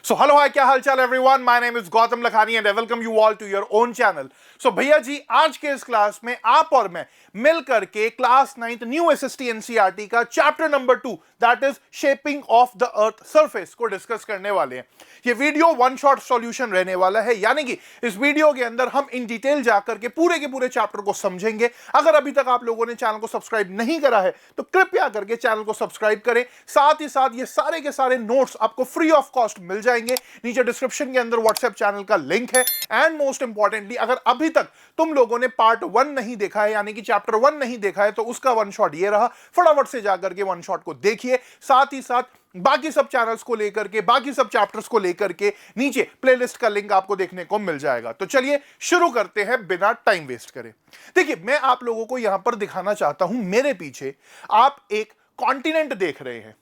So hello hi, क्या हाल चाल everyone. My name is Gautam Lakhani and I welcome you all to your own channel. So भैया जी, आज के इस क्लास में आप और मैं मिल करके class 9th new SST NCERT का chapter number 2 that is shaping of the earth surface को डिस्कस करने वाले हैं। ये वीडियो वन शॉट सॉल्यूशन रहने वाला है, यानी कि इस वीडियो के अंदर हम इन डिटेल जाकर के पूरे चैप्टर को समझेंगे। अगर अभी तक आप लोगों ने चैनल को सब्सक्राइब नहीं करा है तो कृपया करके चैनल को सब्सक्राइब करें। साथ ही साथ ये सारे के सारे नोट्स आपको फ्री ऑफ कॉस्ट मिल जाएंगे। नीचे डिस्क्रिप्शन के अंदर व्हाट्सएप चैनल का लिंक है। एंड मोस्ट इंपॉर्टेंटली, अगर अभी तक तुम लोगों ने पार्ट 1 नहीं देखा है, यानी कि चैप्टर 1 नहीं देखा है, तो उसका वन शॉट ये रहा। फटाफट से जाकर के वन शॉट को देखिए। साथ ही साथ बाकी सब चैनल्स को लेकर के, बाकी सब चैप्टर्स को लेकर के नीचे प्लेलिस्ट का लिंक आपको देखने को मिल जाएगा। तो चलिए शुरू करते हैं बिना टाइम वेस्ट करे। देखिए, मैं आप लोगों को यहां पर दिखाना चाहता हूं, मेरे पीछे आप एक कॉन्टिनेंट देख रहे हैं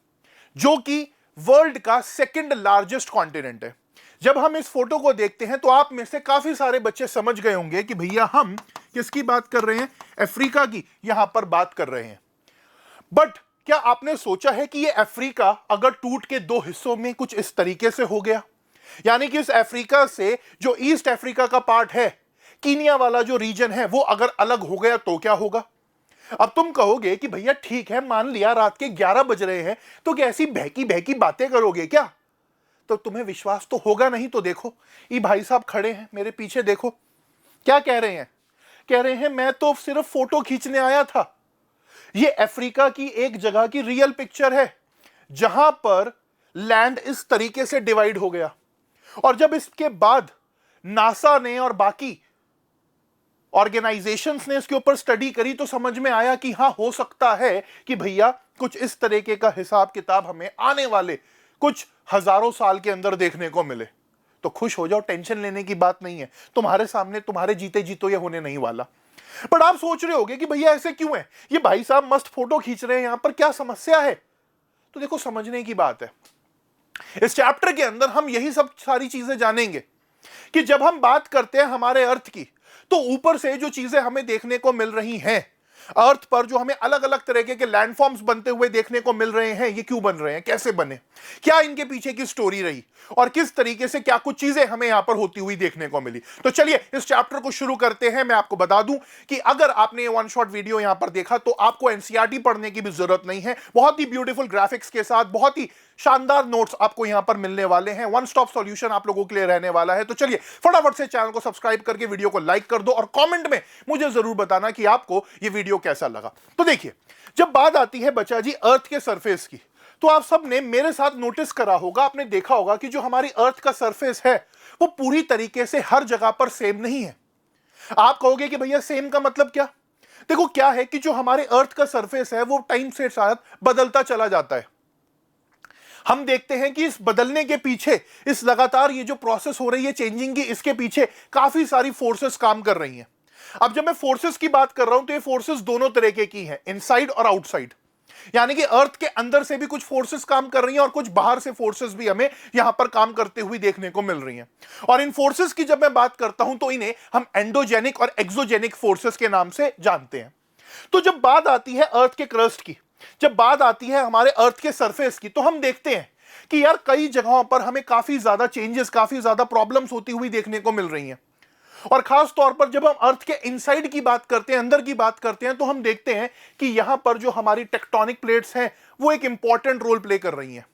जो कि वर्ल्ड का सेकंड लार्जेस्ट कॉन्टिनेंट है। जब हम इस फोटो को देखते हैं तो आप में से काफी सारे बच्चे समझ गए होंगे कि भैया हम किसकी बात कर रहे हैं, अफ्रीका की यहां पर बात कर रहे हैं। बट क्या आपने सोचा है कि ये अफ्रीका अगर टूट के दो हिस्सों में कुछ इस तरीके से हो गया, यानी कि इस अफ्रीका से जो ईस्ट अफ्रीका का पार्ट है, कीनिया वाला जो रीजन है, वो अगर अलग हो गया तो क्या होगा? अब तुम कहोगे कि भैया ठीक है, मान लिया रात के 11 बज रहे हैं, तो क्या ऐसी बहकी बहकी बातें करोगे क्या? तो तुम्हें विश्वास तो होगा नहीं। तो देखो, ये भाई साहब खड़े हैं मेरे पीछे, देखो क्या कह रहे हैं। कह रहे हैं मैं तो सिर्फ फोटो खींचने आया था। ये अफ्रीका की एक जगह की रियल पिक्चर है जहां पर लैंड इस तरीके से डिवाइड हो गया। और जब इसके बाद नासा ने और बाकी ऑर्गेनाइजेशंस ने इसके ऊपर स्टडी करी तो समझ में आया कि हां, हो सकता है कि भैया कुछ इस तरीके का हिसाब किताब हमें आने वाले कुछ हजारों साल के अंदर देखने को मिले। तो खुश हो जाओ, टेंशन लेने की बात नहीं है। तुम्हारे सामने तुम्हारे जीते जीतो ये होने नहीं वाला। बट आप सोच रहे होगे कि भैया ऐसे क्यों है, ये भाई साहब मस्त फोटो खींच रहे हैं, यहां पर क्या समस्या है? तो देखो, समझने की बात है। इस चैप्टर के अंदर हम यही सब सारी चीजें जानेंगे कि जब हम बात करते हैं हमारे अर्थ की, तो ऊपर से जो चीजें हमें देखने को मिल रही हैं, अर्थ पर जो हमें अलग अलग तरीके के लैंडफॉर्म्स बनते हुए देखने को मिल रहे हैं, ये क्यों बन रहे हैं, कैसे बने, क्या इनके पीछे की स्टोरी रही, और किस तरीके से क्या कुछ चीजें हमें यहां पर होती हुई देखने को मिली। तो चलिए इस चैप्टर को शुरू करते हैं। मैं आपको बता दूं कि अगर आपने ये वन शॉट वीडियो यहां पर देखा तो आपको एनसीईआरटी पढ़ने की भी जरूरत नहीं है। बहुत ही ब्यूटीफुल ग्राफिक्स के साथ बहुत ही शानदार नोट्स आपको यहां पर मिलने वाले हैं। वन स्टॉप सॉल्यूशन आप लोगों के लिए रहने वाला है। तो चलिए फटाफट से चैनल को सब्सक्राइब करके वीडियो को लाइक कर दो और कमेंट में मुझे जरूर बताना कि आपको ये वीडियो कैसा लगा। तो देखिए, जब बात आती है बच्चा जी अर्थ के सरफेस की, तो आप सब ने मेरे साथ नोटिस करा होगा, आपने देखा होगा कि जो हमारी अर्थ का सरफेस है वो पूरी तरीके से हर जगह पर सेम नहीं है। आप कहोगे कि भैया सेम का मतलब क्या? देखो, क्या है कि जो हमारे अर्थ का सरफेस है वो टाइम से साथ बदलता चला जाता है। हम देखते हैं कि इस बदलने के पीछे, इस लगातार ये जो प्रोसेस हो रही है चेंजिंग की, इसके पीछे काफी सारी फोर्सेस काम कर रही हैं। अब जब मैं फोर्सेस की बात कर रहा हूं तो ये फोर्सेस दोनों तरीके की हैं, इनसाइड और आउटसाइड। यानी कि अर्थ के अंदर से भी कुछ फोर्सेस काम कर रही हैं और कुछ बाहर से फोर्सेस भी हमें यहां पर काम करते हुए देखने को मिल रही हैं। और इन फोर्सेस की जब मैं बात करता हूं तो इन्हें हम एंडोजेनिक और एक्सोजेनिक फोर्सेस के नाम से जानते हैं। तो जब बात आती है अर्थ के क्रस्ट की, जब बात आती है हमारे अर्थ के सरफेस की, तो हम देखते हैं कि यार कई जगहों पर हमें काफी ज्यादा चेंजेस, काफी ज्यादा प्रॉब्लम्स होती हुई देखने को मिल रही हैं। और खास तौर पर जब हम अर्थ के इनसाइड की बात करते हैं, अंदर की बात करते हैं, तो हम देखते हैं कि यहां पर जो हमारी टेक्टोनिक प्लेट्स हैं वो एक इंपॉर्टेंट रोल प्ले कर रही हैं।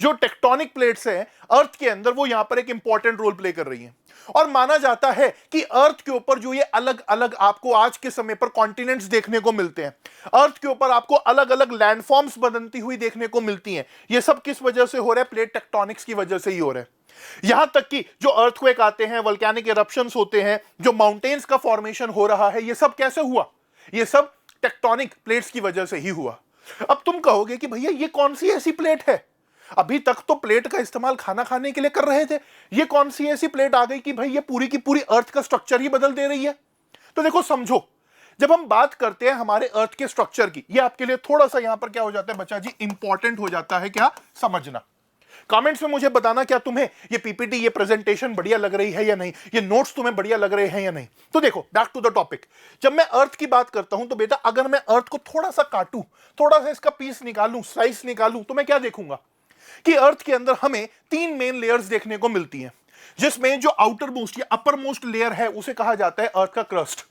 जो टेक्टोनिक प्लेट्स हैं अर्थ के अंदर, वो यहां पर एक इंपॉर्टेंट रोल प्ले कर रही हैं। और माना जाता है कि अर्थ के ऊपर जो ये अलग अलग आपको आज के समय पर कॉन्टिनेंट्स देखने को मिलते हैं, अर्थ के ऊपर आपको अलग अलग लैंडफॉर्म्स बनती हुई देखने को मिलती हैं, ये सब किस वजह से हो रहा है? प्लेट टेक्टोनिक्स की वजह से ही हो रहा है। यहां तक कि जो अर्थक्वेक आते हैं, वोल्केनिक इरप्शंस होते हैं, जो माउंटेन्स का फॉर्मेशन हो रहा है, ये सब कैसे हुआ? ये सब टेक्टोनिक प्लेट्स की वजह से ही हुआ। अब तुम कहोगे कि भैया ये कौन सी ऐसी प्लेट है? अभी तक तो प्लेट का इस्तेमाल खाना खाने के लिए कर रहे थे, ये कौन सी ऐसी प्लेट आ गई कि भाई ये पूरी की पूरी अर्थ का स्ट्रक्चर ही बदल दे रही है? तो देखो, समझो, जब हम बात करते हैं हमारे अर्थ के स्ट्रक्चर की, ये आपके लिए थोड़ा सा यहां पर क्या हो जाता है बच्चा जी, इंपॉर्टेंट हो जाता है क्या समझना। कमेंट्स में मुझे बताना क्या तुम्हें ये पीपीटी, ये प्रेजेंटेशन बढ़िया लग रही है या नहीं, ये नोट्स तुम्हें बढ़िया लग रहे हैं या नहीं। तो देखो, बैक टू द टॉपिक। जब मैं अर्थ की बात करता हूं तो बेटा, अगर मैं अर्थ को थोड़ा सा काटूं, थोड़ा सा इसका पीस निकालूं, स्लाइस निकालूं, तो मैं क्या देखूंगा? कि अर्थ के अंदर हमें 3 मेन लेयर्स देखने को मिलती हैं, जिसमें जो आउटर मोस्ट या अपर मोस्ट लेयर है उसे कहा जाता है अर्थ का क्रस्ट।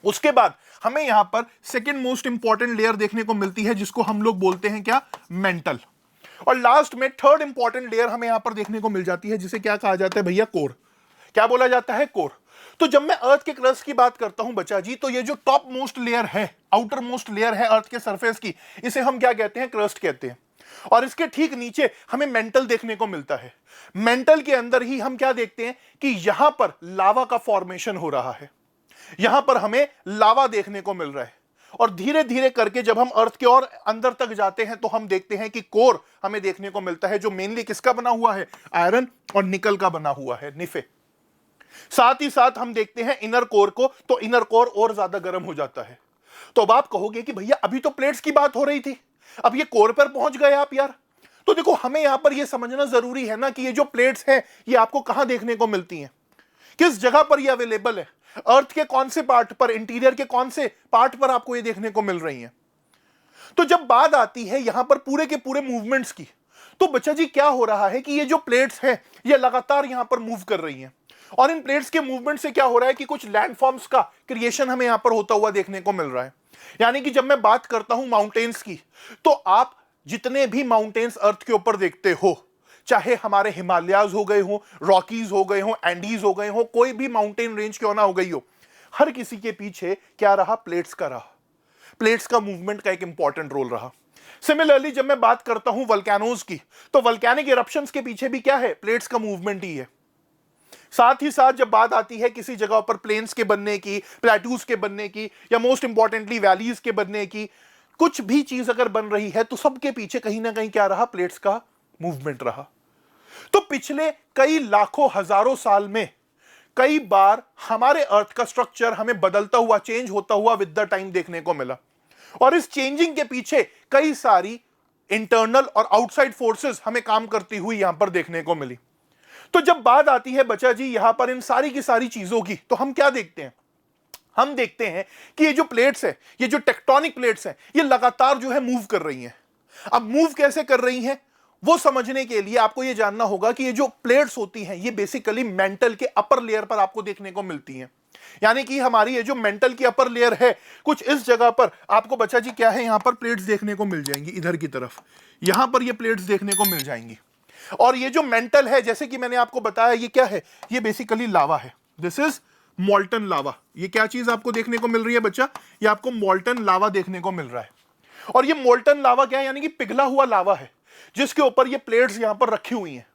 उसके बाद हमें यहां पर सेकेंड मोस्ट इंपॉर्टेंट लेयर देखने को मिलती है, जिसको हम लोग बोलते हैं क्या, मेंटल। और लास्ट में थर्ड इंपॉर्टेंट लेयर हमें यहां पर देखने को मिल जाती है, जिसे क्या कहा जाता है भैया, कोर। क्या बोला जाता है, कोर। तो जब मैं अर्थ के क्रस्ट की बात करता हूं बच्चा जी, तो ये जो टॉप मोस्ट लेयर है, आउटर मोस्ट लेयर है अर्थ के सरफेस की, इसे हम क्या कहते हैं, क्रस्ट कहते हैं। और इसके ठीक नीचे हमें मेंटल देखने को मिलता है। मेंटल के अंदर ही हम क्या देखते हैं कि यहां पर लावा का फॉर्मेशन हो रहा है, यहां पर हमें लावा देखने को मिल रहा है। और धीरे धीरे करके जब हम अर्थ के और अंदर तक जाते हैं तो हम देखते हैं कि कोर हमें देखने को मिलता है, जो मेनली किसका बना हुआ है, आयरन और निकल का बना हुआ है, निफे। साथ ही साथ हम देखते हैं इनर कोर को, तो इनर कोर और ज्यादा गर्म हो जाता है। तो अब आप कहोगे कि भैया अभी तो प्लेट्स की बात हो रही थी, अब ये कोर पर पहुंच गए आप यार। तो देखो, हमें यहां पर ये समझना जरूरी है ना कि ये जो प्लेट्स हैं ये आपको कहां देखने को मिलती हैं, किस जगह पर ये अवेलेबल है, अर्थ के कौन से पार्ट पर, इंटीरियर के कौन से पार्ट पर आपको ये देखने को मिल रही हैं। तो जब बात आती है यहां पर पूरे के पूरे मूवमेंट्स की, तो बच्चा जी क्या हो रहा है कि ये जो प्लेट्स हैं ये लगातार यहां पर मूव कर रही हैं। और इन प्लेट्स के मूवमेंट से क्या हो रहा है कि कुछ लैंडफॉर्म्स का क्रिएशन हमें यहां पर होता हुआ देखने को मिल रहा है। यानी कि जब मैं बात करता हूं माउंटेन्स की, तो आप जितने भी माउंटेन्स अर्थ के ऊपर देखते हो, चाहे हमारे हिमालयाज हो गए हो, रॉकीज हो गए हो, एंडीज हो गए हो, कोई भी माउंटेन रेंज क्यों ना हो गई हो, हर किसी के पीछे क्या रहा, प्लेट्स का रहा। प्लेट्स का मूवमेंट का एक इंपॉर्टेंट रोल रहा। सिमिलरली जब मैं बात करता हूं वल्केनोज की, तो वल्केनिक इरप्शंस के पीछे भी क्या है, प्लेट्स का मूवमेंट ही है। साथ ही साथ जब बात आती है किसी जगह पर प्लेन्स के बनने की, प्लेटूज के बनने की, या मोस्ट इंपॉर्टेंटली वैलीज के बनने की, कुछ भी चीज अगर बन रही है तो सबके पीछे कहीं ना कहीं क्या रहा, प्लेट्स का मूवमेंट रहा। तो पिछले कई लाखों हजारों साल में कई बार हमारे अर्थ का स्ट्रक्चर हमें बदलता हुआ, चेंज होता हुआ विद द टाइम देखने को मिला। और इस चेंजिंग के पीछे कई सारी इंटरनल और आउटसाइड फोर्सेस हमें काम करती हुई यहां पर देखने को मिली। तो जब बात आती है बच्चा जी यहां पर इन सारी की सारी चीजों की, तो हम क्या देखते हैं, हम देखते हैं कि ये जो प्लेट्स है, ये जो टेक्टोनिक प्लेट्स हैं, ये लगातार जो है मूव कर रही हैं। अब मूव कैसे कर रही हैं वो समझने के लिए आपको ये जानना होगा कि ये जो प्लेट्स होती हैं ये बेसिकली मेंटल के अपर लेयर पर आपको देखने को मिलती हैं। यानी कि हमारी ये जो मेंटल की अपर लेयर है, कुछ इस जगह पर आपको बच्चा जी क्या है, यहां पर प्लेट्स देखने को मिल जाएंगी, इधर की तरफ यहां पर ये प्लेट्स देखने को मिल जाएंगी। और ये जो मेंटल है, जैसे कि मैंने आपको बताया, ये क्या है, ये बेसिकली लावा है। दिस इज मॉल्टन लावा। ये क्या चीज आपको देखने को मिल रही है बच्चा, ये आपको मॉल्टन लावा देखने को मिल रहा है। और ये मॉल्टन लावा क्या है, यानी कि पिघला हुआ लावा है, जिसके ऊपर ये प्लेट्स यहां पर रखी हुई हैं।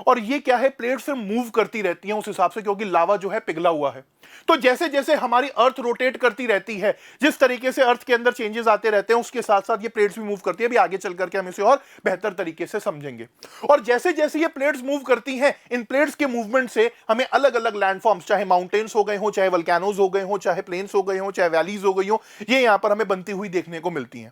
और ये क्या है, प्लेट्स फिर मूव करती रहती हैं उस हिसाब से, क्योंकि लावा जो है पिघला हुआ है। तो जैसे जैसे हमारी अर्थ रोटेट करती रहती है, जिस तरीके से अर्थ के अंदर चेंजेस आते रहते हैं, उसके साथ साथ ये प्लेट्स भी मूव करती है। अभी आगे चल करके हम इसे और बेहतर तरीके से समझेंगे। और जैसे जैसे ये प्लेट्स मूव करती हैं, इन प्लेट्स के मूवमेंट से हमें अलग अलग लैंडफॉर्म्स, चाहे माउंटेन्स हो गए हो, चाहे वल्केनोज हो गए हो, चाहे प्लेन्स हो गए हो, चाहे वैलीज हो गई हो, ये यहां पर हमें बनती हुई देखने को मिलती हैं।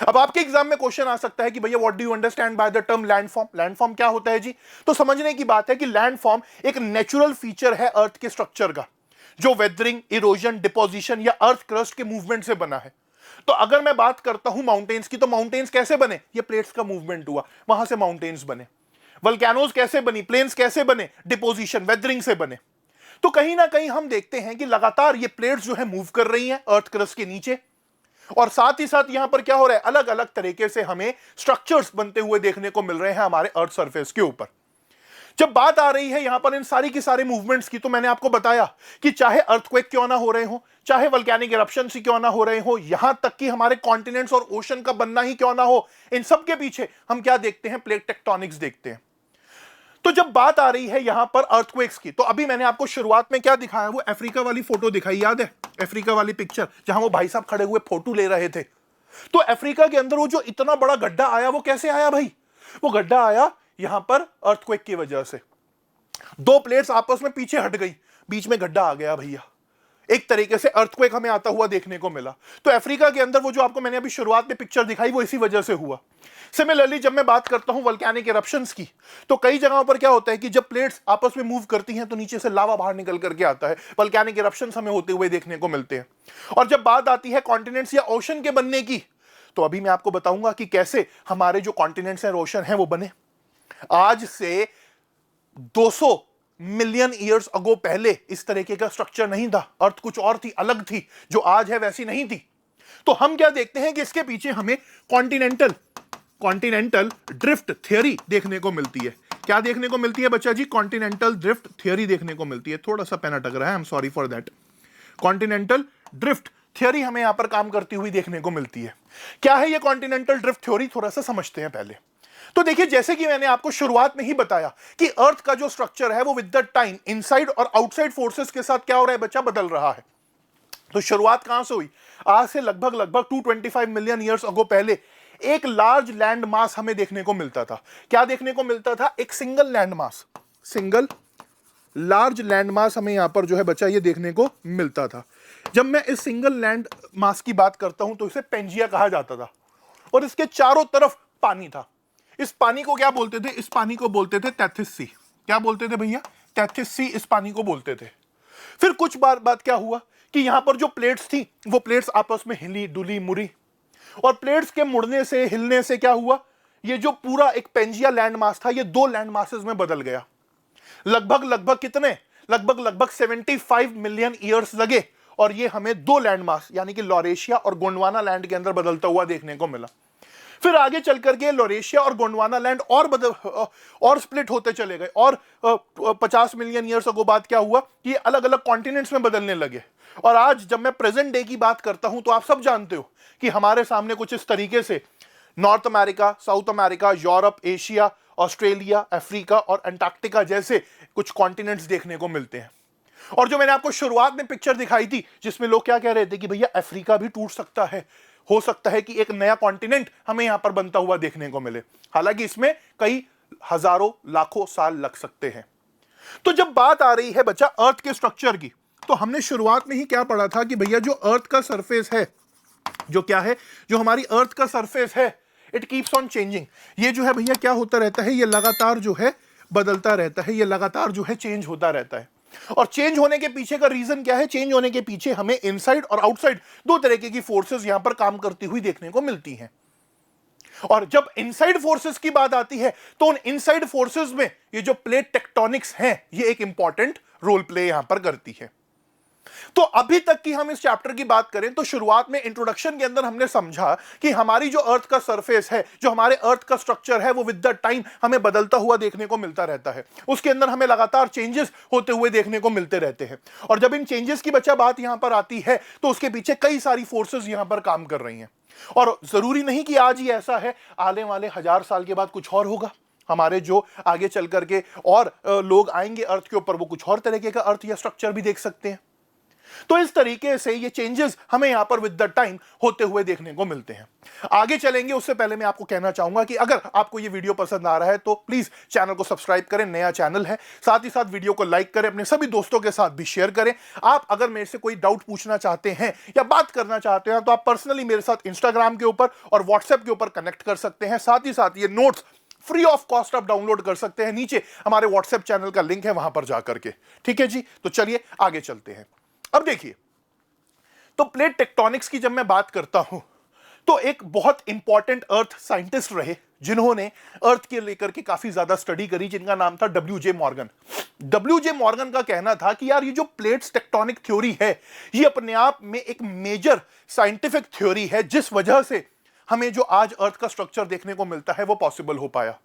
अब आपके एग्जाम में क्वेश्चन आ सकता है कि भैया what do you understand by the term landform, landform क्या होता है जी। तो समझने की बात है कि लैंडफॉर्म एक नेचुरल फीचर है अर्थ के स्ट्रक्चर का, जो वेदरिंग, इरोजन, डिपोजिशन या अर्थ क्रस्ट के मूवमेंट से बना है। तो अगर मैं बात करता हूं माउंटेन्स की, तो माउंटेन्स कैसे बने, ये प्लेट्स का मूवमेंट हुआ, वहां से माउंटेन्स बने। वल्केनोज कैसे बनी, प्लेन्स कैसे बने, डिपोजिशन, वेदरिंग से बने। तो कहीं ना कहीं हम देखते हैं कि लगातार ये प्लेट्स जो है मूव कर रही हैं अर्थ क्रस्ट के नीचे। और साथ ही साथ यहां पर क्या हो रहा है, अलग अलग तरीके से हमें स्ट्रक्चर्स बनते हुए देखने को मिल रहे हैं हमारे अर्थ सरफेस के ऊपर। जब बात आ रही है यहां पर इन सारी की सारे मूवमेंट्स की, तो मैंने आपको बताया कि चाहे अर्थक्वेक क्यों ना हो रहे हो, चाहे वल्केनिक इरप्शन ही क्यों ना हो रहे हो, यहां तक कि हमारे कॉन्टिनेंट्स और ओशन का बनना ही क्यों ना हो, इन सब के पीछे हम क्या देखते हैं, प्लेट टेक्टोनिक्स देखते हैं। तो जब बात आ रही है यहां पर अर्थक्वेक्स की, तो अभी मैंने आपको शुरुआत में क्या दिखाया, वो अफ्रीका वाली फोटो दिखाई, याद है, अफ्रीका वाली पिक्चर, जहां वो भाई साहब खड़े हुए फोटो ले रहे थे। तो अफ्रीका के अंदर वो जो इतना बड़ा गड्ढा आया, वो कैसे आया भाई, वो गड्ढा आया यहां पर अर्थक्वेक की वजह से। दो प्लेट्स आपस में पीछे हट गई, बीच में गड्ढा आ गया भैया, एक तरीके से अर्थक्वेक हमें आता हुआ देखने को मिला। तो अफ्रीका के अंदर वो जो आपको मैंने अभी शुरुआत में पिक्चर दिखाई, वो इसी वजह से हुआ। सिमिलरली जब मैं बात करता हूं वल्केनिक इरप्शंस की, तो कई जगहों पर क्या होता है कि जब प्लेट्स आपस में मूव करती हैं तो नीचे से लावा बाहर निकल करके आता है, वल्केनिक इरप्शंस हमें होते हुए देखने को मिलते हैं। और जब बात आती है कॉन्टिनेंट्स या ओशन के बनने की, तो अभी मैं आपको बताऊंगा कि कैसे हमारे जो कॉन्टिनेंट्स हैं रोशन हैं वो बने। आज से 200 मिलियन ईयर्स अगो पहले इस तरीके का स्ट्रक्चर नहीं था, अर्थ कुछ और थी, अलग थी, जो आज है वैसी नहीं थी। तो हम क्या देखते हैं कि इसके पीछे हमें कॉन्टिनेंटल ड्रिफ्ट थ्योरी देखने को मिलती है। क्या देखने को मिलती है बच्चा जी? कॉन्टिनेंटल ड्रिफ्ट थ्योरी देखने को मिलती है। थोड़ा सा पेन अटक रहा है, I am sorry for that. Continental drift theory हमें यहां पर काम करती हुई देखने को मिलती है। क्या है ये कॉन्टिनेंटल ड्रिफ्ट थ्योरी? थोड़ा सा समझते हैं पहले। तो देखिए, जैसे कि मैंने आपको शुरुआत में ही बताया कि अर्थ का जो स्ट्रक्चर है वो विद द टाइम इनसाइड और आउटसाइड फोर्सेस के साथ क्या हो रहा है बच्चा? बदल रहा है। तो शुरुआत कहां से हुई? आज से लगभग 225 मिलियन ईयर्स अगो पहले एक लार्ज लैंड मास हमें देखने को मिलता था। क्या देखने को मिलता था? एक single land mass, single large land mass हमें यहां पर जो है बच्चा ये देखने को मिलता था। जब मैं इस सिंगल लैंड मास की बात करता हूं तो इसे पेंजिया कहा जाता था, और इसके चारों तरफ पानी था। इस पानी को क्या बोलते थे? इस पानी को बोलते थे टेथिस सी। क्या बोलते थे भैया? टेथिस सी इस पानी को बोलते थे। फिर कुछ बार बाद क्या हुआ कि यहां पर जो प्लेट्स थी वो प्लेट्स आपस में हिली डुली मुड़ी, और प्लेट्स के मुड़ने से हिलने से क्या हुआ? ये जो पूरा एक पेंजिया लैंड मास था ये दो लैंड मासेस में बदल गया। लगभग कितने? लगभग 75 मिलियन ईयर्स लगे, और ये हमें दो लैंड मास यानी कि लॉरेशिया और गोंडवाना लैंड के अंदर बदलता हुआ देखने को मिला। फिर आगे चल करके लॉरेशिया और गोंडवाना लैंड और स्प्लिट होते चले गए, और 50 मिलियन ईयर्स अगो बाद क्या हुआ कि ये अलग अलग कॉन्टिनेंट्स में बदलने लगे। और आज जब मैं प्रेजेंट डे की बात करता हूं तो आप सब जानते हो कि हमारे सामने कुछ इस तरीके से north America, south America, Europe, Asia, Australia, Africa और अंटार्कटिका जैसे कुछ कॉन्टिनेंट्स देखने को मिलते हैं। और जो मैंने आपको शुरुआत में पिक्चर दिखाई थी जिसमें लोग क्या कह रहे थे कि भैया अफ्रीका भी टूट सकता है, हो सकता है कि एक नया कॉन्टिनेंट हमें यहां पर बनता हुआ देखने को मिले। हालांकि इसमें कई हजारों लाखों साल लग सकते हैं। तो जब बात आ रही है बच्चा अर्थ के स्ट्रक्चर की, तो हमने शुरुआत में ही क्या पढ़ा था कि भैया जो अर्थ का सरफेस है, जो क्या है, जो हमारी अर्थ का सरफेस है, इट कीप्स ऑन चेंजिंग। ये जो है भैया क्या होता रहता है? ये लगातार जो है बदलता रहता है, ये लगातार जो है चेंज होता रहता है। और चेंज होने के पीछे का रीजन क्या है? चेंज होने के पीछे हमें इनसाइड और आउटसाइड दो तरीके की फोर्सेस यहां पर काम करती हुई देखने को मिलती हैं। और जब इनसाइड फोर्सेस की बात आती है तो उन इनसाइड फोर्सेस में ये जो प्लेट टेक्टोनिक्स हैं ये एक इंपॉर्टेंट रोल प्ले यहां पर करती है। तो अभी तक की हम इस चैप्टर की बात करें तो शुरुआत में इंट्रोडक्शन के अंदर हमने समझा कि हमारी जो अर्थ का सरफेस है, जो हमारे अर्थ का स्ट्रक्चर है, वो विद द टाइम हमें बदलता हुआ देखने को मिलता रहता है। उसके अंदर हमें लगातार चेंजेस होते हुए देखने को मिलते रहते हैं। और जब इन चेंजेस की बच्चा बात यहां पर आती है तो उसके पीछे कई सारी फोर्सेस यहां पर काम कर रही हैं। और जरूरी नहीं कि आज ही ऐसा है, आने वाले 1000 साल के बाद कुछ और होगा। हमारे जो आगे चल करके और लोग आएंगे अर्थ के ऊपर, वो कुछ और तरीके का अर्थ या स्ट्रक्चर भी देख सकते हैं। तो इस तरीके से ये चेंजेस हमें यहां पर विद द टाइम होते हुए देखने को मिलते हैं। आगे चलेंगे उससे पहले मैं आपको कहना चाहूंगा कि अगर आपको ये वीडियो पसंद आ रहा है तो प्लीज चैनल को सब्सक्राइब करें, नया चैनल है। साथ ही साथ वीडियो को लाइक करें, अपने सभी दोस्तों के साथ भी शेयर करें। आप अगर मेरे से कोई डाउट पूछना चाहते हैं या बात करना चाहते हैं तो आप पर्सनली मेरे साथ इंस्टाग्राम के ऊपर और व्हाट्सएप के ऊपर कनेक्ट कर सकते हैं। साथ ही साथ ये नोट्स फ्री ऑफ कॉस्ट आप डाउनलोड कर सकते हैं, नीचे हमारे व्हाट्सएप चैनल का लिंक है वहां पर जाकर के। ठीक है जी, तो चलिए आगे चलते हैं। अब देखिए, तो प्लेट टेक्टोनिक्स की जब मैं बात करता हूं तो एक बहुत इंपॉर्टेंट अर्थ साइंटिस्ट रहे जिन्होंने अर्थ के लेकर के काफी ज्यादा स्टडी करी, जिनका नाम था डब्ल्यू.जे. मॉर्गन। डब्ल्यू.जे. मॉर्गन का कहना था कि यार ये जो प्लेट्स टेक्टोनिक थ्योरी है ये अपने आप में एक मेजर साइंटिफिक थ्योरी है, जिस वजह से हमें जो आज अर्थ का स्ट्रक्चर देखने को मिलता है वो पॉसिबल हो पाया।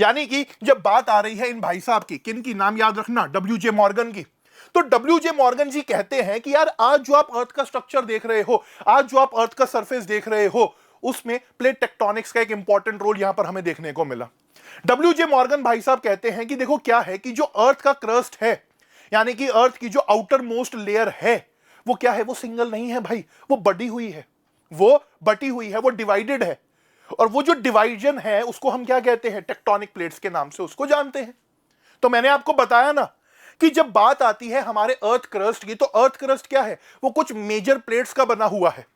यानी कि जब बात आ रही है इन भाई साहब की, किन की नाम याद रखना? डब्ल्यू.जे. मॉर्गन की। तो डब्ल्यू.जे. मॉर्गन जी कहते हैं कि यार आज जो आप अर्थ का स्ट्रक्चर देख रहे हो, आज जो आप अर्थ का सरफेस देख रहे हो, उसमें प्लेट टेक्टोनिक्स का एक इंपॉर्टेंट रोल यहां पर हमें देखने को मिला। डब्ल्यू.जे. मॉर्गन भाई साहब कहते हैं कि देखो क्या है कि जो अर्थ का क्रस्ट है, यानी कि अर्थ की जो आउटर मोस्ट लेयर है, वो क्या है? वो सिंगल नहीं है भाई, वो बटी हुई है, वो बटी हुई है, वो डिवाइडेड है। और वो जो डिवाइजन है उसको हम क्या कहते हैं? टेक्टोनिक प्लेट्स के नाम से उसको जानते हैं। तो मैंने आपको बताया ना कि जब बात आती है हमारे अर्थ क्रस्ट की, तो अर्थ क्रस्ट क्या है? वो कुछ मेजर प्लेट्स का बना हुआ है।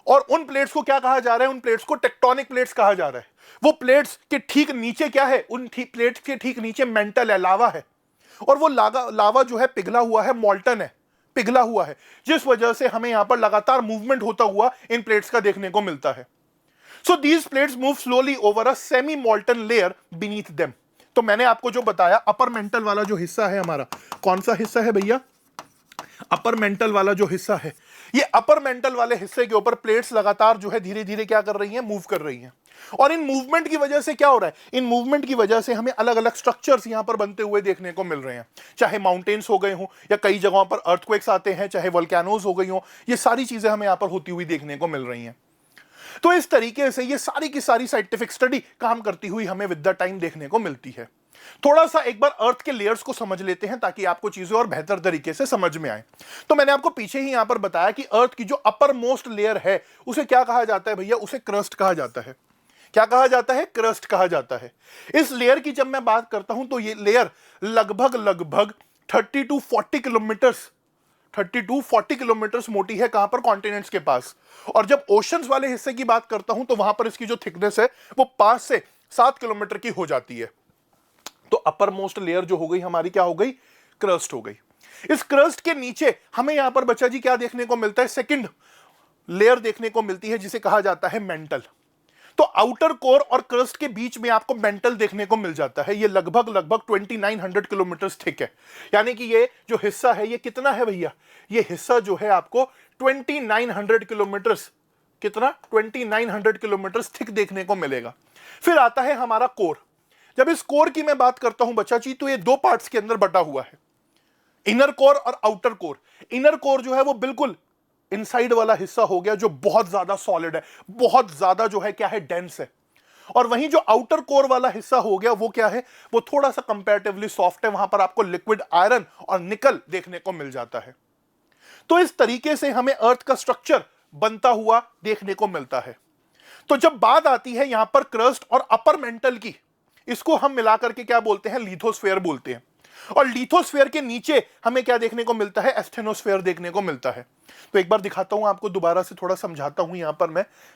और उन प्लेट्स को क्या कहा जा रहा है? उन प्लेट्स को टेक्टोनिक प्लेट्स कहा जा रहा है। वो प्लेट्स के ठीक नीचे क्या है? उन प्लेट्स के ठीक नीचे मेंटल है, लावा है। और वो लावा जो है पिघला हुआ है, मॉल्टन है, पिघला हुआ है, जिस वजह से हमें यहां पर लगातार मूवमेंट होता हुआ इन प्लेट्स का देखने को मिलता है। So these plates move slowly over a semi molten layer beneath them. तो मैंने आपको जो बताया, अपर मेंटल वाला जो हिस्सा है हमारा, कौन सा हिस्सा है भैया? अपर मेंटल वाला जो हिस्सा है, ये अपर मेंटल वाले हिस्से के ऊपर प्लेट्स लगातार जो है धीरे धीरे क्या कर रही हैं, मूव कर रही हैं। और इन मूवमेंट की वजह से क्या हो रहा है, इन मूवमेंट की वजह से हमें अलग अलग स्ट्रक्चर्स यहां पर बनते हुए देखने को मिल रहे हैं, चाहे माउंटेन्स हो गए हों या कई जगहों पर अर्थक्वेक्स आते हैं, चाहे वोल्केनोज हो गई हों, ये सारी चीजें हमें यहां पर होती हुई देखने को मिल रही हैं। तो इस तरीके से ये सारी की सारी साइंटिफिक स्टडी काम करती हुई हमें विद द टाइम देखने को मिलती है। थोड़ा सा एक बार अर्थ के लेयर्स को समझ लेते हैं ताकि आपको चीजें और बेहतर तरीके से समझ में आए। तो मैंने आपको पीछे ही यहां पर बताया कि अर्थ की जो अपर मोस्ट लेयर है उसे क्या कहा जाता है भैया? उसे क्रस्ट कहा जाता है। क्या कहा जाता है? क्रस्ट कहा जाता है। इस लेयर की जब मैं बात करता हूं तो ये लेयर लगभग 30 टू 40 किलोमीटर्स मोटी है। कहां पर? कॉन्टिनेंट्स के पास। और जब ओशंस वाले हिस्से की बात करता हूं तो वहां पर इसकी जो थिकनेस है वो 5 से 7 किलोमीटर की हो जाती है। तो अपर मोस्ट लेयर जो हो गई हमारी, क्या हो गई? क्रस्ट हो गई। इस क्रस्ट के नीचे हमें यहां पर बच्चा जी क्या देखने को मिलता है? सेकंड लेयर देखने को मिलती है जिसे कहा जाता है मेंटल। तो आउटर कोर और क्रस्ट के बीच में आपको मेंटल देखने को मिल जाता है। ये लगभग 2900 किलोमीटर थिक है। यानी कि ये जो हिस्सा है ये कितना है भैया? ये हिस्सा जो है आपको 2900 किलोमीटर, कितना? 2900 किलोमीटर थिक देखने को मिलेगा। फिर आता है हमारा कोर। जब इस कोर की मैं बात करता हूं बच्चा जी, तो ये दो पार्ट्स के अंदर बटा हुआ है, इनर कोर और आउटर कोर। इनर कोर जो है वो बिल्कुल इनसाइड वाला हिस्सा हो गया जो बहुत ज्यादा सॉलिड है, बहुत ज्यादा जो है क्या है, डेंस है। और वहीं जो आउटर कोर वाला हिस्सा हो गया वो क्या है? वो थोड़ा सा कंपैरेटिवली सॉफ्ट है। वहां पर आपको लिक्विड आयरन और निकल देखने को मिल जाता है। तो इस तरीके से हमें अर्थ का स्ट्रक्चर बनता हुआ देखने को मिलता है। तो जब बात आती है यहां पर क्रस्ट और अपर मेंटल की, इसको हम मिलाकर के क्या बोलते हैं? लिथोस्फेयर बोलते हैं। और लिथोस्फेयर के नीचे हमें क्या देखने को मिलता है? एस्थेनोस्फेयर देखने को मिलता है। तो एक बार दिखाता हूं आपको, दोबारा से थोड़ा समझाता हूं। यहां पर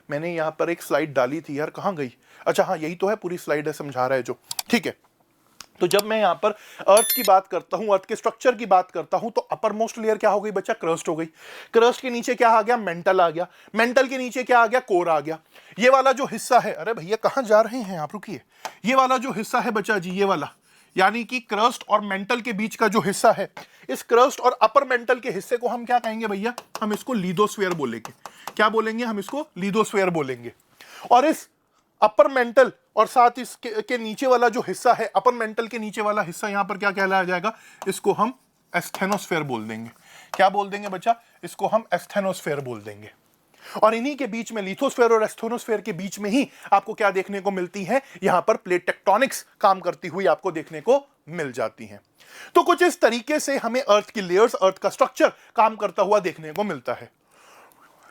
मैंने यहां पर एक स्लाइड डाली थी यार, कहां गई? अच्छा हाँ, यही तो है, पूरी स्लाइड है, समझा रहा है जो, ठीक है। तो जब मैं यहां पर अर्थ की बात करता हूं, अर्थ के स्ट्रक्चर की बात करता हूं, तो अपर मोस्ट लेयर क्या हो गई बच्चा? क्रस्ट हो गई। क्रस्ट के नीचे क्या आ गया? मेंटल आ गया। मेंटल के नीचे क्या आ गया? कोर आ गया। ये वाला जो हिस्सा है, अरे भैया कहां जा रहे हैं आप, रुकिए। ये वाला जो हिस्सा है बच्चा जी, ये वाला, यानी कि क्रस्ट और मेंटल के बीच का जो हिस्सा है, इस क्रस्ट और अपर मेंटल के हिस्से को हम क्या कहेंगे भैया? हम इसको लिथोस्फीयर बोलेंगे। क्या बोलेंगे? हम इसको लिथोस्फीयर बोलेंगे। और इस अपर मेंटल और साथ इसके के नीचे वाला जो हिस्सा है, अपर मेंटल के नीचे वाला हिस्सा, यहां पर क्या कहलाया जाएगा? इसको हम एस्थेनोस्फीयर बोल देंगे। क्या बोल देंगे बच्चा? इसको हम एस्थेनोस्फीयर बोल देंगे। और इन्हीं के बीच में, लिथोस्फीयर और एस्थेनोस्फीयर के बीच में ही आपको क्या देखने को मिलती है? यहां पर प्लेट टेक्टोनिक्स काम करती हुई आपको देखने को मिल जाती हैं। तो कुछ इस तरीके से हमें अर्थ की लेयर्स, अर्थ का स्ट्रक्चर काम करता हुआ देखने को मिलता है।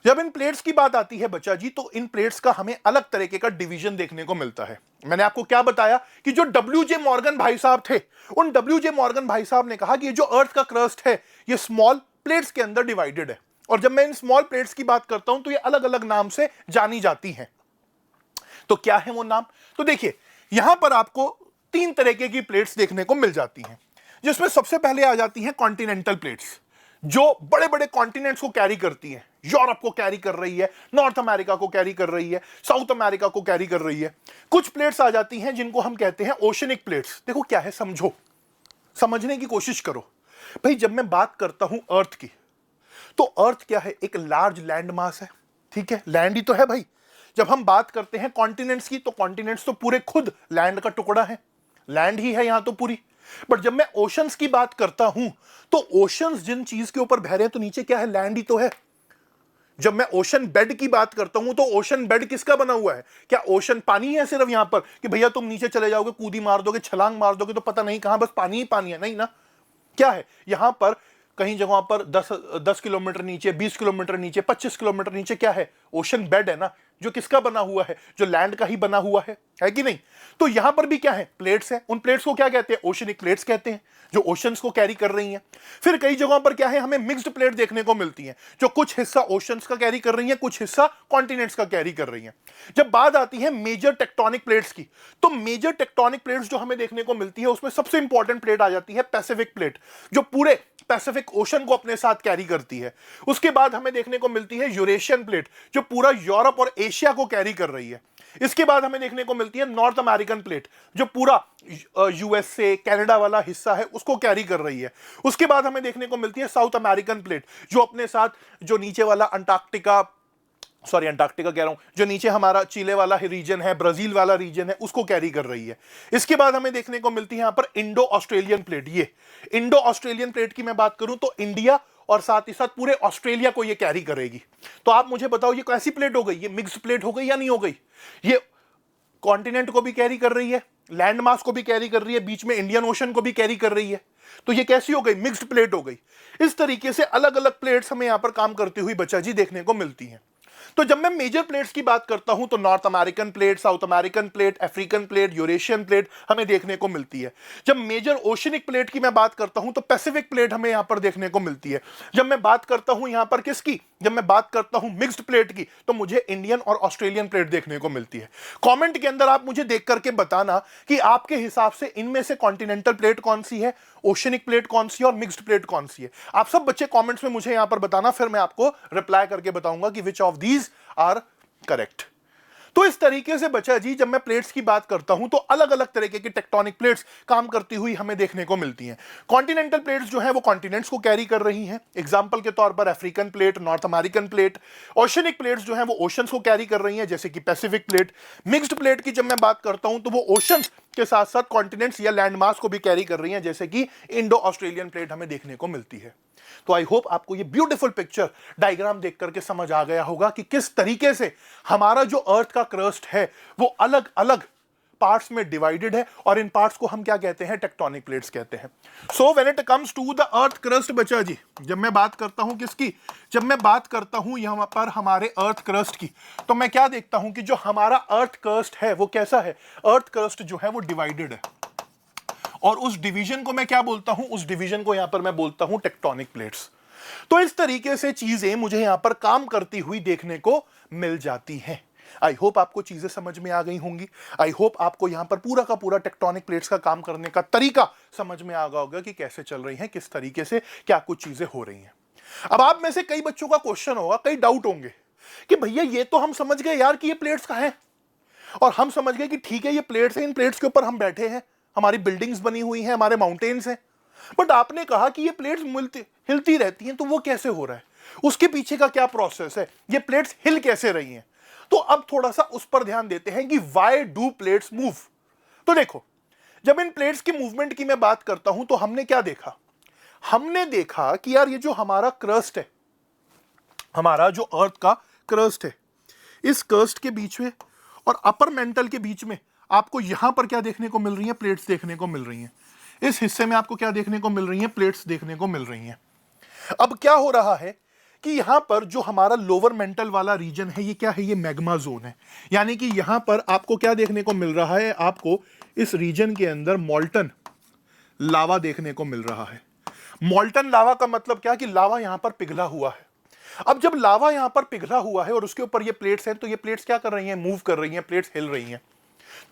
जब इन प्लेट्स की बात आती है बच्चा जी, तो इन प्लेट्स का हमें अलग तरीके का डिवीजन देखने को मिलता है। मैंने आपको क्या बताया कि जो डब्ल्यू.जे. मॉर्गन भाई साहब थे, उन डब्ल्यू.जे. मॉर्गन भाई साहब ने कहा कि ये जो अर्थ का क्रस्ट है ये स्मॉल प्लेट्स के अंदर डिवाइडेड है। और जब मैं इन स्मॉल प्लेट्स की बात करता हूं तो ये अलग अलग नाम से जानी जाती हैं। तो क्या है वो नाम? तो देखिए, यहां पर आपको 3 तरीके की प्लेट्स देखने को मिल जाती हैं, जिसमें सबसे पहले आ जाती हैं कॉन्टिनेंटल प्लेट्स, जो बड़े बड़े कॉन्टिनेंट्स को कैरी करती हैं। यूरोप को कैरी कर रही है, नॉर्थ अमेरिका को कैरी कर रही है, साउथ अमेरिका को कैरी कर रही है। कुछ प्लेट्स आ जाती हैं जिनको हम कहते हैं ओशनिक प्लेट्स। देखो क्या है, समझो, समझने की कोशिश करो भाई। जब मैं बात करता हूं अर्थ की, तो अर्थ क्या है? एक लार्ज लैंड मास है, ठीक है, लैंड ही तो है भाई। जब हम बात करते हैं कॉन्टिनेंट्स की, तो कॉन्टिनेंट्स तो पूरे खुद लैंड का टुकड़ा है, लैंड ही है यहां तो पूरी। बट जब मैं ओशंस की बात करता हूं, तो ओशंस जिन चीज के ऊपर बह रहे हैं, तो नीचे क्या है? लैंड ही तो है। जब मैं ओशन बेड की बात करता हूं, तो ओशन बेड किसका बना हुआ है? क्या ओशन पानी है सिर्फ यहां पर कि भैया तुम नीचे चले जाओगे, कूदी मार दोगे, छलांग मार दोगे तो पता नहीं कहां, बस पानी ही पानी है? नहीं ना। क्या है यहां पर? कहीं जगहों पर 10 किलोमीटर नीचे, 20 किलोमीटर नीचे, 25 किलोमीटर नीचे क्या है? ओशन बेड है ना, जो किसका बना हुआ है, जो लैंड का ही बना हुआ है कि नहीं। तो यहां पर भी क्या है, प्लेट्स हैं। उन प्लेट्स को क्या कहते हैं, ओशनिक प्लेट्स कहते हैं, जो ओशंस को कैरी कर रही हैं। फिर कई जगहों पर क्या है, हमें मिक्स्ड प्लेट देखने को मिलती हैं, जो कुछ हिस्सा ओशंस का कैरी कर रही हैं, कुछ हिस्सा कॉन्टिनेंट्स का कैरी कर रही हैं। जब बात आती है मेजर टेक्टोनिक प्लेट्स की, तो मेजर टेक्टोनिक प्लेट्स जो हमें देखने को मिलती है, उसमें सबसे इंपॉर्टेंट प्लेट आ जाती है पैसिफिक प्लेट, जो पूरे पैसिफिक ओशन को अपने साथ कैरी करती है। उसके बाद हमें देखने को मिलती है यूरेशियन प्लेट, जो पूरा यूरोप और एशिया को कैरी कर रही है। इसके बाद हमें देखने को मिलती है नॉर्थ अमेरिकन प्लेट, जो पूरा यूएसए कनाडा वाला हिस्सा है उसको कैरी कर रही है। उसके बाद हमें देखने को मिलती है साउथ अमेरिकन प्लेट, जो अपने साथ जो नीचे वाला अंटार्कटिका कह रहा हूं, जो नीचे हमारा चिले वाला रीजन है, ब्राजील वाला रीजन है, उसको कैरी कर रही है। इसके बाद हमें देखने को मिलती है यहां पर इंडो ऑस्ट्रेलियन प्लेट। ये इंडो ऑस्ट्रेलियन प्लेट की मैं बात करूं तो इंडिया और साथ ही साथ पूरे ऑस्ट्रेलिया को ये कैरी करेगी। तो आप मुझे बताओ ये कैसी प्लेट हो गई, ये मिक्स्ड प्लेट हो गई या नहीं हो गई। ये कॉन्टिनेंट को भी कैरी कर रही है, लैंड मास को भी कैरी कर रही है, बीच में इंडियन ओशन को भी कैरी कर रही है। तो ये कैसी हो गई, मिक्स्ड प्लेट हो गई। इस तरीके से अलग अलग प्लेट्स हमें यहां पर काम करती हुई बच्चा जी देखने को मिलती हैं। तो जब मैं मेजर प्लेट्स की बात करता हूं तो north American plate, south American plate, African plate, Eurasian plate हमें देखने को मिलती है। जब मेजर ओशनिक प्लेट की मैं बात करता हूं तो पैसिफिक प्लेट हमें यहां पर देखने को मिलती है। जब मैं बात करता हूं यहां पर किसकी, जब मैं बात करता हूं मिक्स्ड प्लेट की, तो मुझे इंडियन और ऑस्ट्रेलियन प्लेट देखने को मिलती है। कमेंट के अंदर आप मुझे देख करके बताना कि आपके हिसाब से इनमें से कॉन्टिनेंटल प्लेट कौन सी है, ओशनिक प्लेट कौन सी है और मिक्स्ड प्लेट कौन सी है। आप सब बच्चे कमेंट्स में मुझे यहां पर बताना, फिर मैं आपको रिप्लाई करके बताऊंगा कि which of these are correct. तो इस तरीके से बच्चा जी जब मैं प्लेट्स की बात करता हूं तो अलग अलग तरीके की टेक्टोनिक प्लेट्स काम करती हुई हमें देखने को मिलती हैं। कॉन्टिनेंटल प्लेट्स जो है वो कॉन्टिनेंट्स को कैरी कर रही हैं, एग्जांपल के तौर पर African plate, north American plate. Oceanic plates जो है वो ओशंस को कैरी कर रही हैं, जैसे कि पैसिफिक प्लेट। मिक्स्ड प्लेट की जब मैं बात करता हूं तो वो ओशंस के साथ साथ कॉन्टिनेंट्स या लैंड मास को भी कैरी कर रही हैं, जैसे कि इंडो ऑस्ट्रेलियन प्लेट हमें देखने को मिलती है। तो आई होप आपको ये ब्यूटीफुल पिक्चर डायग्राम देख करके समझ आ गया होगा कि किस तरीके से हमारा जो अर्थ का क्रस्ट है वो अलग अलग पार्ट्स में डिवाइडेड है, और इन पार्ट्स को हम क्या कहते हैं, टेक्टोनिक प्लेट्स कहते हैं। So when it comes to the earth crust बच्चा जी, जब मैं बात करता हूं किसकी, जब मैं बात करता हूं यहां पर हमारे अर्थ क्रस्ट की, तो मैं क्या देखता हूं कि जो हमारा अर्थ क्रस्ट है वो कैसा है, अर्थ क्रस्ट जो है वो डिवाइडेड है। और उस डिवीजन को मैं क्या बोलता हूं, उस डिवीजन को यहां पर मैं बोलता हूं टेक्टोनिक प्लेट्स। तो इस तरीके से चीजें मुझे यहां पर काम करती हुई देखने को मिल जाती हैं। आई होप आपको चीजें समझ में आ गई होंगी। आई होप आपको यहां पर पूरा का पूरा टेक्टोनिक प्लेट्स का काम करने का तरीका समझ में आ गया होगा कि कैसे चल रही हैं, किस तरीके से क्या कुछ चीजें हो रही हैं। अब आप में से कई बच्चों का क्वेश्चन होगा, कई डाउट होंगे कि भैया ये तो हम समझ गए यार कि ये प्लेट्स कहां हैं, और हम समझ गए कि ठीक है ये प्लेट्स हैं, इन प्लेट्स के ऊपर हम बैठे हैं, हमारी बिल्डिंग्स बनी हुई हैं, हमारे माउंटेन्स हैं। बट आपने कहा कि ये प्लेट्स हिलती रहती हैं, तो वो कैसे हो रहा है, उसके पीछे का क्या प्रोसेस है, ये प्लेट्स हिल कैसे रही हैं। तो अब थोड़ा सा उस पर ध्यान देते हैं कि व्हाई डू प्लेट्स मूव। तो देखो, जब इन प्लेट्स की मूवमेंट की मैं बात करता हूं तो हमने क्या देखा, हमने देखा कि यार ये जो हमारा क्रस्ट है, हमारा जो अर्थ का क्रस्ट है, इस क्रस्ट के बीच में और अपर मेंटल के बीच में आपको यहां पर क्या देखने को मिल रही है, प्लेट्स देखने को मिल रही हैं। इस हिस्से में आपको क्या देखने को मिल रही है, प्लेट्स देखने को मिल रही हैं। अब क्या हो रहा है कि यहां पर जो हमारा लोअर मेंटल वाला रीजन है, ये क्या है, ये मैग्मा जोन है। यानी कि यहां पर आपको क्या देखने को मिल रहा है, आपको इस रीजन के अंदर मॉल्टन लावा देखने को मिल रहा है। मॉल्टन लावा का मतलब क्या कि लावा यहां पर पिघला हुआ है। अब जब लावा यहां पर पिघला हुआ है और उसके ऊपर ये प्लेट्स हैं, तो ये प्लेट्स क्या कर रही हैं, मूव कर रही हैं, प्लेट्स हिल रही हैं।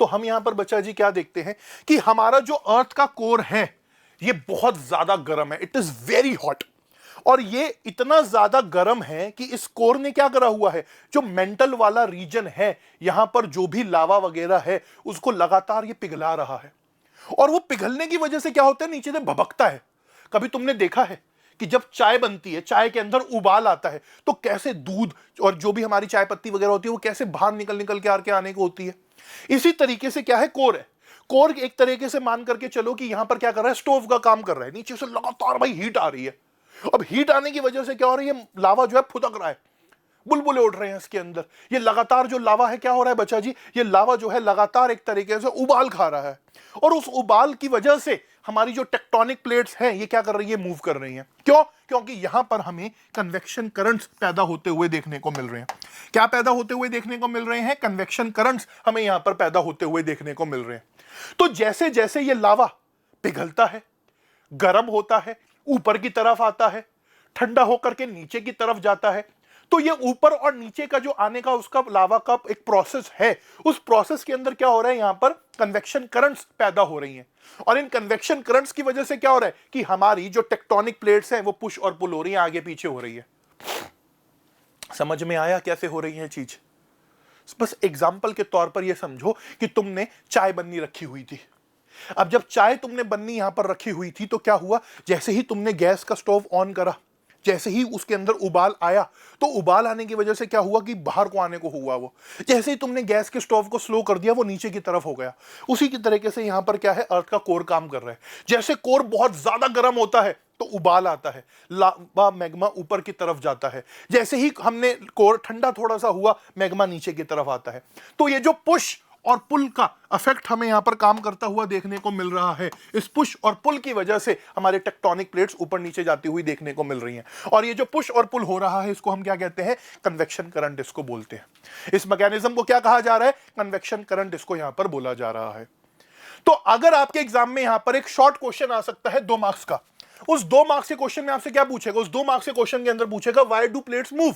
तो हम यहां पर बच्चा जी क्या देखते हैं कि हमारा जो अर्थ का कोर है ये बहुत ज्यादा गर्म है, इट इज वेरी हॉट। और ये इतना ज्यादा गर्म है कि इस कोर ने क्या करा हुआ है, जो मेंटल वाला रीजन है, यहां पर जो भी लावा वगैरह है उसको लगातार ये पिघला रहा है। और वो पिघलने की वजह से क्या होता है, नीचे से भभकता है। कभी तुमने देखा है कि जब चाय बनती है, चाय के अंदर उबाल आता है, तो कैसे दूध और जो भी हमारी चाय पत्ती वगैरह होती है वो कैसे बाहर निकल के आने को होती है। इसी तरीके से क्या है, कोर है। कोर एक तरीके से मान करके चलो कि यहां पर क्या कर रहा है, स्टोव का काम कर रहा है, नीचे से लगातार भाई हीट आ रही है। अब हीट आने की वजह से क्या हो रही है, लावा जो है फुदक रहा है, बुलबुले उड़ रहे हैं इसके अंदर। ये लगातार जो लावा है क्या हो रहा है बच्चा जी, ये लावा जो है लगातार एक तरीके से उबाल खा रहा है, और उस उबाल की वजह से हमारी जो टेक्टोनिक प्लेट्स हैं ये क्या कर रही है, मूव कर रही हैं। क्यों? क्योंकि यहां पर हमें कन्वेक्शन करंट्स पैदा होते हुए देखने को मिल रहे हैं। क्या पैदा होते हुए देखने को मिल रहे हैं? कन्वेक्शन करंट्स हमें यहां पर पैदा होते हुए देखने को मिल रहे हैं। तो जैसे जैसे ये लावा पिघलता है, गर्म होता है, ऊपर की तरफ आता है, ठंडा होकर के नीचे की तरफ जाता है, तो ये ऊपर और नीचे का जो आने का उसका लावा का एक प्रोसेस है, उस प्रोसेस के अंदर क्या हो रहा है, यहां पर कन्वेक्शन करंट्स पैदा हो रही हैं। और इन कन्वेक्शन करंट्स की वजह से क्या हो रहा है कि हमारी जो टेक्टोनिक प्लेट्स हैं वो पुश और पुल हो रही है, आगे पीछे हो रही है। समझ में आया कैसे हो रही है चीज? बस एग्जाम्पल के तौर पर यह समझो कि तुमने चाय बननी रखी हुई थी। अब जब चाय तुमने बननी यहां पर रखी हुई थी तो क्या हुआ, जैसे ही तुमने गैस का स्टोव ऑन करा, जैसे ही उसके अंदर उबाल आया, तो उबाल आने की वजह से क्या हुआ कि बाहर को आने को हुआ वो। जैसे ही तुमने गैस के स्टोव को स्लो कर दिया, वो नीचे की तरफ हो गया। उसी की तरीके से यहां पर क्या है, अर्थ का कोर काम कर रहा है। जैसे कोर बहुत ज्यादा गर्म होता है तो उबाल आता है, लावा मैग्मा ऊपर की तरफ जाता है। जैसे ही हमने कोर ठंडा थोड़ा सा हुआ, मैग्मा नीचे की तरफ आता है। तो ये जो पुश और पुल का इफेक्ट हमें यहां पर काम करता हुआ देखने को मिल रहा है। इस पुश और पुल की वजह से हमारे टेक्टोनिक प्लेट्स ऊपर नीचे जाती हुई देखने को मिल रही हैं। और ये जो पुश और पुल हो रहा है, इसको हम क्या कहते हैं, कन्वेक्शन करंट इसको बोलते हैं। इस मैकेनिज्म को क्या कहा जा रहा है, कन्वेक्शन करंट इसको यहां पर बोला जा रहा है। तो अगर आपके एग्जाम में यहां पर एक शॉर्ट क्वेश्चन आ सकता है 2 मार्क्स का, उस 2 मार्क्स के क्वेश्चन में आपसे क्या पूछेगा, उस 2 मार्क्स के क्वेश्चन के अंदर पूछेगा व्हाई डू प्लेट्स मूव।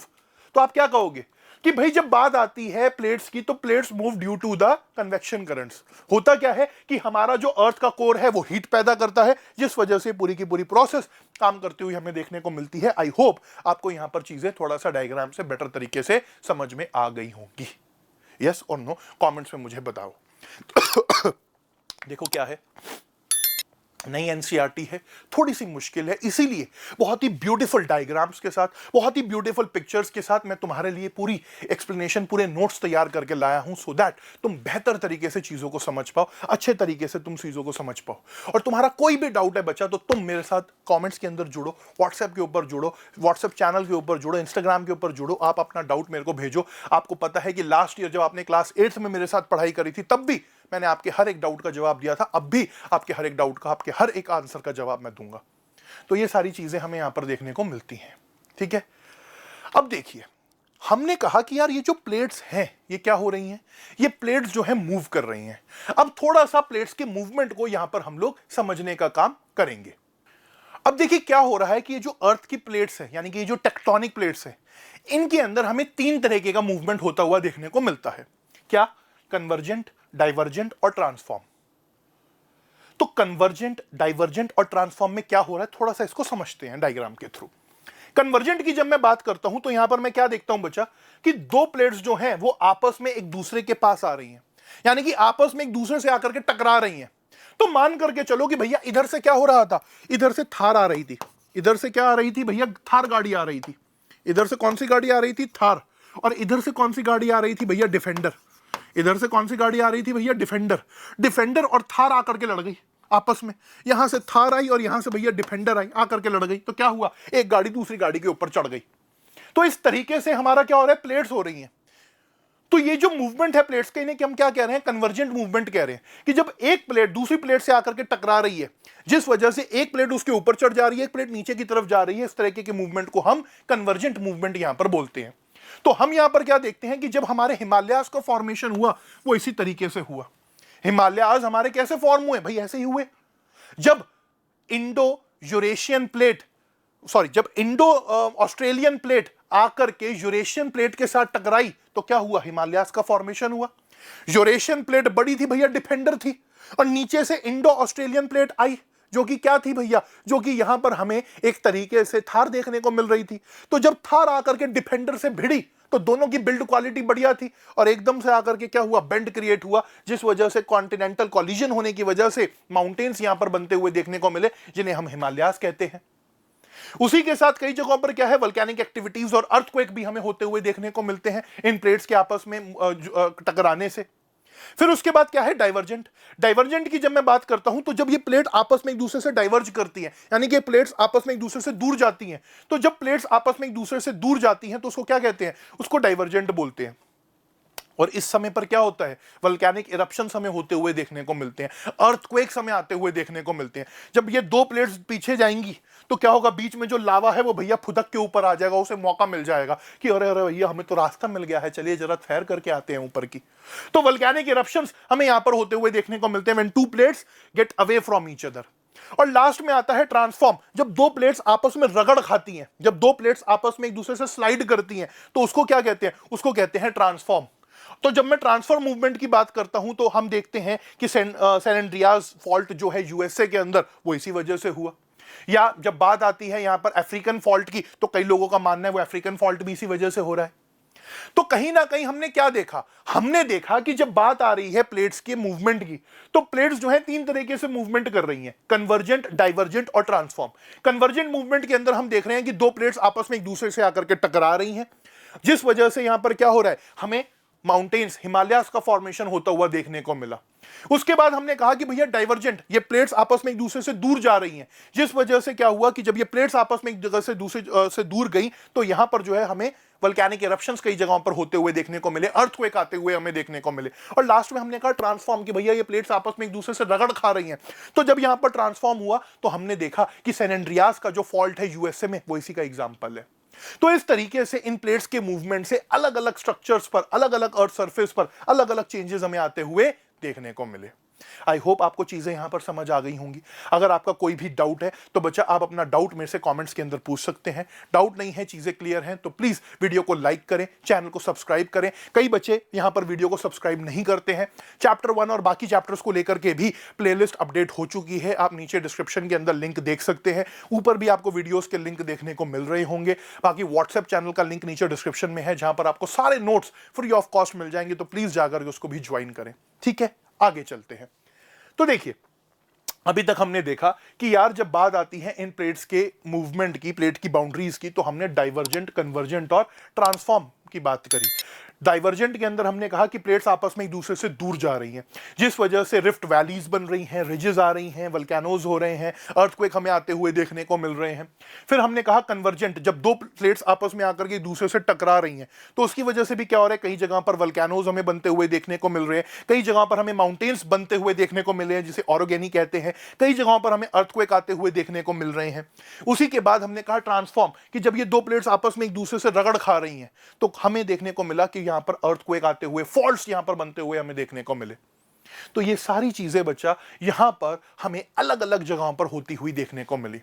तो आप क्या कहोगे कि भाई जब बात आती है प्लेट्स की, तो plates move due to the convection currents. होता क्या है कि हमारा जो अर्थ का कोर है वो हीट पैदा करता है, जिस वजह से पूरी की पूरी प्रोसेस काम करती हुई हमें देखने को मिलती है। आई होप आपको यहां पर चीजें थोड़ा सा डायग्राम से बेटर तरीके से समझ में आ गई होंगी। यस और नो कमेंट्स में मुझे बताओ। देखो क्या है, नई एनसीईआरटी है, थोड़ी सी मुश्किल है, इसीलिए बहुत ही ब्यूटीफुल डायग्राम्स के साथ, बहुत ही ब्यूटीफुल पिक्चर्स के साथ मैं तुम्हारे लिए पूरी एक्सप्लेनेशन, पूरे नोट्स तैयार करके लाया हूं, सो दैट तुम बेहतर तरीके से चीज़ों को समझ पाओ, अच्छे तरीके से तुम चीज़ों को समझ पाओ। और तुम्हारा कोई भी डाउट है बच्चा, तो तुम मेरे साथ कॉमेंट्स के अंदर जुड़ो, व्हाट्सएप के ऊपर जुड़ो, व्हाट्सएप चैनल के ऊपर जुड़ो, इंस्टाग्राम के ऊपर जुड़ो, आप अपना डाउट मेरे को भेजो। आपको पता है कि लास्ट ईयर जब आपने क्लास 8th में मेरे साथ पढ़ाई करी थी, तब भी मैंने आपके हर एक डाउट का जवाब दिया था। अब भी आपके हर एक डाउट का, आपके हर एक आंसर का जवाब मैं दूंगा। तो ये सारी चीजें हमें यहां पर देखने को मिलती हैं, ठीक है। अब देखिए, हमने कहा कि यार ये जो प्लेट्स हैं ये क्या हो रही हैं, ये प्लेट्स जो है मूव कर रही हैं। अब थोड़ा सा प्लेट्स के मूवमेंट को यहां पर हम लोग समझने का काम करेंगे। अब देखिए क्या हो रहा है कि ये जो अर्थ की प्लेट्स है, यानी कि ये जो टेक्टोनिक प्लेट्स है, इनके अंदर हमें 3 तरीके का मूवमेंट होता हुआ देखने को मिलता है। क्या? कन्वर्जेंट, डाइवर्जेंट और ट्रांसफॉर्म। तो कन्वर्जेंट, डाइवर्जेंट और ट्रांसफॉर्म में क्या हो रहा है, थोड़ा सा इसको समझते हैं डायग्राम के थ्रू। कन्वर्जेंट की जब मैं बात करता हूं तो यहां पर मैं क्या देखता हूं बच्चा, कि 2 प्लेट्स जो हैं वो आपस में एक दूसरे के पास आ रही हैं, यानी कि आपस में एक दूसरे से आकर के टकरा रही हैं। तो मान करके चलो कि भैया इधर से क्या हो रहा था, इधर से थार आ रही थी, इधर से क्या आ रही थी भैया, थार गाड़ी आ रही थी। इधर से कौन सी गाड़ी आ रही थी, थार। और इधर से कौन सी गाड़ी आ रही थी भैया, डिफेंडर। इधर से कौन सी गाड़ी आ रही थी भैया, डिफेंडर। डिफेंडर और थार आकर के लड़ गई आपस में। यहां से थार आई और यहां से भैया डिफेंडर आई, आकर के लड़ गई। तो क्या हुआ, एक गाड़ी दूसरी गाड़ी के ऊपर चढ़ गई। तो इस तरीके से हमारा क्या हो रहा है, प्लेट्स हो रही हैं। तो ये जो मूवमेंट है प्लेट्स के, इन्हें हम क्या कह रहे हैं, कन्वर्जेंट मूवमेंट कह रहे हैं। कि जब एक प्लेट दूसरी प्लेट से आकर के टकरा रही है, जिस वजह से एक प्लेट उसके ऊपर चढ़ जा रही है, एक प्लेट नीचे की तरफ जा रही है, इस तरीके के मूवमेंट को हम कन्वर्जेंट मूवमेंट यहां पर बोलते हैं। तो हम यहां पर क्या देखते हैं कि जब हमारे हिमालयाज का फॉर्मेशन हुआ वो इसी तरीके से हुआ। हिमालयाज हमारे कैसे फॉर्म हुए भाई, ऐसे ही हुए। जब इंडो यूरेशियन प्लेट, जब इंडो ऑस्ट्रेलियन प्लेट आकर के यूरेशियन प्लेट के साथ टकराई तो क्या हुआ, हिमालयाज का फॉर्मेशन हुआ। यूरेशियन प्लेट बड़ी थी भैया, डिफेंडर थी, और नीचे से इंडो ऑस्ट्रेलियन प्लेट आई जो कि क्या थी भैया, जो कि यहां पर हमें एक तरीके से थार देखने को मिल रही थी। तो जब थार आकर के डिफेंडर से भिड़ी तो दोनों की बिल्ड क्वालिटी बढ़िया थी, और एकदम से आकर के क्या हुआ, बेंड क्रिएट हुआ, जिस वजह से कॉन्टिनेंटल कॉलिजन होने की वजह से माउंटेन्स यहां पर बनते हुए देखने को मिले, जिन्हें हम हिमालयाज कहते हैं। उसी के साथ कई जगहों पर क्या है, वोल्केनिक एक्टिविटीज और अर्थक्वेक भी हमें होते हुए देखने को मिलते हैं इन प्लेट्स के आपस में टकराने से। फिर उसके बाद क्या है, डाइवर्जेंट। डाइवर्जेंट की जब मैं बात करता हूं तो जब ये प्लेट आपस में एक दूसरे से डाइवर्ज करती हैं, यानी कि प्लेट्स आपस में एक दूसरे से दूर जाती हैं। तो जब प्लेट्स आपस में एक दूसरे से दूर जाती हैं तो उसको क्या कहते हैं, उसको डाइवर्जेंट बोलते हैं। और इस समय पर क्या होता है, वल्केनिक इरप्शन हमें होते हुए देखने को मिलते हैं, अर्थक्वेक्स हमें आते हुए देखने को मिलते हैं। जब ये दो प्लेट्स पीछे जाएंगी तो क्या होगा, बीच में जो लावा है वो भैया फुदक के ऊपर आ जाएगा, उसे मौका मिल जाएगा कि अरे अरे भैया हमें तो रास्ता मिल गया है, चलिए जरा ठहर करके आते हैं ऊपर की। तो वल्केनिक इरप्शंस हमें यहां पर होते हुए देखने को मिलते हैं when to plates get away from each other. और लास्ट में आता है ट्रांसफॉर्म, जब दो प्लेट्स आपस में रगड़ खाती हैं, जब दो प्लेट्स आपस में एक दूसरे से स्लाइड करती हैं, तो उसको क्या कहते हैं, उसको कहते हैं ट्रांसफॉर्म। तो जब मैं ट्रांसफर मूवमेंट की बात करता हूं तो हम देखते हैं कि सैन एंड्रियास फॉल्ट जो है यूएसए के अंदर, वो इसी वजह से हुआ। या जब बात आती है यहां पर अफ्रीकन फॉल्ट की, तो कई लोगों का मानना है वो अफ्रीकन फॉल्ट भी इसी वजह से हो रहा है। तो कहीं ना कहीं हमने क्या देखा, हमने देखा कि जब बात आ रही है प्लेट्स के मूवमेंट की, तो प्लेट्स जो है तीन तरीके से मूवमेंट कर रही हैं, कन्वर्जेंट, डाइवर्जेंट और ट्रांसफॉर्म। कन्वर्जेंट मूवमेंट के अंदर हम देख रहे हैं कि दो प्लेट्स आपस में एक दूसरे से आकर के टकरा रही हैं, जिस वजह से यहां पर क्या हो रहा है, हमें माउंटेन्स, हिमालयास का फॉर्मेशन होता हुआ देखने को मिला। उसके बाद हमने कहा कि भैया डाइवर्जेंट, ये प्लेट्स आपस में एक दूसरे से दूर जा रही हैं, जिस वजह से क्या हुआ कि जब ये प्लेट्स आपस में एक जगह से दूसरे से दूर गई, तो यहां पर जो है हमें वल्केनिक इरप्शंस कई जगहों पर होते हुए देखने को मिले, अर्थक्वेक आते हुए हमें देखने को मिले। और लास्ट में हमने कहा ट्रांसफॉर्म, कि भैया ये प्लेट्स आपस में एक दूसरे से रगड़ खा रही हैं। तो जब यहां पर ट्रांसफॉर्म हुआ तो हमने देखा कि सैन एंड्रियास का जो फॉल्ट है यूएसए में, वो इसी का एग्जाम्पल है। तो इस तरीके से इन प्लेट्स के मूवमेंट से अलग अलग स्ट्रक्चर्स पर, अलग अलग अर्थ सरफेस पर अलग अलग चेंजेस हमें आते हुए देखने को मिले। आई होप आपको चीजें यहां पर समझ आ गई होंगी। अगर आपका कोई भी डाउट है तो बच्चा आप अपना डाउट मेरे से कमेंट्स के अंदर पूछ सकते हैं। डाउट नहीं है, चीजें क्लियर हैं, तो प्लीज वीडियो को लाइक करें, चैनल को सब्सक्राइब करें। कई बच्चे यहां पर वीडियो को सब्सक्राइब नहीं करते हैं। चैप्टर 1 और बाकी चैप्टर्स को लेकर के भी प्लेलिस्ट अपडेट हो चुकी है, आप नीचे डिस्क्रिप्शन के अंदर लिंक देख सकते हैं। ऊपर भी आपको वीडियोस के लिंक देखने को मिल रहे होंगे। बाकी व्हाट्सएप चैनल का लिंक नीचे डिस्क्रिप्शन में है, जहां पर आपको सारे नोट्स फ्री ऑफ कॉस्ट मिल जाएंगे, तो प्लीज जाकर उसको भी ज्वाइन करें। ठीक है, आगे चलते हैं। तो देखिए, अभी तक हमने देखा कि यार जब बात आती है इन प्लेट्स के मूवमेंट की, प्लेट की बाउंड्रीज की, तो हमने डाइवर्जेंट, कन्वर्जेंट और ट्रांसफॉर्म की बात करी। डाइवर्जेंट के अंदर हमने कहा कि प्लेट्स आपस में एक दूसरे से दूर जा रही हैं, जिस वजह से रिफ्ट वैलीज बन रही हैं, रिजेस आ रही हैं, वल्केनोज हो रहे हैं, अर्थक्वेक हमें आते हुए देखने को मिल रहे हैं। फिर हमने कहा कन्वर्जेंट, जब दो प्लेट्स आपस में आकर के दूसरे से टकरा रही हैं, तो उसकी वजह से भी क्या हो रहा है, कई जगह पर वल्केनोज हमें बनते हुए देखने को मिल रहे हैं, कई जगह पर हमें माउंटेन्स बनते हुए देखने को मिले हैं, जिसे ऑरोगेनी कहते हैं, कई जगहों पर हमें अर्थक्वेक आते हुए देखने को मिल रहे हैं। उसी के बाद हमने कहा ट्रांसफॉर्म, कि जब ये दो प्लेट्स आपस में एक दूसरे से रगड़ खा रही हैं, तो हमें देखने को मिला कि यहां पर अर्थक्वेक आते हुए, फॉल्ट्स यहां पर बनते हुए हमें देखने को मिले। तो ये सारी चीजें बच्चा यहां पर हमें अलग अलग जगहों पर होती हुई देखने को मिली।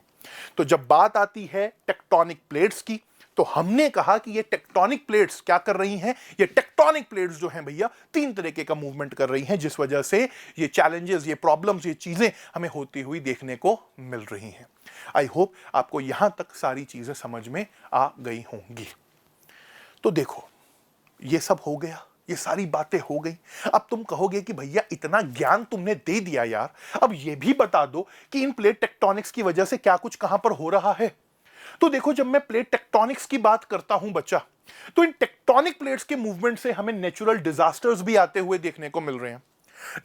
तो जब बात आती है टेक्टोनिक प्लेट्स की, तो हमने कहा कि ये टेक्टोनिक प्लेट्स क्या कर रही हैं, ये टेक्टोनिक प्लेट्स जो हैं भैया तीन तरीके का मूवमेंट कर रही हैं, जिस वजह से ये चैलेंजेस, ये प्रॉब्लम्स, ये चीजें हमें होती हुई देखने को मिल रही हैं। आई होप आपको यहां तक सारी चीजें समझ में आ गई होंगी। तो देखो, ये सब हो गया, ये सारी बातें हो गई। अब तुम कहोगे कि भैया इतना ज्ञान तुमने दे दिया यार, अब ये भी बता दो कि इन प्लेट टेक्टोनिक्स की वजह से क्या कुछ कहां पर हो रहा है। तो देखो, जब मैं प्लेट टेक्टोनिक्स की बात करता हूं बच्चा, तो इन टेक्टोनिक प्लेट्स के मूवमेंट से हमें नेचुरल डिजास्टर्स भी आते हुए देखने को मिल रहे हैं।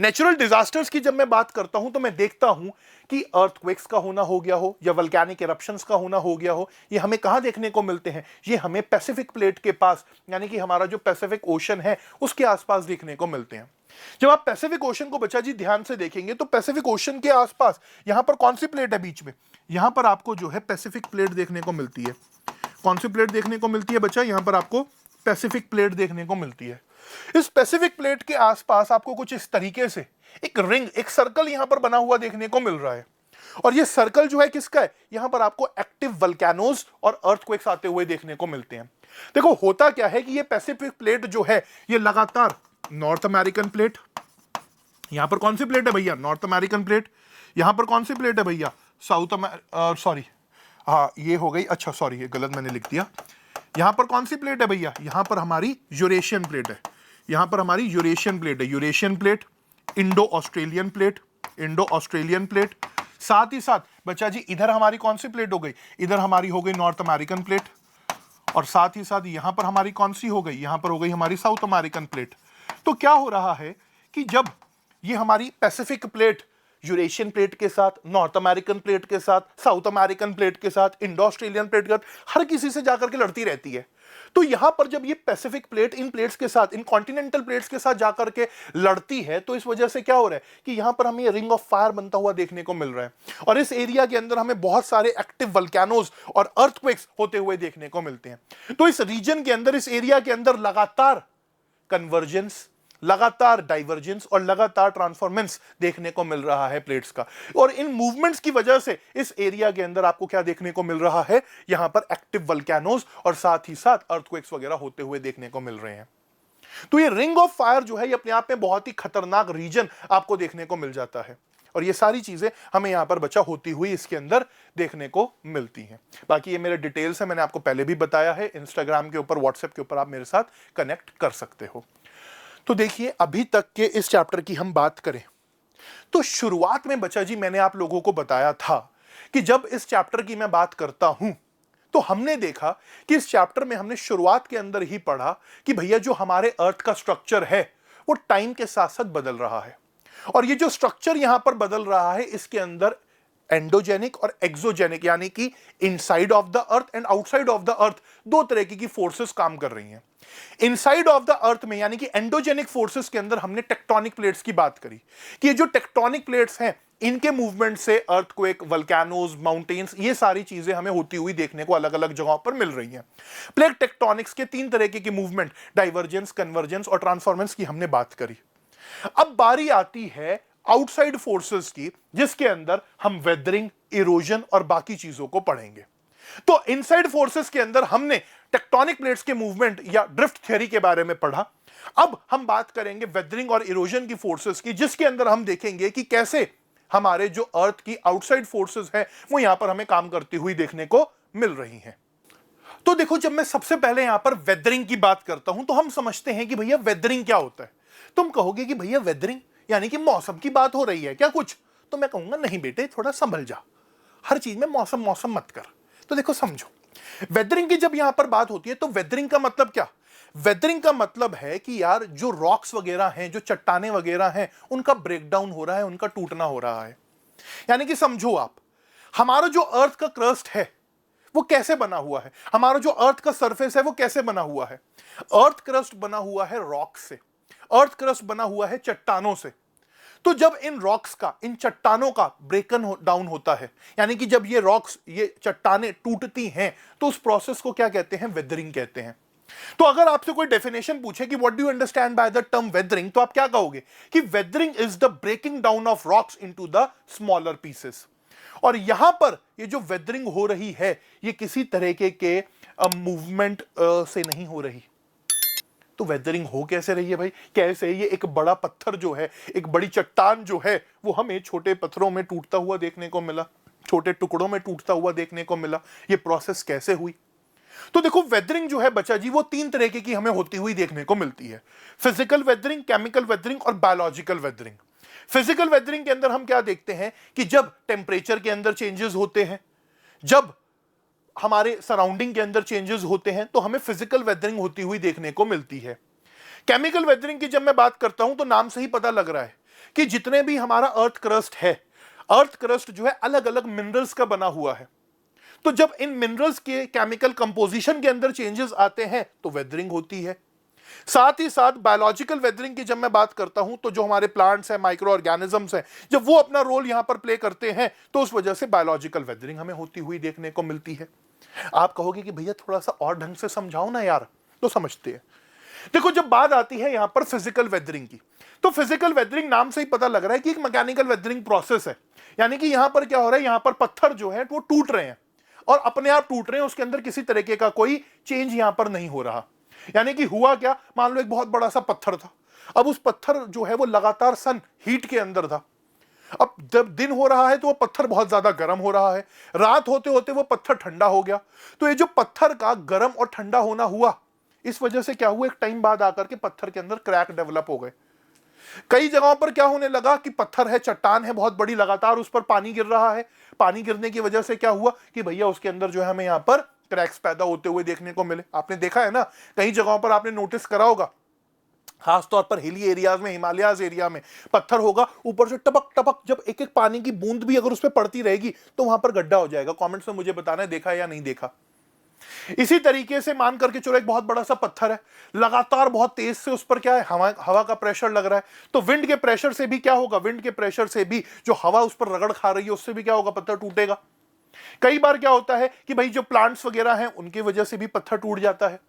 नेचुरल डिजास्टर्स की जब मैं बात करता हूं तो मैं देखता हूं कि अर्थक्वेक्स का होना हो गया हो या वल्केनिक इरप्शंस का होना हो गया हो। ये हमें कहां देखने को मिलते हैं, ये हमें पैसिफिक प्लेट के पास, यानी कि हमारा जो पैसिफिक ओशन है उसके आसपास देखने को मिलते हैं। जब आप पैसिफिक ओशन को बच्चा जी ध्यान से देखेंगे, तो पैसिफिक ओशन के आसपास यहां पर कौन सी प्लेट है बीच में, यहां पर आपको जो है पैसिफिक प्लेट देखने को मिलती है। कौन सी प्लेट देखने को मिलती है बच्चा, यहां पर आपको पैसिफिक प्लेट देखने को मिलती है। इस पैसिफिक प्लेट के आसपास आपको कुछ इस तरीके से एक रिंग, एक सर्कल यहां पर बना हुआ देखने को मिल रहा है। और ये सर्कल जो है किसका है, यहां पर आपको एक्टिव वल्केनोज और अर्थक्वेक्स आते हुए देखने को मिलते हैं। देखो, होता क्या है कि ये पैसिफिक प्लेट जो है ये लगातार नॉर्थ अमेरिकन प्लेट, यहां पर कौन सी प्लेट है भैया, नॉर्थ अमेरिकन प्लेट, यहां पर कौन सी प्लेट है भैया, साउथ सॉरी, हाँ ये हो गई, अच्छा सॉरी ये गलत मैंने लिख दिया। यहां पर कौन सी प्लेट है भैया, यहां पर हमारी यूरेशियन प्लेट है, यहां पर हमारी यूरेशियन प्लेट है, Eurasian plate, Indo Australian plate, Indo Australian plate. साथ ही साथ बच्चा जी इधर हमारी कौन सी प्लेट हो गई, इधर हमारी हो गई नॉर्थ अमेरिकन प्लेट, और साथ ही साथ यहां पर हमारी कौन सी हो गई, यहां पर हो गई हमारी साउथ अमेरिकन प्लेट। तो क्या हो रहा है कि जब ये हमारी पैसिफिक प्लेट यूरेशियन प्लेट के साथ, नॉर्थ अमेरिकन प्लेट के साथ, साउथ अमेरिकन प्लेट के साथ, इंडो ऑस्ट्रेलियन प्लेट के साथ, हर किसी से जाकर के लड़ती रहती है। तो यहां पर जब ये पैसिफिक प्लेट इन प्लेट्स के साथ, इन कॉन्टिनेंटल प्लेट्स के साथ जाकर के लड़ती है, तो इस वजह से क्या हो रहा है कि यहां पर हमें ये रिंग ऑफ फायर बनता हुआ देखने को मिल रहा है। और इस एरिया के अंदर हमें बहुत सारे एक्टिव वल्केनोज और अर्थक्वेक्स होते हुए देखने को मिलते हैं। तो इस रीजन के अंदर, इस एरिया के अंदर लगातार कन्वर्जेंस, लगातार डाइवर्जेंस और लगातार ट्रांसफॉर्मेंस देखने को मिल रहा है प्लेट्स का। और इन मूवमेंट्स की वजह से इस एरिया के अंदर आपको क्या देखने को मिल रहा है, यहां पर एक्टिव वल्केनोज और साथ ही साथ अर्थक्वेक्स वगैरह होते हुए देखने को मिल रहे हैं। तो ये रिंग ऑफ फायर जो है, ये अपने आप में बहुत ही खतरनाक रीजन आपको देखने को मिल जाता है। और ये सारी चीजें हमें यहां पर बचा होती हुई इसके अंदर देखने को मिलती हैं। बाकी ये मेरे डिटेल्स है, मैंने आपको पहले भी बताया है। इंस्टाग्राम के ऊपर, व्हाट्सएप के ऊपर आप मेरे साथ कनेक्ट कर सकते हो। तो देखिए, अभी तक के इस चैप्टर की हम बात करें तो शुरुआत में बच्चा जी मैंने आप लोगों को बताया था कि जब इस चैप्टर की मैं बात करता हूं तो हमने देखा कि इस चैप्टर में हमने शुरुआत के अंदर ही पढ़ा कि भैया जो हमारे अर्थ का स्ट्रक्चर है वो टाइम के साथ साथ बदल रहा है। और ये जो स्ट्रक्चर यहां पर बदल रहा है, इसके अंदर एंडोजेनिक और एक्सोजेनिक, यानी कि inside of the earth and outside of the अर्थ, दो तरह की फोर्सेस काम कर रही हैं। इनसाइड ऑफ द अर्थ में, यानी कि एंडोजेनिक फोर्सेस के अंदर हमने टेक्टोनिक प्लेट्स की बात करी कि ये जो टेक्टोनिक प्लेट्स हैं, इनके मूवमेंट से अर्थक्वेक, वल्केनोज, माउंटेन्स, ये सारी चीजें हमें होती हुई देखने को अलग अलग जगहों पर मिल रही हैं। प्लेट टेक्टोनिक्स के तीन तरह की मूवमेंट, डाइवर्जेंस, कन्वर्जेंस और ट्रांसफॉर्मेंस की हमने बात करी। अब बारी आती है आउटसाइड फोर्सेस की, जिसके अंदर हम वेदरिंग, इरोजन और बाकी चीजों को पढ़ेंगे। तो इनसाइड फोर्सेस के अंदर हमने टेक्टोनिक प्लेट्स के मूवमेंट या ड्रिफ्ट थ्योरी के बारे में पढ़ा। अब हम बात करेंगे वेदरिंग और इरोजन की फोर्सेस की, जिसके अंदर हम देखेंगे कि कैसे हमारे जो अर्थ की आउटसाइड फोर्सेस है वो यहां पर हमें काम करती हुई देखने को मिल रही हैं। तो देखो, जब मैं सबसे पहले यहां पर वेदरिंग की बात करता हूं तो हम समझते हैं कि भैया वेदरिंग क्या होता है। तुम कहोगे कि भैया वेदरिंग यानी कि मौसम की बात हो रही है क्या कुछ? तो मैं कहूंगा नहीं बेटे, थोड़ा संभल जा, हर चीज में मौसम मौसम मत कर। तो देखो समझो, वेदरिंग की जब यहां पर बात होती है तो वेदरिंग का मतलब क्या? वेदरिंग का मतलब है कि यार जो रॉक्स वगैरह हैं, जो चट्टाने वगैरह हैं, उनका ब्रेकडाउन हो रहा है, उनका टूटना हो रहा है। यानी कि समझो आप, हमारा जो अर्थ का क्रस्ट है वो कैसे बना हुआ है, हमारा जो अर्थ का सरफेस है वो कैसे बना हुआ है? अर्थ क्रस्ट बना हुआ है रॉक से, अर्थ क्रस्ट बना हुआ है चट्टानों से। तो जब इन रॉक्स का, इन चट्टानों का ब्रेकन डाउन होता है, यानी कि जब ये रॉक्स, ये चट्टानें टूटती हैं, तो उस प्रोसेस को क्या कहते हैं? वेदरिंग कहते हैं। तो अगर आपसे कोई डेफिनेशन पूछे कि what do you understand by the term weathering, तो आप क्या कहोगे कि weathering is the breaking down of rocks into the smaller pieces. और यहां पर ये जो वेदरिंग हो रही है, ये किसी तरह के मूवमेंट से नहीं हो रही। तो वेदरिंग हो कैसे रही है भाई? कैसे ये एक बड़ा पत्थर जो है, एक बड़ी चट्टान जो है, वो हमें छोटे पत्थरों में टूटता हुआ देखने को मिला, छोटे टुकड़ों में टूटता हुआ देखने को मिला। ये प्रोसेस कैसे हुई? तो देखो, वेदरिंग जो है बच्चा जी, वो तीन तरह की हमें होती हुई देखने को मिलती है। फिजिकल वेदरिंग, केमिकल वेदरिंग और बायोलॉजिकल वेदरिंग। फिजिकल वेदरिंग के अंदर हम क्या देखते हैं कि जब टेम्परेचर के अंदर चेंजेस होते हैं, जब हमारे सराउंडिंग के अंदर चेंजेस होते हैं, तो हमें फिजिकल वेदरिंग होती हुई देखने को मिलती है। केमिकल वेदरिंग की जब मैं बात करता हूं तो नाम से ही पता लग रहा है कि जितने भी हमारा अर्थ क्रस्ट है, अर्थ क्रस्ट जो है अलग अलग मिनरल्स का बना हुआ है। तो जब इन मिनरल्स के केमिकल कंपोजिशन के अंदर चेंजेस आते हैं तो वेदरिंग होती है। साथ ही साथ बायोलॉजिकल वेदरिंग की जब मैं बात करता हूं तो जो हमारे प्लांट्स हैं, माइक्रो ऑर्गेनिजम्स हैं, जब वो अपना रोल यहां पर प्ले करते हैं तो उस वजह से बायोलॉजिकल वेदरिंग हमें होती हुई देखने को मिलती है। आप कहोगे कि भैया थोड़ा सा और ढंग से समझाओ ना यार, तो समझते हैं। देखो, जब बात आती है यहां पर फिजिकल वेदरिंग की, तो फिजिकल वेदरिंग नाम से ही पता लग रहा है कि एक मैकेनिकल वेदरिंग प्रोसेस है। यानी कि यहां पर क्या हो रहा है, यहां पर पत्थर जो है वो टूट रहे हैं और अपने आप टूट रहे हैं, उसके अंदर किसी तरीके का कोई चेंज यहां पर नहीं हो रहा। यानी कि हुआ क्या, मान लो एक बहुत बड़ा सा पत्थर था, अब उस पत्थर जो है वो लगातार सन हीट के अंदर था। अब जब दिन हो रहा है तो वो पत्थर बहुत ज्यादा गर्म हो रहा है, रात होते होते वो पत्थर ठंडा हो गया। तो ये जो पत्थर का गर्म और ठंडा होना हुआ, इस वजह से क्या हुआ, एक टाइम बाद आकर के पत्थर के अंदर क्रैक डेवलप हो गए। कई जगहों पर क्या होने लगा कि पत्थर है, चट्टान है बहुत बड़ी, लगातार उस पर पानी गिर रहा है। पानी गिरने की वजह से क्या हुआ कि भैया उसके अंदर जो है हमें यहां पर क्रैक्स पैदा होते हुए देखने को मिले। आपने देखा है ना, कई जगहों पर आपने नोटिस करा होगा खासतौर पर हिली एरियाज में, हिमालयाज एरिया में पत्थर होगा, ऊपर से टपक टपक जब एक एक पानी की बूंद भी अगर उस पर पड़ती रहेगी तो वहां पर गड्ढा हो जाएगा। कमेंट्स में मुझे बताना है देखा या नहीं देखा। इसी तरीके से मान करके चलो एक बहुत बड़ा सा पत्थर है, लगातार बहुत तेज से उस पर क्या है, हवा का प्रेशर लग रहा है, तो विंड के प्रेशर से भी क्या होगा, विंड के प्रेशर से भी जो हवा उस पर रगड़ खा रही है उससे भी क्या होगा, पत्थर टूटेगा। कई बार क्या होता है कि भाई जो प्लांट्स वगैरह हैं उनकी वजह से भी पत्थर टूट जाता है।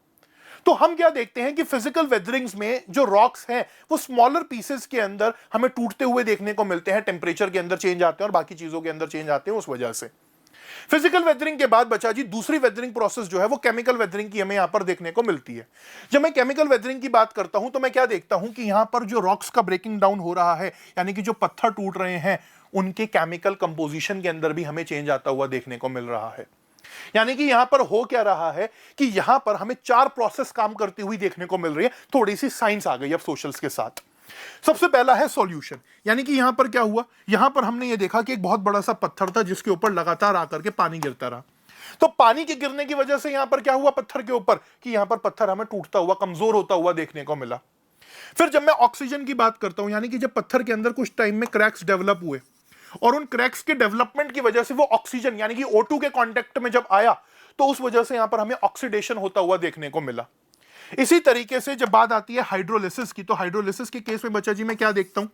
तो हम क्या देखते हैं कि फिजिकल वेदरिंग्स में जो रॉक्स हैं वो स्मॉलर पीसेस के अंदर हमें टूटते हुए देखने को मिलते हैं, टेंपरेचर के अंदर चेंज आते हैं और बाकी चीजों के अंदर चेंज आते हैं उस वजह से। फिजिकल वेदरिंग के बाद बचा जी दूसरी वेदरिंग प्रोसेस जो है वो केमिकल वेदरिंग की हमें यहां पर देखने को मिलती है। जब मैं केमिकल वेदरिंग की बात करता हूं तो मैं क्या देखता हूं कि यहां पर जो रॉक्स का ब्रेकिंग डाउन हो रहा है, यानी कि जो पत्थर टूट रहे हैं उनके केमिकल कंपोजिशन के अंदर भी हमें चेंज आता हुआ देखने को मिल रहा है। यानी कि यहां पर हो क्या रहा है कि यहां पर हमें 4 प्रोसेस काम करती हुई देखने को मिल रही है। थोड़ी सी साइंस आ गई अब सोशल्स के साथ। सबसे पहला है सॉल्यूशन, यानी कि यहां पर क्या हुआ, यहां पर हमने ये देखा कि एक बहुत बड़ा सा पत्थर था जिसके ऊपर लगातार आकर के पानी गिरता रहा। तो पानी के गिरने की वजह से यहां पर क्या हुआ पत्थर के ऊपर, कि यहां पर पत्थर हमें टूटता हुआ, कमजोर होता हुआ देखने को मिला। फिर जब मैं ऑक्सीजन की बात करता हूं, यानी कि जब पत्थर के अंदर कुछ टाइम में क्रैक्स डेवलप हुए और उन क्रैक्स के डेवलपमेंट की वजह से वो ऑक्सीजन यानी कि O2 के कांटेक्ट में जब आया तो उस वजह से यहां पर हमें ऑक्सीडेशन होता हुआ देखने को मिला। इसी तरीके से जब बात आती है हाइड्रोलिसिस की, तो हाइड्रोलिसिस के केस में बच्चा जी मैं क्या देखता हूं,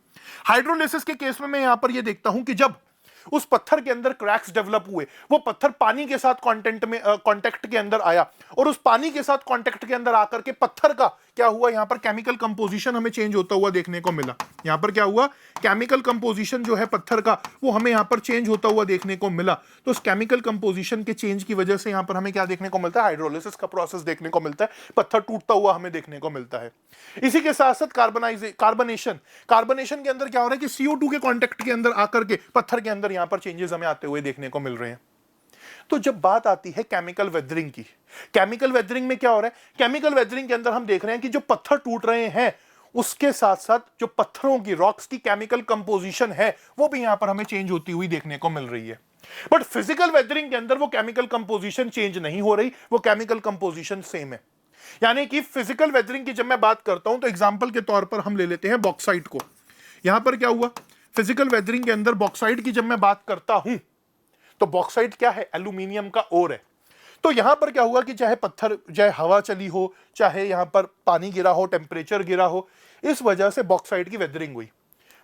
हाइड्रोलिसिस के केस में मैं यहां पर यह देखता हूं कि जब उस पत्थर के अंदर क्रैक्स डेवलप हुए, वो पत्थर पानी के साथ कांटेक्ट के अंदर आया और उस पानी के साथ कांटेक्ट के अंदर आकर के पत्थर का क्या हुआ, यहां पर केमिकल कंपोजिशन हमें चेंज होता हुआ देखने को मिला। यहां पर क्या हुआ, केमिकल कंपोजिशन जो है पत्थर का वो हमें यहां पर चेंज होता हुआ देखने को मिला। तो उस केमिकल कंपोजिशन के चेंज की वजह से यहां पर हमें क्या देखने को मिलता है, हाइड्रोलिसिस का प्रोसेस देखने को मिलता है, पत्थर टूटता हुआ हमें देखने को मिलता है। इसी के साथ साथ कार्बनेशन के अंदर क्या हो रहा है कि CO2 के कांटेक्ट के अंदर आकर के पत्थर के अंदर यहां पर चेंजेस हमें आते हुए देखने को मिल रहे हैं। तो जब बात आती है केमिकल वेदरिंग की, केमिकल वेदरिंग में क्या हो रहा है, केमिकल वेदरिंग के अंदर हम देख रहे हैं कि जो पत्थर टूट रहे हैं उसके साथ साथ जो पत्थरों की, रॉक्स की केमिकल कंपोजिशन है वो भी यहां पर हमें चेंज होती हुई देखने को मिल रही है। बट फिजिकल वेदरिंग के अंदर वो केमिकल कंपोजिशन चेंज नहीं हो रही, वो केमिकल कंपोजिशन सेम है। यानी कि फिजिकल वेदरिंग की जब मैं बात करता हूं तो एग्जांपल के तौर पर हम ले लेते हैं बॉक्साइट को। यहां पर क्या हुआ, फिजिकल वेदरिंग के अंदर बॉक्साइट की जब मैं बात करता हूं तो बॉक्साइट क्या है, एल्यूमिनियम का ओर है। तो यहां पर क्या हुआ कि चाहे पत्थर, चाहे हवा चली हो, चाहे यहां पर पानी गिरा हो, टेम्परेचर गिरा हो, इस वजह से बॉक्साइट की वेदरिंग हुई।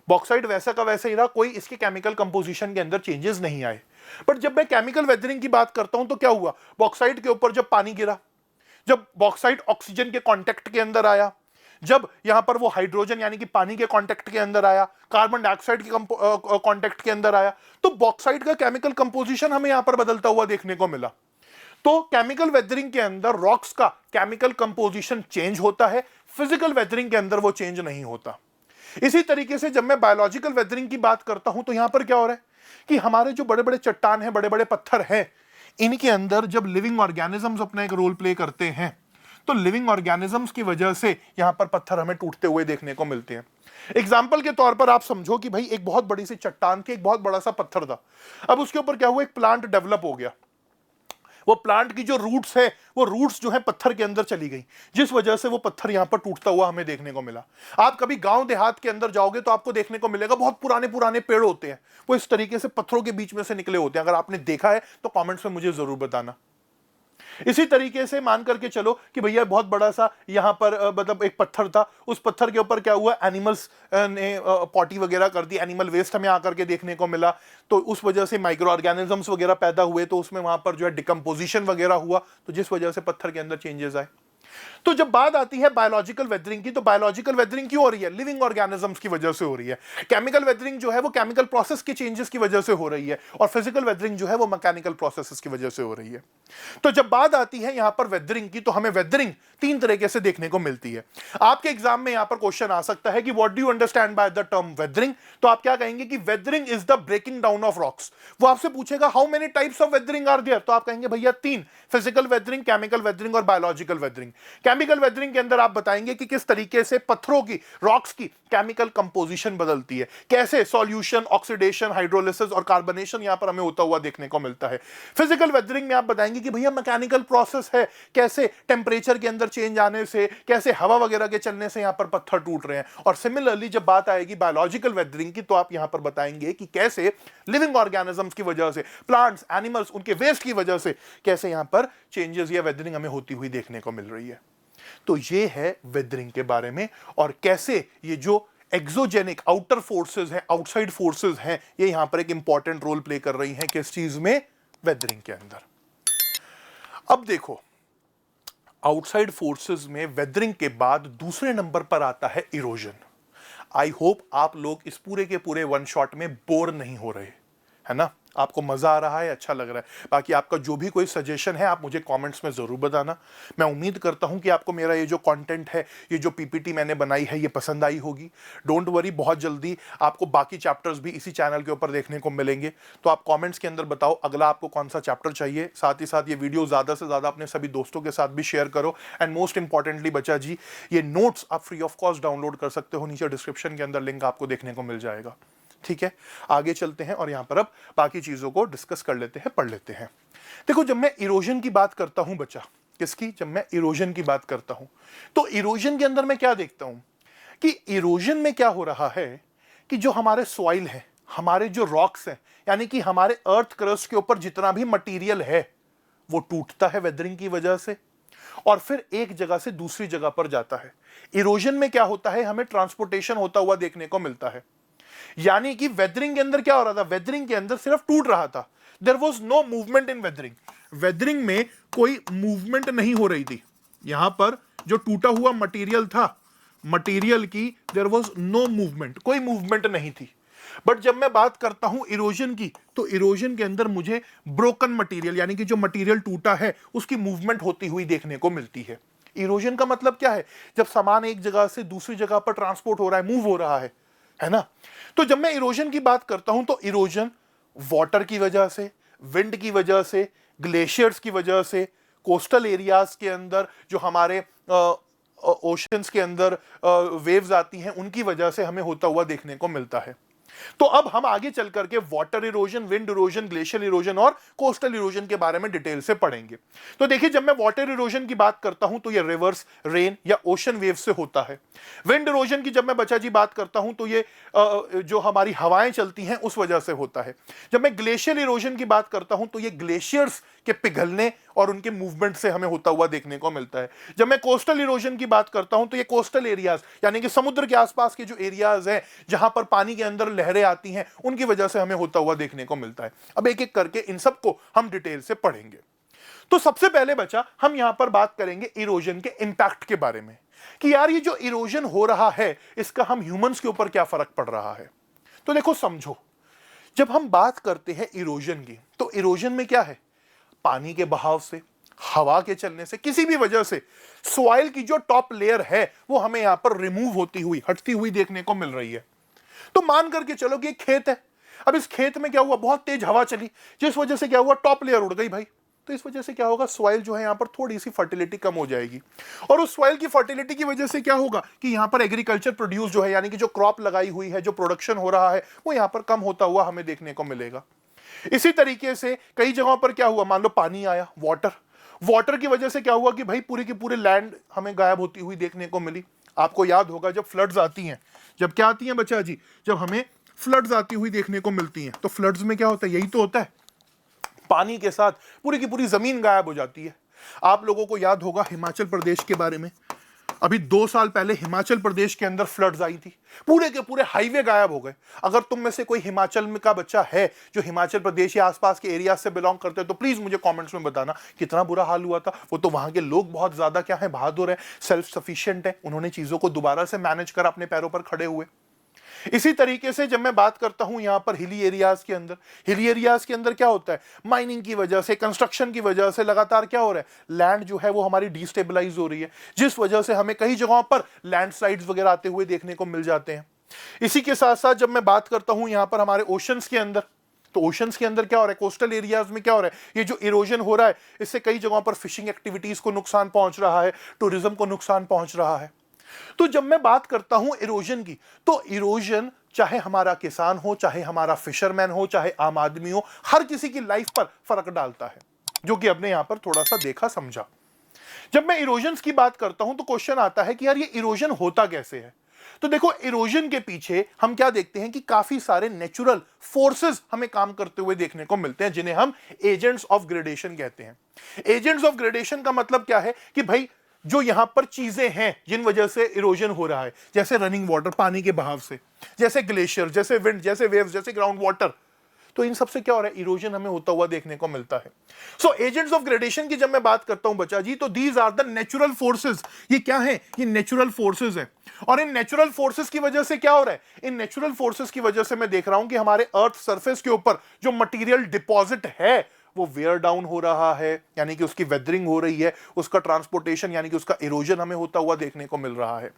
बॉक्साइट वैसा का वैसा ही रहा, कोई इसके केमिकल कंपोजिशन के अंदर चेंजेस नहीं आए। बट जब मैं केमिकल वेदरिंग की बात करता हूं तो क्या हुआ, बॉक्साइट के ऊपर जब पानी गिरा, जब बॉक्साइट ऑक्सीजन के कांटेक्ट के अंदर आया, जब यहां पर वो हाइड्रोजन यानी कि पानी के कांटेक्ट के अंदर आया, कार्बन डाइऑक्साइड के कांटेक्ट के अंदर आया, तो बॉक्साइट का केमिकल कंपोजिशन हमें यहां पर बदलता हुआ देखने को मिला। तो केमिकल वेदरिंग के अंदर रॉक्स का केमिकल कंपोजिशन चेंज होता है, फिजिकल वेदरिंग के अंदर वो चेंज नहीं होता। इसी तरीके से जब मैं बायोलॉजिकल वेदरिंग की बात करता हूं तो यहां पर क्या हो रहा है कि हमारे जो बड़े बड़े चट्टान हैं, बड़े बड़े पत्थर हैं, इनके अंदर जब लिविंग ऑर्गेनिजम्स अपना एक रोल प्ले करते हैं तो लिविंग ऑर्गेनिजम्स की वजह से यहां पर पत्थर हमें टूटते हुए देखने को मिलते हैं। एग्जाम्पल के तौर पर आप समझो कि भाई एक बहुत बड़ी सी चट्टान थी, एक बहुत बड़ा सा पत्थर था, अब उसके ऊपर क्या हुआ, एक प्लांट डेवलप हो गया। वो प्लांट की जो रूट्स है, वो रूट्स जो है पत्थर के अंदर चली गई, जिस वजह से वो पत्थर यहां पर टूटता हुआ हमें देखने को मिला। आप कभी गांव देहात के अंदर जाओगे तो आपको देखने को मिलेगा बहुत पुराने पुराने पेड़ होते हैं, वो इस तरीके से पत्थरों के बीच में से निकले होते हैं। अगर आपने देखा है तो कमेंट्स में मुझे जरूर बताना। इसी तरीके से मान करके चलो कि भैया बहुत बड़ा सा यहां पर मतलब एक पत्थर था, उस पत्थर के ऊपर क्या हुआ, एनिमल्स ने पॉटी वगैरह कर दी, एनिमल वेस्ट हमें आकर के देखने को मिला, तो उस वजह से माइक्रो ऑर्गेनिजम्स वगैरह पैदा हुए, तो उसमें वहां पर जो है डिकम्पोजिशन वगैरह हुआ, तो जिस वजह से पत्थर के अंदर चेंजेस आए। तो जब बात आती है बायोलॉजिकल वेदरिंग की, तो बायोलॉजिकल वेदरिंग क्यों हो रही है, लिविंग ऑर्गेनिजम्स की वजह से हो रही है। केमिकल वेदरिंग जो है वो केमिकल प्रोसेस के चेंजेस की वजह से हो रही है, और फिजिकल वेदरिंग जो है वो मैकेनिकल प्रोसेसेस की वजह से हो रही है। तो जब बात आती है यहां पर वेदरिंग की, तो हमें वेदरिंग 3 तरीके से देखने को मिलती है। आपके एग्जाम में यहां पर क्वेश्चन आ सकता है कि what do you understand by the term weathering, तो आप क्या कहेंगे कि weathering is the breaking down of rocks. वो आपसे पूछेगा how many types of weathering are there, तो आप कहेंगे भैया 3, फिजिकल वेदरिंग, केमिकल वेदरिंग और बायोलॉजिकल वेदरिंग। केमिकल वेदरिंग के अंदर आप बताएंगे कि किस तरीके से पत्थरों की, रॉक्स की केमिकल कंपोजिशन बदलती है, कैसे सॉल्यूशन, ऑक्सीडेशन, हाइड्रोलिसिस और कार्बनेशन यहां पर हमें होता हुआ देखने को मिलता है। फिजिकल वेदरिंग में आप बताएंगे कि भैया मैकेनिकल प्रोसेस है, कैसे टेम्परेचर के अंदर चेंज आने से, कैसे हवा वगैरह के चलने से यहां पर पत्थर टूट रहे हैं। और सिमिलरली जब बात आएगी बायोलॉजिकल वेदरिंग की, तो आप यहां पर बताएंगे कि कैसे लिविंग ऑर्गेनिजम्स की वजह से, प्लांट्स, एनिमल्स, उनके वेस्ट की वजह से कैसे यहां पर चेंजेस या वेदरिंग हमें होती हुई देखने को मिल रही है। तो ये है वेदरिंग के बारे में, और कैसे ये जो एक्सोजेनिक आउटर फोर्सेस हैं, आउटसाइड फोर्सेस हैं, ये यहां पर एक इंपॉर्टेंट रोल प्ले कर रही हैं किस चीज में, वेदरिंग के अंदर। अब देखो, आउटसाइड फोर्सेस में वेदरिंग के बाद दूसरे नंबर पर आता है इरोजन। आई होप आप लोग इस पूरे के पूरे वन शॉट में बोर नहीं हो रहे, है ना, आपको मजा आ रहा है, अच्छा लग रहा है। बाकी आपका जो भी कोई सजेशन है आप मुझे कमेंट्स में जरूर बताना। मैं उम्मीद करता हूं कि आपको मेरा ये जो कंटेंट है, ये जो पीपीटी मैंने बनाई है, ये पसंद आई होगी। डोंट वरी, बहुत जल्दी आपको बाकी चैप्टर्स भी इसी चैनल के ऊपर देखने को मिलेंगे। तो आप कमेंट्स के अंदर बताओ अगला आपको कौन सा चैप्टर चाहिए। साथ ही साथ ये वीडियो ज्यादा से ज्यादा अपने सभी दोस्तों के साथ भी शेयर करो। एंड मोस्ट इंपॉर्टेंटली बच्चा जी, ये नोट्स आप फ्री ऑफ कॉस्ट डाउनलोड कर सकते हो, नीचे डिस्क्रिप्शन के अंदर लिंक आपको देखने को मिल जाएगा। ठीक है, आगे चलते हैं और यहां पर अब बाकी चीजों को डिस्कस कर लेते हैं, पढ़ लेते हैं। देखो, जब मैं इरोजन की बात करता हूं बच्चा, किसकी, जब मैं इरोजन की बात करता हूं, तो इरोजन के अंदर मैं क्या देखता हूं कि इरोजन में क्या हो रहा है कि जो हमारे सॉइल है, हमारे जो रॉक्स हैं, यानी कि हमारे अर्थ क्रस्ट के ऊपर जितना भी मटीरियल है वो टूटता है वेदरिंग की वजह से, और फिर एक जगह से दूसरी जगह पर जाता है। इरोजन में क्या होता है, हमें ट्रांसपोर्टेशन होता हुआ देखने को मिलता है। यानी कि वेदरिंग के अंदर क्या हो रहा था, वेदरिंग के अंदर सिर्फ टूट रहा था, there was no movement in weathering. Weathering में कोई मूवमेंट नहीं हो रही थी। यहां पर जो टूटा हुआ मटेरियल था, मटेरियल की देयर वाज नो मूवमेंट, कोई मूवमेंट नहीं थी। बट जब मैं बात करता हूं इरोजन की, तो इरोजन के अंदर मुझे ब्रोकन मटेरियल, यानी कि जो मटेरियल टूटा है उसकी मूवमेंट होती हुई देखने को मिलती है। इरोजन का मतलब क्या है, जब सामान एक जगह से दूसरी जगह पर ट्रांसपोर्ट हो रहा है, मूव हो रहा है ना। तो जब मैं इरोजन की बात करता हूं, तो इरोजन वाटर की वजह से, विंड की वजह से, ग्लेशियर्स की वजह से, कोस्टल एरियाज के अंदर जो हमारे ओशंस के अंदर वेव्स आती हैं, उनकी वजह से हमें होता हुआ देखने को मिलता है। तो अब हम आगे चल करके water erosion, wind erosion, glacier erosion और कोस्टल इरोजन के बारे में डिटेल से पढ़ेंगे। तो देखिए, जब मैं वाटर इरोजन की बात करता हूं तो ये रिवर्स, रेन या ओशन वेव से होता है। विंड इरोजन की जब मैं बच्चा जी बात करता हूं तो ये जो हमारी हवाएं चलती हैं उस वजह से होता है। जब मैं ग्लेशियर इरोजन की बात करता हूं तो ये ग्लेशियर्स के पिघलने और उनके मूवमेंट से हमें होता हुआ देखने को मिलता है। जब मैं कोस्टल इरोजन की बात करता हूं तो ये कोस्टल एरियाज, यानी कि समुद्र के आसपास के जो एरियाज हैं जहां पर पानी के अंदर लहरें आती हैं, उनकी वजह से हमें होता हुआ देखने को मिलता है। अब एक एक करके इन सबको हम डिटेल से पढ़ेंगे। तो सबसे पहले बच्चा, हम यहां पर बात करेंगे इरोजन के इंपैक्ट के बारे में, कि यार ये जो इरोजन हो रहा है इसका हम ह्यूमंस के ऊपर क्या फर्क पड़ रहा है। तो देखो, समझो, जब हम बात करते हैं इरोजन की, तो इरोजन में क्या है, पानी के बहाव से, हवा के चलने से, किसी भी वजह से सॉइल की जो टॉप लेयर है वो हमें यहां पर रिमूव होती हुई, हटती हुई देखने को मिल रही है। तो मान करके चलो कि एक खेत है। अब इस खेत में क्या हुआ, बहुत तेज हवा चली, जिस वजह से क्या हुआ, टॉप लेयर उड़ गई भाई। तो इस वजह से क्या होगा, सॉइल जो है यहां पर थोड़ी सी फर्टिलिटी कम हो जाएगी, और उस सॉइल की फर्टिलिटी की वजह से क्या होगा कि यहां पर एग्रीकल्चर प्रोड्यूस जो है, यानी कि जो क्रॉप लगाई हुई है, जो प्रोडक्शन हो रहा है, वो यहां पर कम होता हुआ हमें देखने को मिलेगा। इसी तरीके से कई जगहों पर क्या हुआ, मान लो पानी आया, वाटर की वजह से क्या हुआ कि भाई पूरी की पूरी लैंड हमें गायब होती हुई देखने को मिली। आपको याद होगा जब फ्लड्स आती हैं, जब क्या आती हैं बच्चा जी, जब हमें फ्लड्स आती हुई देखने को मिलती हैं, तो फ्लड्स में क्या होता है, यही तो होता है, पानी के साथ पूरी की पूरी जमीन गायब हो जाती है। आप लोगों को याद होगा हिमाचल प्रदेश के बारे में, अभी 2 साल पहले हिमाचल प्रदेश के अंदर फ्लड्स आई थी, पूरे के पूरे हाईवे गायब हो गए। अगर तुम में से कोई हिमाचल में का बच्चा है जो हिमाचल प्रदेश या आसपास के एरिया से बिलोंग करते हैं, तो प्लीज मुझे कमेंट्स में बताना कितना बुरा हाल हुआ था। वो तो वहां के लोग बहुत ज्यादा क्या है, बहादुर है, सेल्फ सफिशिएंट है, उन्होंने चीजों को दोबारा से मैनेज कर अपने पैरों पर खड़े हुए। इसी तरीके से जब मैं बात करता हूं यहां पर हिली एरियाज के अंदर, हिली एरियाज के अंदर क्या होता है, माइनिंग की वजह से, कंस्ट्रक्शन की वजह से लगातार क्या हो रहा है, लैंड जो है वो हमारी डिस्टेबलाइज हो रही है, जिस वजह से हमें कई जगहों पर लैंडस्लाइड्स वगैरह आते हुए देखने को मिल जाते हैं। इसी के साथ साथ जब मैं बात करता हूं यहां पर हमारे ओशंस के अंदर, तो ओशंस के अंदर क्या हो रहा है, कोस्टल एरियाज में क्या हो रहा है, ये जो इरोजन हो रहा है इससे कई जगहों पर फिशिंग एक्टिविटीज को नुकसान पहुंच रहा है, टूरिज्म को नुकसान पहुंच रहा है। तो जब मैं बात करता हूं इरोजन की, तो इरोजन चाहे हमारा किसान हो, चाहे हमारा फिशरमैन हो, चाहे आम आदमी हो, हर किसी की लाइफ पर फर्क डालता है, जो कि अपने यहां पर थोड़ा सा देखा समझा। जब मैं इरोजन्स की बात करता हूं तो क्वेश्चन आता है कि यार ये इरोजन होता कैसे है। तो देखो, इरोजन के पीछे हम क्या देखते हैं कि काफी सारे नेचुरल फोर्सेस हमें काम करते हुए देखने को मिलते हैं, जिन्हें हम एजेंट्स ऑफ ग्रेडेशन कहते हैं। एजेंट्स ऑफ ग्रेडेशन का मतलब क्या है कि भाई जो यहां पर चीजें हैं जिन वजह से इरोजन हो रहा है, जैसे रनिंग वाटर, पानी के बहाव से, जैसे ग्लेशियर, जैसे विंड, जैसे वेव्स, जैसे ग्राउंड वाटर, तो इन सबसे क्या हो रहा है, इरोजन हमें होता हुआ देखने को मिलता है। सो एजेंट्स ऑफ ग्रेडेशन की जब मैं बात करता हूं बच्चा जी, तो these are the natural forces. ये क्या है, ये नेचुरल फोर्सेस है। और इन नेचुरल फोर्सेस की वजह से क्या हो रहा है, इन नेचुरल फोर्सेस की वजह से मैं देख रहा हूं कि हमारे अर्थ सरफेस के ऊपर जो मटेरियल डिपॉजिट है वो वेयर डाउन हो रहा है, यानी कि उसकी वेदरिंग हो रही है, उसका ट्रांसपोर्टेशन यानी कि उसका इरोजन हमें होता हुआ देखने को मिल रहा है।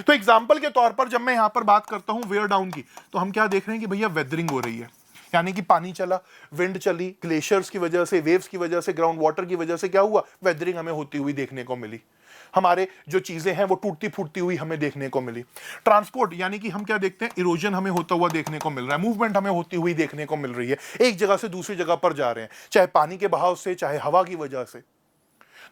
तो एग्जांपल के तौर पर जब मैं यहां पर बात करता हूं वेयर डाउन की, तो हम क्या देख रहे हैं कि भैया वेदरिंग हो रही है, यानी कि पानी चला, विंड चली, ग्लेशियर्स की वजह से, वेव्स की वजह से, ग्राउंड वाटर की वजह से क्या हुआ, वेदरिंग हमें होती हुई देखने को मिली। हमारे जो चीजें हैं वो टूटती फूटती हुई हमें देखने को मिली। ट्रांसपोर्ट यानी कि हम क्या देखते हैं, इरोजन हमें होता हुआ देखने को मिल रहा है, मूवमेंट हमें होती हुई देखने को मिल रही है, एक जगह से दूसरी जगह पर जा रहे हैं, चाहे पानी के बहाव से, चाहे हवा की वजह से।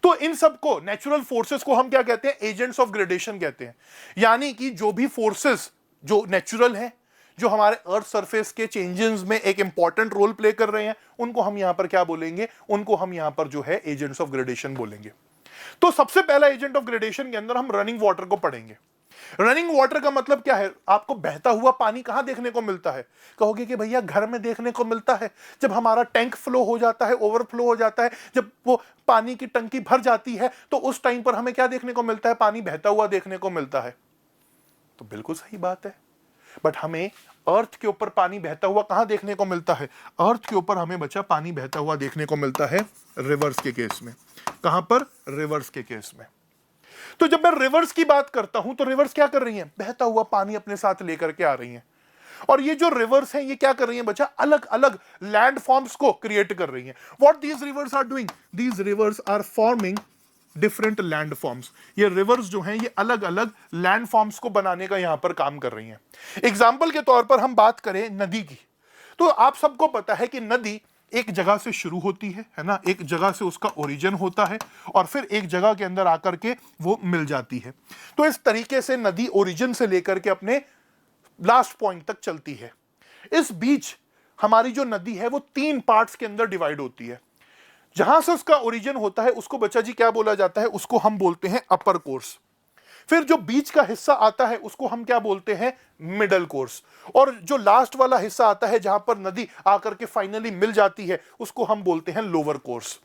तो इन सब को, नेचुरल फोर्सेस को हम क्या कहते हैं, एजेंट्स ऑफ ग्रेडेशन कहते हैं। यानी कि जो भी फोर्सेस जो नेचुरल हैं, जो हमारे अर्थ सरफेस के चेंजेस में एक इंपॉर्टेंट रोल प्ले कर रहे हैं, उनको हम यहां पर क्या बोलेंगे, उनको हम यहां पर जो है एजेंट्स ऑफ ग्रेडेशन बोलेंगे। तो सबसे पहला एजेंट ऑफ ग्रेडेशन के अंदर हम रनिंग वाटर को पढ़ेंगे। रनिंग वाटर का मतलब क्या है, आपको बहता हुआ पानी कहां देखने को मिलता है, कहोगे कि भैया घर में देखने को मिलता है, जब हमारा टैंक फ्लो हो जाता है, ओवरफ्लो हो जाता है, जब वो पानी की टंकी भर जाती है, तो उस टाइम पर हमें क्या देखने को मिलता है, पानी बहता हुआ देखने को मिलता है। तो बिल्कुल सही बात है, बट हमें अर्थ के ऊपर पानी बहता हुआ कहां देखने को मिलता है, अर्थ के ऊपर हमें बच्चा पानी बहता हुआ देखने को मिलता है रिवर्स के केस में। कहां पर, रिवर्स के केस में। तो जब मैं रिवर्स की बात करता हूं तो रिवर्स क्या कर रही हैं, बहता हुआ पानी अपने साथ लेकर के आ रही हैं। और ये जो रिवर्स हैं ये क्या कर रही हैं बच्चा, अलग अलग लैंड फॉर्म्स को क्रिएट कर रही हैं। What these rivers are doing, these rivers are forming different land forms. ये रिवर्स जो हैं ये अलग अलग लैंड फॉर्म्स को बनाने का यहां पर काम कर रही हैं। एग्जाम्पल के तौर पर हम बात करें नदी की, तो आप सबको पता है कि नदी एक जगह से शुरू होती है ना, एक जगह से उसका ओरिजिन होता है और फिर एक जगह के अंदर आकर के वो मिल जाती है। तो इस तरीके से नदी ओरिजिन से लेकर के अपने लास्ट पॉइंट तक चलती है। इस बीच हमारी जो नदी है वो 3 पार्ट्स के अंदर डिवाइड होती है। जहां से उसका ओरिजिन होता है उसको बच्चा जी क्या बोला जाता है, उसको हम बोलते हैं अपर कोर्स। फिर जो बीच का हिस्सा आता है उसको हम क्या बोलते हैं, मिडल कोर्स। और जो लास्ट वाला हिस्सा आता है जहां पर नदी आकर के फाइनली मिल जाती है उसको हम बोलते हैं लोअर कोर्स।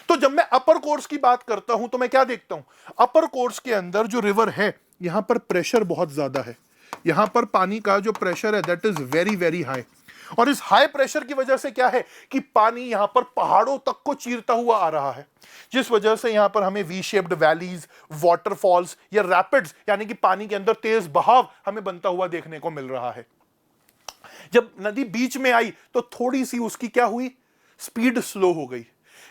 तो जब मैं अपर कोर्स की बात करता हूं तो मैं क्या देखता हूं, अपर कोर्स के अंदर जो रिवर है यहां पर प्रेशर बहुत ज्यादा है, यहां पर पानी का जो प्रेशर है that is very very high. और इस हाई प्रेशर की वजह से क्या है कि पानी यहां पर पहाड़ों तक को चीरता हुआ आ रहा है, जिस वजह से यहां पर हमें वी शेप्ड वैलीज, वाटरफॉल्स या रैपिड्स यानी कि पानी के अंदर तेज बहाव हमें बनता हुआ देखने को मिल रहा है। जब नदी बीच में आई तो थोड़ी सी उसकी क्या हुई, स्पीड स्लो हो गई,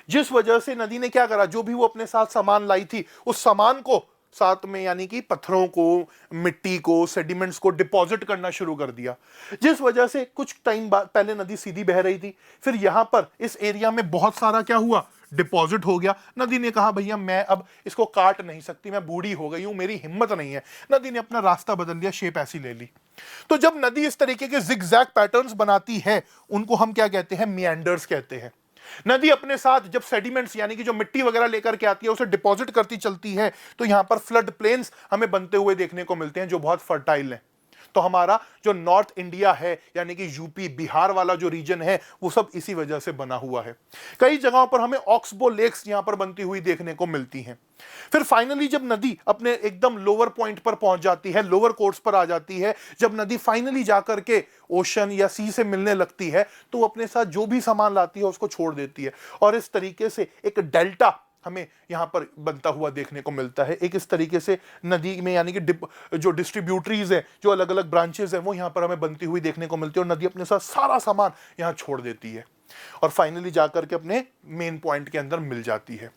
जिस वजह से नदी ने क्या करा, जो भी वो अपने साथ सामान लाई थी उस सामान को साथ में यानी कि पत्थरों को, मिट्टी को, सेडिमेंट्स को डिपॉजिट करना शुरू कर दिया, जिस वजह से कुछ टाइम बाद पहले नदी सीधी बह रही थी, फिर यहां पर इस एरिया में बहुत सारा क्या हुआ, डिपॉजिट हो गया। नदी ने कहा भैया मैं अब इसको काट नहीं सकती, मैं बूढ़ी हो गई हूं, मेरी हिम्मत नहीं है। नदी ने अपना रास्ता बदल लिया, शेप ऐसी ले ली। तो जब नदी इस तरीके के जिगजैग पैटर्न्स बनाती है उनको हम क्या कहते हैं, मिएंडर्स कहते हैं। नदी अपने साथ जब सेडिमेंट्स यानी कि जो मिट्टी वगैरह लेकर के आती है उसे डिपॉजिट करती चलती है, तो यहां पर फ्लड प्लेन्स हमें बनते हुए देखने को मिलते हैं जो बहुत फर्टाइल हैं। तो हमारा जो नॉर्थ इंडिया है यानी कि यूपी बिहार वाला जो रीजन है वो सब इसी वजह से बना हुआ है। कई जगहों पर हमें ऑक्सबो लेक्स यहां पर बनती हुई देखने को मिलती हैं। फिर फाइनली जब नदी अपने एकदम लोअर पॉइंट पर पहुंच जाती है, लोअर कोर्स पर आ जाती है, जब नदी फाइनली जाकर के ओशन या सी से मिलने लगती है तो वो अपने साथ जो भी सामान लाती है उसको छोड़ देती है और इस तरीके से एक डेल्टा हमें यहाँ पर बनता हुआ देखने को मिलता है। एक इस तरीके से नदी में यानी कि जो डिस्ट्रीब्यूटरीज है, जो अलग अलग ब्रांचेस हैं, वो यहाँ पर हमें बनती हुई देखने को मिलती है और नदी अपने साथ सारा सामान यहाँ छोड़ देती है और फाइनली जाकर के अपने मेन पॉइंट के अंदर मिल जाती है।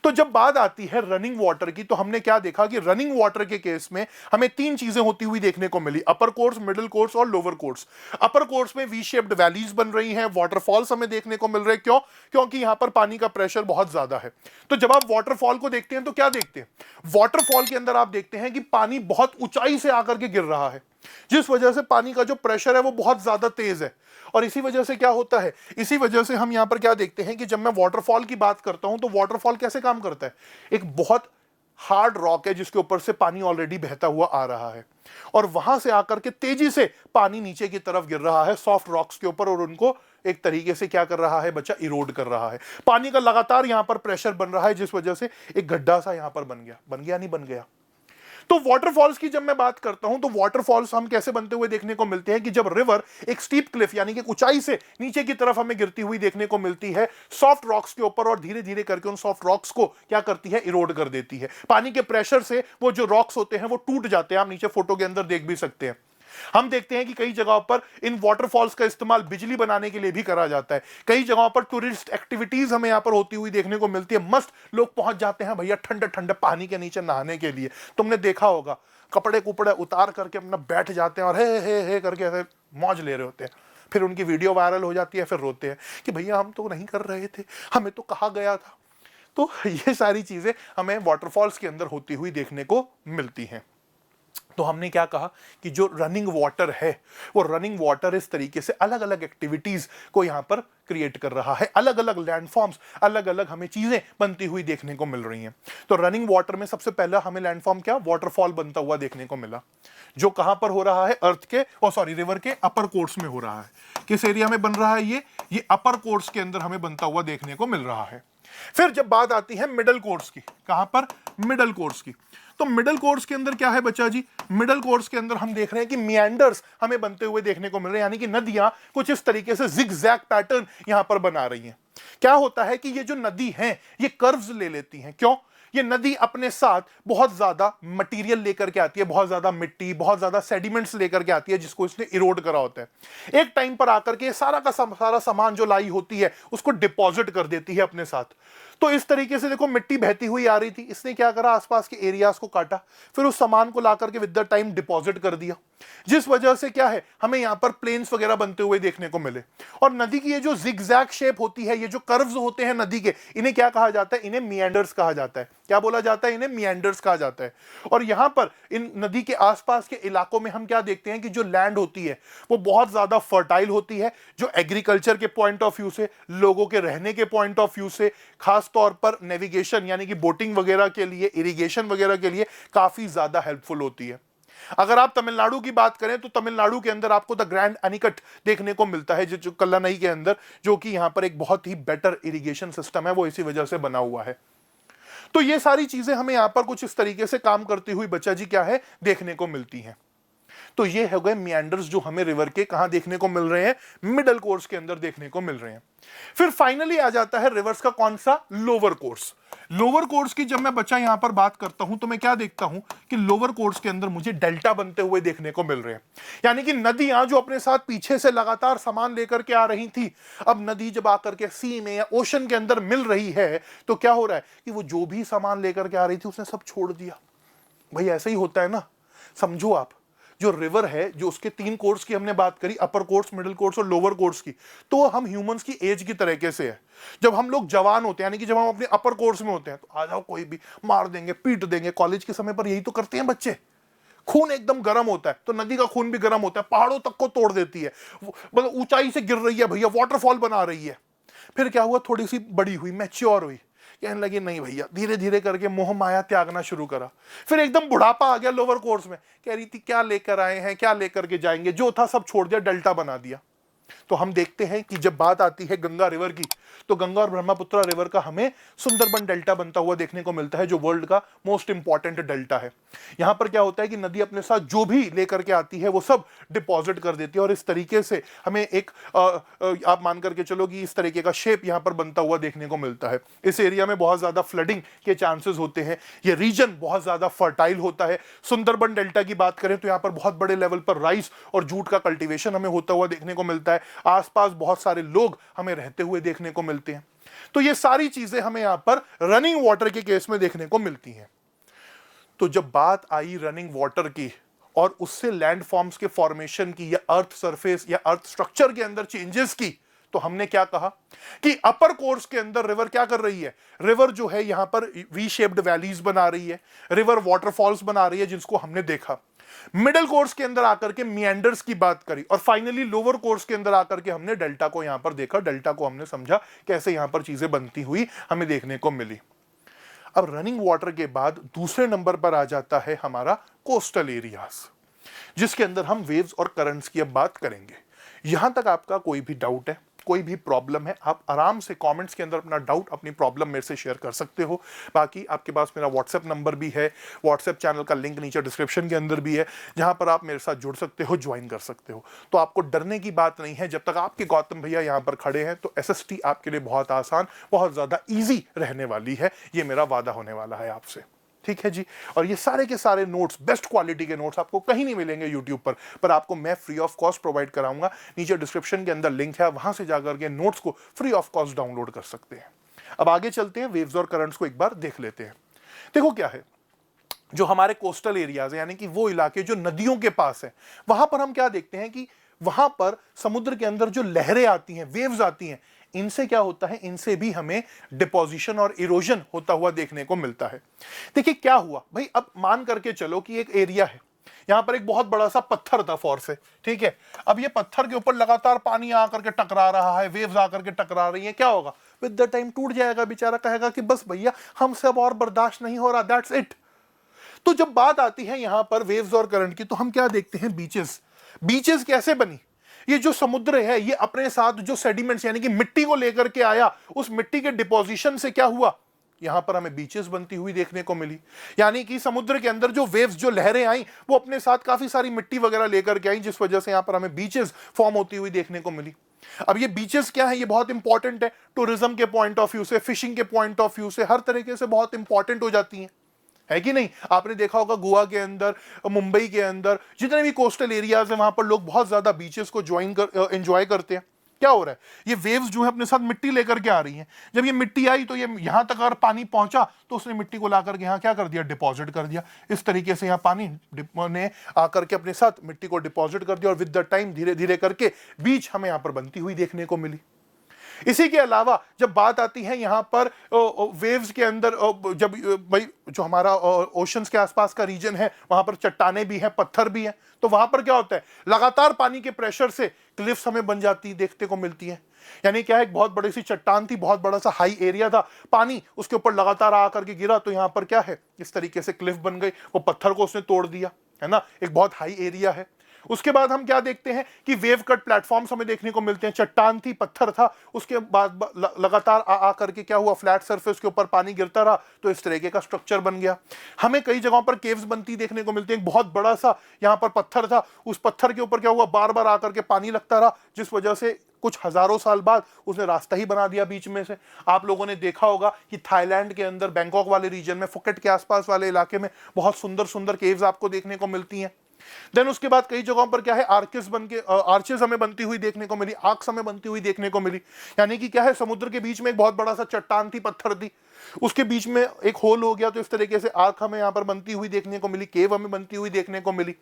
तो जब बात आती है रनिंग वाटर की, तो हमने क्या देखा कि रनिंग वाटर के केस में हमें तीन चीजें होती हुई देखने को मिली, अपर कोर्स, मिडिल कोर्स और लोअर कोर्स। अपर कोर्स में वी शेप्ड वैलीज बन रही हैं, वाटरफॉल्स हमें देखने को मिल रहे हैं। क्यों? क्योंकि यहां पर पानी का प्रेशर बहुत ज्यादा है। तो जब आप वाटरफॉल को देखते हैं तो क्या देखते हैं? वाटरफॉल के अंदर आप देखते हैं कि पानी बहुत ऊंचाई से आकर के गिर रहा है, जिस वजह से पानी का जो प्रेशर है वो बहुत ज्यादा तेज है। और इसी वजह से क्या होता है, इसी वजह से हम यहां पर क्या देखते हैं कि जब मैं वाटरफॉल की बात करता हूं तो वाटरफॉल कैसे काम करता है? एक बहुत हार्ड रॉक है जिसके ऊपर से पानी ऑलरेडी बहता हुआ आ रहा है और वहां से आकर के तेजी से पानी नीचे की तरफ गिर रहा है सॉफ्ट रॉक्स के ऊपर और उनको एक तरीके से क्या कर रहा है बच्चा? इरोड कर रहा है। पानी का लगातार यहां पर प्रेशर बन रहा है जिस वजह से एक गड्ढा सा यहां पर बन गया नहीं बन गया। तो वाटरफॉल्स की जब मैं बात करता हूं तो वाटरफॉल्स हम कैसे बनते हुए देखने को मिलते हैं कि जब रिवर एक स्टीप क्लिफ यानी कि ऊंचाई से नीचे की तरफ हमें गिरती हुई देखने को मिलती है सॉफ्ट रॉक्स के ऊपर और धीरे धीरे करके उन सॉफ्ट रॉक्स को क्या करती है? इरोड कर देती है। पानी के प्रेशर से वो जो रॉक्स होते हैं वो टूट जाते हैं। आप नीचे फोटो के अंदर देख भी सकते हैं। हम देखते हैं कि कई जगहों पर इन वाटरफॉल्स का इस्तेमाल बिजली बनाने के लिए भी करा जाता है। कई जगहों पर टूरिस्ट एक्टिविटीज हमें यहां पर होती हुई देखने को मिलती है। मस्त लोग पहुंच जाते हैं भैया ठंडे ठंडे पानी के नीचे नहाने के लिए। तुमने देखा होगा कपड़े कुपड़े उतार करके अपना बैठ जाते हैं और हे करके ऐसे मौज ले रहे होते हैं। फिर उनकी वीडियो वायरल हो जाती है, फिर रोते हैं कि भैया हम तो नहीं कर रहे थे, हमें तो कहा गया था। तो ये सारी चीजें हमें वाटरफॉल्स के अंदर होती हुई देखने को मिलती हैं। तो हमने क्या कहा कि जो रनिंग वाटर है वो रनिंग वाटर इस तरीके से अलग अलग एक्टिविटीज को यहां पर क्रिएट कर रहा है। अलग अलग लैंडफॉर्म्स, अलग अलग हमें चीजें बनती हुई देखने को मिल रही हैं। तो रनिंग वाटर में सबसे पहला हमें लैंडफॉर्म क्या? वाटरफॉल बनता हुआ देखने को मिला, जो कहां पर हो रहा है? अर्थ के रिवर के अपर कोर्स में हो रहा है। किस एरिया में बन रहा है ये अपर कोर्स के अंदर हमें बनता हुआ देखने को मिल रहा है। फिर जब बात आती है मिडल कोर्स की, कहां पर? मिडल कोर्स की। तो मिडल कोर्स के अंदर क्या है बच्चा जी? मिडल कोर्स के अंदर हम देख रहे हैं कि मियांडर्स हमें बनते हुए देखने को मिल रहे हैं, यानी कि नदियां कुछ इस तरीके से जिगजैग पैटर्न यहां पर बना रही हैं। क्या होता है कि ये जो नदी है ये कर्व्स ले लेती हैं। क्यों? ये नदी अपने साथ बहुत ज्यादा मटेरियल लेकर के आती है, बहुत ज्यादा मिट्टी, बहुत ज्यादा सेडिमेंट्स लेकर के आती है जिसको इसने इरोड करा होता है। एक टाइम पर आकर के सारा का सारा सामान जो लाई होती है उसको डिपॉजिट कर देती है अपने साथ। तो इस तरीके से देखो मिट्टी बहती हुई आ रही थी, इसने क्या करा? आसपास के एरियाज को काटा, फिर उस सामान को ला करके विद द टाइम डिपॉजिट कर दिया, जिस वजह से क्या है हमें यहां पर प्लेन्स वगैरह बनते हुए देखने को मिले। और नदी की ये जो जिगजैग शेप होती है, ये जो कर्व्स होते हैं नदी के, इन्हें क्या कहा जाता है? इन्हें मियांडर्स कहा जाता है। क्या बोला जाता है? इन्हें मियांडर्स कहा जाता है। और यहां पर इन नदी के आसपास के इलाकों में हम क्या देखते हैं कि जो लैंड होती है वो बहुत ज्यादा फर्टाइल होती है, जो एग्रीकल्चर के पॉइंट ऑफ व्यू से, लोगों के रहने के पॉइंट ऑफ व्यू से, खास तौर पर नेविगेशन यानी कि बोटिंग वगैरह के लिए, इरिगेशन वगैरह के लिए काफी ज्यादा हेल्पफुल होती है। अगर आप तमिलनाडु की बात करें तो तमिलनाडु के अंदर आपको द ग्रैंड अनिकट देखने को मिलता है, जो कल्लानई के अंदर, जो कि यहां पर एक बहुत ही बेटर इरिगेशन सिस्टम है, वो इसी वजह से बना हुआ है। तो ये सारी चीजें हमें यहां पर कुछ इस तरीके से काम करती हुई बच्चा जी क्या है? देखने को मिलती हैं। तो ये हो गए मियांडर्स जो हमें रिवर के कहां देखने को मिल रहे हैं? मिडल कोर्स के अंदर देखने को मिल रहे हैं। फिर फाइनली आ जाता है रिवर्स का कौन सा? Lower course. लोअर कोर्स की जब मैं बच्चा यहां पर बात करता हूं तो मैं क्या देखता हूं कि लोअर कोर्स के अंदर मुझे डेल्टा बनते हुए देखने को मिल रहे हैं। यानी कि नदियां जो अपने साथ पीछे से लगातार सामान लेकर के आ रही थी, अब नदी जब आकर के सी में या ओशन के अंदर मिल रही है तो क्या हो रहा है कि वो जो भी सामान लेकर के आ रही थी उसने सब छोड़ दिया। भाई ऐसा ही होता है ना। समझो आप, जो रिवर है, जो उसके तीन कोर्स की हमने बात करी, अपर कोर्स, मिडिल कोर्स और लोअर कोर्स की, तो हम ह्यूमंस की एज की तरीके से है। जब हम लोग जवान होते हैं, यानी कि जब हम अपने अपर कोर्स में होते हैं, तो आ जाओ कोई भी मार देंगे, पीट देंगे। कॉलेज के समय पर यही तो करते हैं बच्चे। खून एकदम गर्म होता है, तो नदी का खून भी गर्म होता है, पहाड़ों तक को तोड़ देती है, मतलब ऊंचाई से गिर रही है भैया, वाटरफॉल बना रही है। फिर क्या हुआ? थोड़ी सी बड़ी हुई, मैच्योर हुई, कहने लगी नहीं भैया, धीरे धीरे करके मोह माया त्यागना शुरू करा। फिर एकदम बुढ़ापा आ गया लोअर कोर्स में, कह रही थी क्या लेकर आए हैं, क्या लेकर के जाएंगे, जो था सब छोड़ दिया, डेल्टा बना दिया। तो हम देखते हैं कि जब बात आती है गंगा रिवर की, तो गंगा और ब्रह्मपुत्र रिवर का हमें सुंदरबन डेल्टा बनता हुआ देखने को मिलता है, जो वर्ल्ड का मोस्ट इंपॉर्टेंट डेल्टा है। यहां पर क्या होता है कि नदी अपने साथ जो भी लेकर के आती है वो सब डिपॉजिट कर देती है, और इस तरीके से हमें एक आप मान करके चलो कि इस तरीके का शेप यहां पर बनता हुआ देखने को मिलता है। इस एरिया में बहुत ज्यादा फ्लडिंग के चांसेस होते हैं, ये रीजन बहुत ज्यादा फर्टाइल होता है। सुंदरबन डेल्टा की बात करें तो यहां पर बहुत बड़े लेवल पर राइस और जूट का कल्टीवेशन हमें होता हुआ देखने को मिलता है, आसपास बहुत सारे लोग हमें रहते हुए देखने को मिलते हैं। तो ये सारी चीजें हमें यहां पर रनिंग वाटर के केस में देखने को मिलती हैं। तो जब बात आई रनिंग वाटर की और उससे लैंड फॉर्म्स के फॉर्मेशन की, या अर्थ सरफेस या अर्थ स्ट्रक्चर के अंदर चेंजेस की, तो हमने क्या कहा कि अपर कोर्स के अंदर रिवर क्या कर रही है, रिवर जो है यहां पर वी शेप्ड वैलीज बना रही है, रिवर वाटरफॉल्स बना रही है, जिसको हमने देखा। मिडिल कोर्स के अंदर आकर के मिएंडर्स की बात करी, और फाइनली लोअर कोर्स के अंदर आकर के हमने डेल्टा को यहां पर देखा, डेल्टा को हमने समझा कैसे यहां पर चीजें बनती हुई हमें देखने को मिली। अब रनिंग वाटर के बाद दूसरे नंबर पर आ जाता है हमारा कोस्टल एरियाज, जिसके अंदर हम वेव्स और करंट्स की अब बात करेंगे। यहां तक आपका कोई भी डाउट है, कोई भी प्रॉब्लम है, आप आराम से कमेंट्स के अंदर अपना डाउट, अपनी प्रॉब्लम मेरे से शेयर कर सकते हो। बाकी आपके पास मेरा व्हाट्सएप नंबर भी है, व्हाट्सएप चैनल का लिंक नीचे डिस्क्रिप्शन के अंदर भी है, जहां पर आप मेरे साथ जुड़ सकते हो, ज्वाइन कर सकते हो। तो आपको डरने की बात नहीं है, जब तक आपके गौतम भैया यहां पर खड़े हैं तो एसएसटी आपके लिए बहुत आसान, बहुत ज्यादा ईजी रहने वाली है, ये मेरा वादा होने वाला है आपसे। ठीक है जी। और ये सारे के सारे नोट्स, बेस्ट क्वालिटी के नोट्स आपको कहीं नहीं मिलेंगे यूट्यूब पर आपको मैं फ्री ऑफ कॉस्ट प्रोवाइड कराऊंगा। नीचे डिस्क्रिप्शन के अंदर लिंक है, वहां से जाकर के नोट्स को फ्री ऑफ कॉस्ट डाउनलोड कर सकते हैं। अब आगे चलते हैं, वेव्स और करंट्स को एक बार देख लेते हैं। देखो क्या है, जो हमारे कोस्टल एरियाज है, यानी कि वो इलाके जो नदियों के पास है, वहां पर हम क्या देखते हैं कि वहां पर समुद्र के अंदर जो लहरें आती हैं, वेव्स आती हैं, इनसे क्या होता है, इनसे भी हमें डिपोजिशन और इरोजन होता हुआ देखने को मिलता है। देखिए क्या हुआ भाई, अब मान करके चलो कि एक एरिया है, यहां पर एक बहुत बड़ा सा पत्थर था फोर्स है, ठीक है। अब ये पत्थर के ऊपर लगातार पानी आकर के टकरा रहा है, वेव्स आकर के टकरा रही है, क्या होगा, विद द टाइम टूट जाएगा, बेचारा कहेगा कि बस भैया हमसे अब और बर्दाश्त नहीं हो रहा, दैट्स इट। तो जब बात आती है यहां पर वेव्स और करंट की, तो हम क्या देखते हैं, बीचेस। बीचेस कैसे बनी, ये जो समुद्र है ये अपने साथ जो सेडिमेंट्स यानी कि मिट्टी को लेकर के आया, उस मिट्टी के डिपोजिशन से क्या हुआ, यहां पर हमें बीचेस बनती हुई देखने को मिली। यानी कि समुद्र के अंदर जो वेव्स, जो लहरें आई, वो अपने साथ काफी सारी मिट्टी वगैरह लेकर के आई, जिस वजह से यहां पर हमें बीचेस फॉर्म होती हुई देखने को मिली। अब ये बीचेस क्या है, ये बहुत इंपॉर्टेंट है टूरिज्म के पॉइंट ऑफ व्यू से, फिशिंग के पॉइंट ऑफ व्यू से, हर तरीके से बहुत इंपॉर्टेंट हो जाती हैं, है कि नहीं। आपने देखा होगा गोवा के अंदर, मुंबई के अंदर, जितने भी कोस्टल एरियाज हैं, वहां पर लोग बहुत ज्यादा बीचेस को एंजॉय करते हैं। क्या हो रहा है, ये वेव्स जो है अपने साथ मिट्टी लेकर के आ रही हैं। जब ये मिट्टी आई तो ये यहां तक अगर पानी पहुंचा तो उसने मिट्टी को ला करके यहां क्या कर दिया, डिपॉजिट कर दिया। इस तरीके से यहां पानी ने आकर के अपने साथ मिट्टी को डिपॉजिट कर दिया, और विद द टाइम धीरे धीरे करके बीच हमें यहां पर बनती हुई देखने को मिली। इसी के अलावा जब बात आती है यहां पर वेव्स के अंदर, जब भाई जो हमारा ओशंस के आसपास का रीजन है, वहां पर चट्टाने भी हैं, पत्थर भी हैं, तो वहां पर क्या होता है, लगातार पानी के प्रेशर से क्लिफ्स हमें बन जाती देखते को मिलती है। यानी क्या है, एक बहुत बड़ी सी चट्टान थी, बहुत बड़ा सा हाई एरिया था, पानी उसके ऊपर लगातार आकर के गिरा, तो यहां पर क्या है, इस तरीके से क्लिफ बन गई, वो पत्थर को उसने तोड़ दिया, है ना, एक बहुत हाई एरिया है। उसके बाद हम क्या देखते हैं कि वेव कट प्लेटफॉर्म्स हमें देखने को मिलते हैं। चट्टान थी, पत्थर था, उसके बाद लगातार आ करके क्या हुआ, फ्लैट सरफेस के ऊपर पानी गिरता रहा, तो इस तरीके का स्ट्रक्चर बन गया। हमें कई जगहों पर केव्स बनती देखने को मिलती हैं। बहुत बड़ा सा यहां पर पत्थर था, उस पत्थर के ऊपर क्या हुआ, बार बार आकर के पानी लगता रहा, जिस वजह से कुछ हजारों साल बाद उसने रास्ता ही बना दिया बीच में से। आप लोगों ने देखा होगा कि थाईलैंड के अंदर, बैंकॉक वाले रीजन में, फुकेट के आसपास वाले इलाके में बहुत सुंदर सुंदर केव्स आपको देखने को मिलती हैं। देन उसके बाद कई जगहों पर क्या है, आर्चेस हमें बनती हुई देखने को मिली, आर्क्स हमें बनती हुई देखने को मिली। यानी कि क्या है, समुद्र के बीच में एक बहुत बड़ा सा चट्टान थी, पत्थर थी, उसके बीच में एक होल हो गया, तो इस तरीके से आर्क हमें यहां पर बनती हुई देखने को मिली, केव हमें बनती हुई देखने को मिली।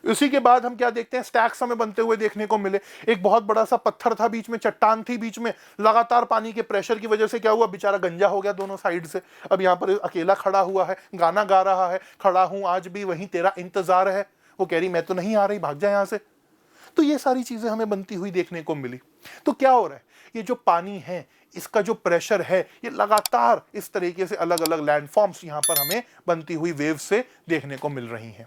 उसी के बाद हम क्या देखते हैं, स्टैक्स हमें बनते हुए देखने को मिले। एक बहुत बड़ा सा पत्थर था बीच में, चट्टान थी बीच में, लगातार पानी के प्रेशर की वजह से क्या हुआ, बेचारा गंजा हो गया दोनों साइड से। अब यहाँ पर अकेला खड़ा हुआ है, गाना गा रहा है, खड़ा हूं आज भी वहीं तेरा इंतजार है, वो कह रही मैं तो नहीं आ रही, भाग जा यहां से। तो ये सारी चीजें हमें बनती हुई देखने को मिली। तो क्या हो रहा है, ये जो पानी है, इसका जो प्रेशर है, ये लगातार इस तरीके से अलग अलग लैंडफॉर्म्स यहां पर हमें बनती हुई वेव से देखने को मिल रही हैं।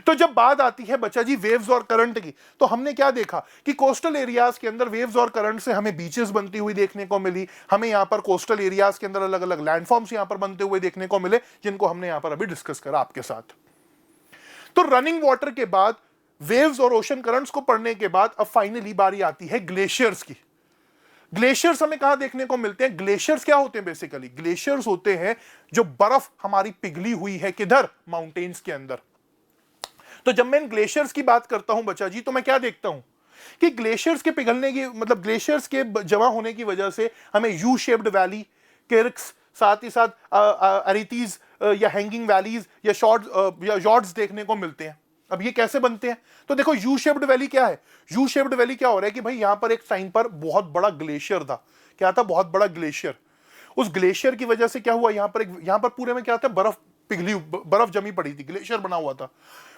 तो जब बात आती है बच्चा जी वेव्स और करंट की, तो हमने क्या देखा कि कोस्टल एरियाज के अंदर वेव्स और करंट से हमें बीचेस बनती हुई देखने को मिली, हमें यहां पर कोस्टल एरियाज के अंदर अलग अलग लैंडफॉर्म्स यहां पर बनते हुए देखने को मिले, जिनको हमने यहां पर अभी डिस्कस करा आपके साथ। तो रनिंग वाटर के बाद, वेव्स और ओशन करंट्स को पढ़ने के बाद, अब फाइनली बारी आती है ग्लेशियर्स की। ग्लेशियर्स हमें कहां देखने को मिलते हैं? ग्लेशियर्स क्या होते हैं? बेसिकली ग्लेशियर्स होते हैं जो बर्फ हमारी पिघली हुई है, किधर? माउंटेन्स के अंदर। तो जब मैं इन ग्लेशियर्स की बात करता हूं बच्चा जी, तो मैं क्या देखता हूं कि ग्लेशियर्स के पिघलने की, मतलब ग्लेशियर्स के जमा होने की वजह से हमें यू शेप्ड वैली, किर्क्स, साथ ही साथ अरितीज या हैंगिंग वैलीज या यॉर्ड्स देखने को मिलते हैं। अब ये कैसे बनते हैं? तो देखो, यू शेप्ड वैली क्या है? यू शेप्ड वैली क्या हो रहा है कि भाई यहां पर एक टाइम पर बहुत बड़ा ग्लेशियर था। क्या था? बहुत बड़ा ग्लेशियर। उस ग्लेशियर की वजह से क्या हुआ, यहां पर पूरे में क्या था? बर्फ पिघली, बर्फ जमी पड़ी थी, ग्लेशियर बना हुआ था।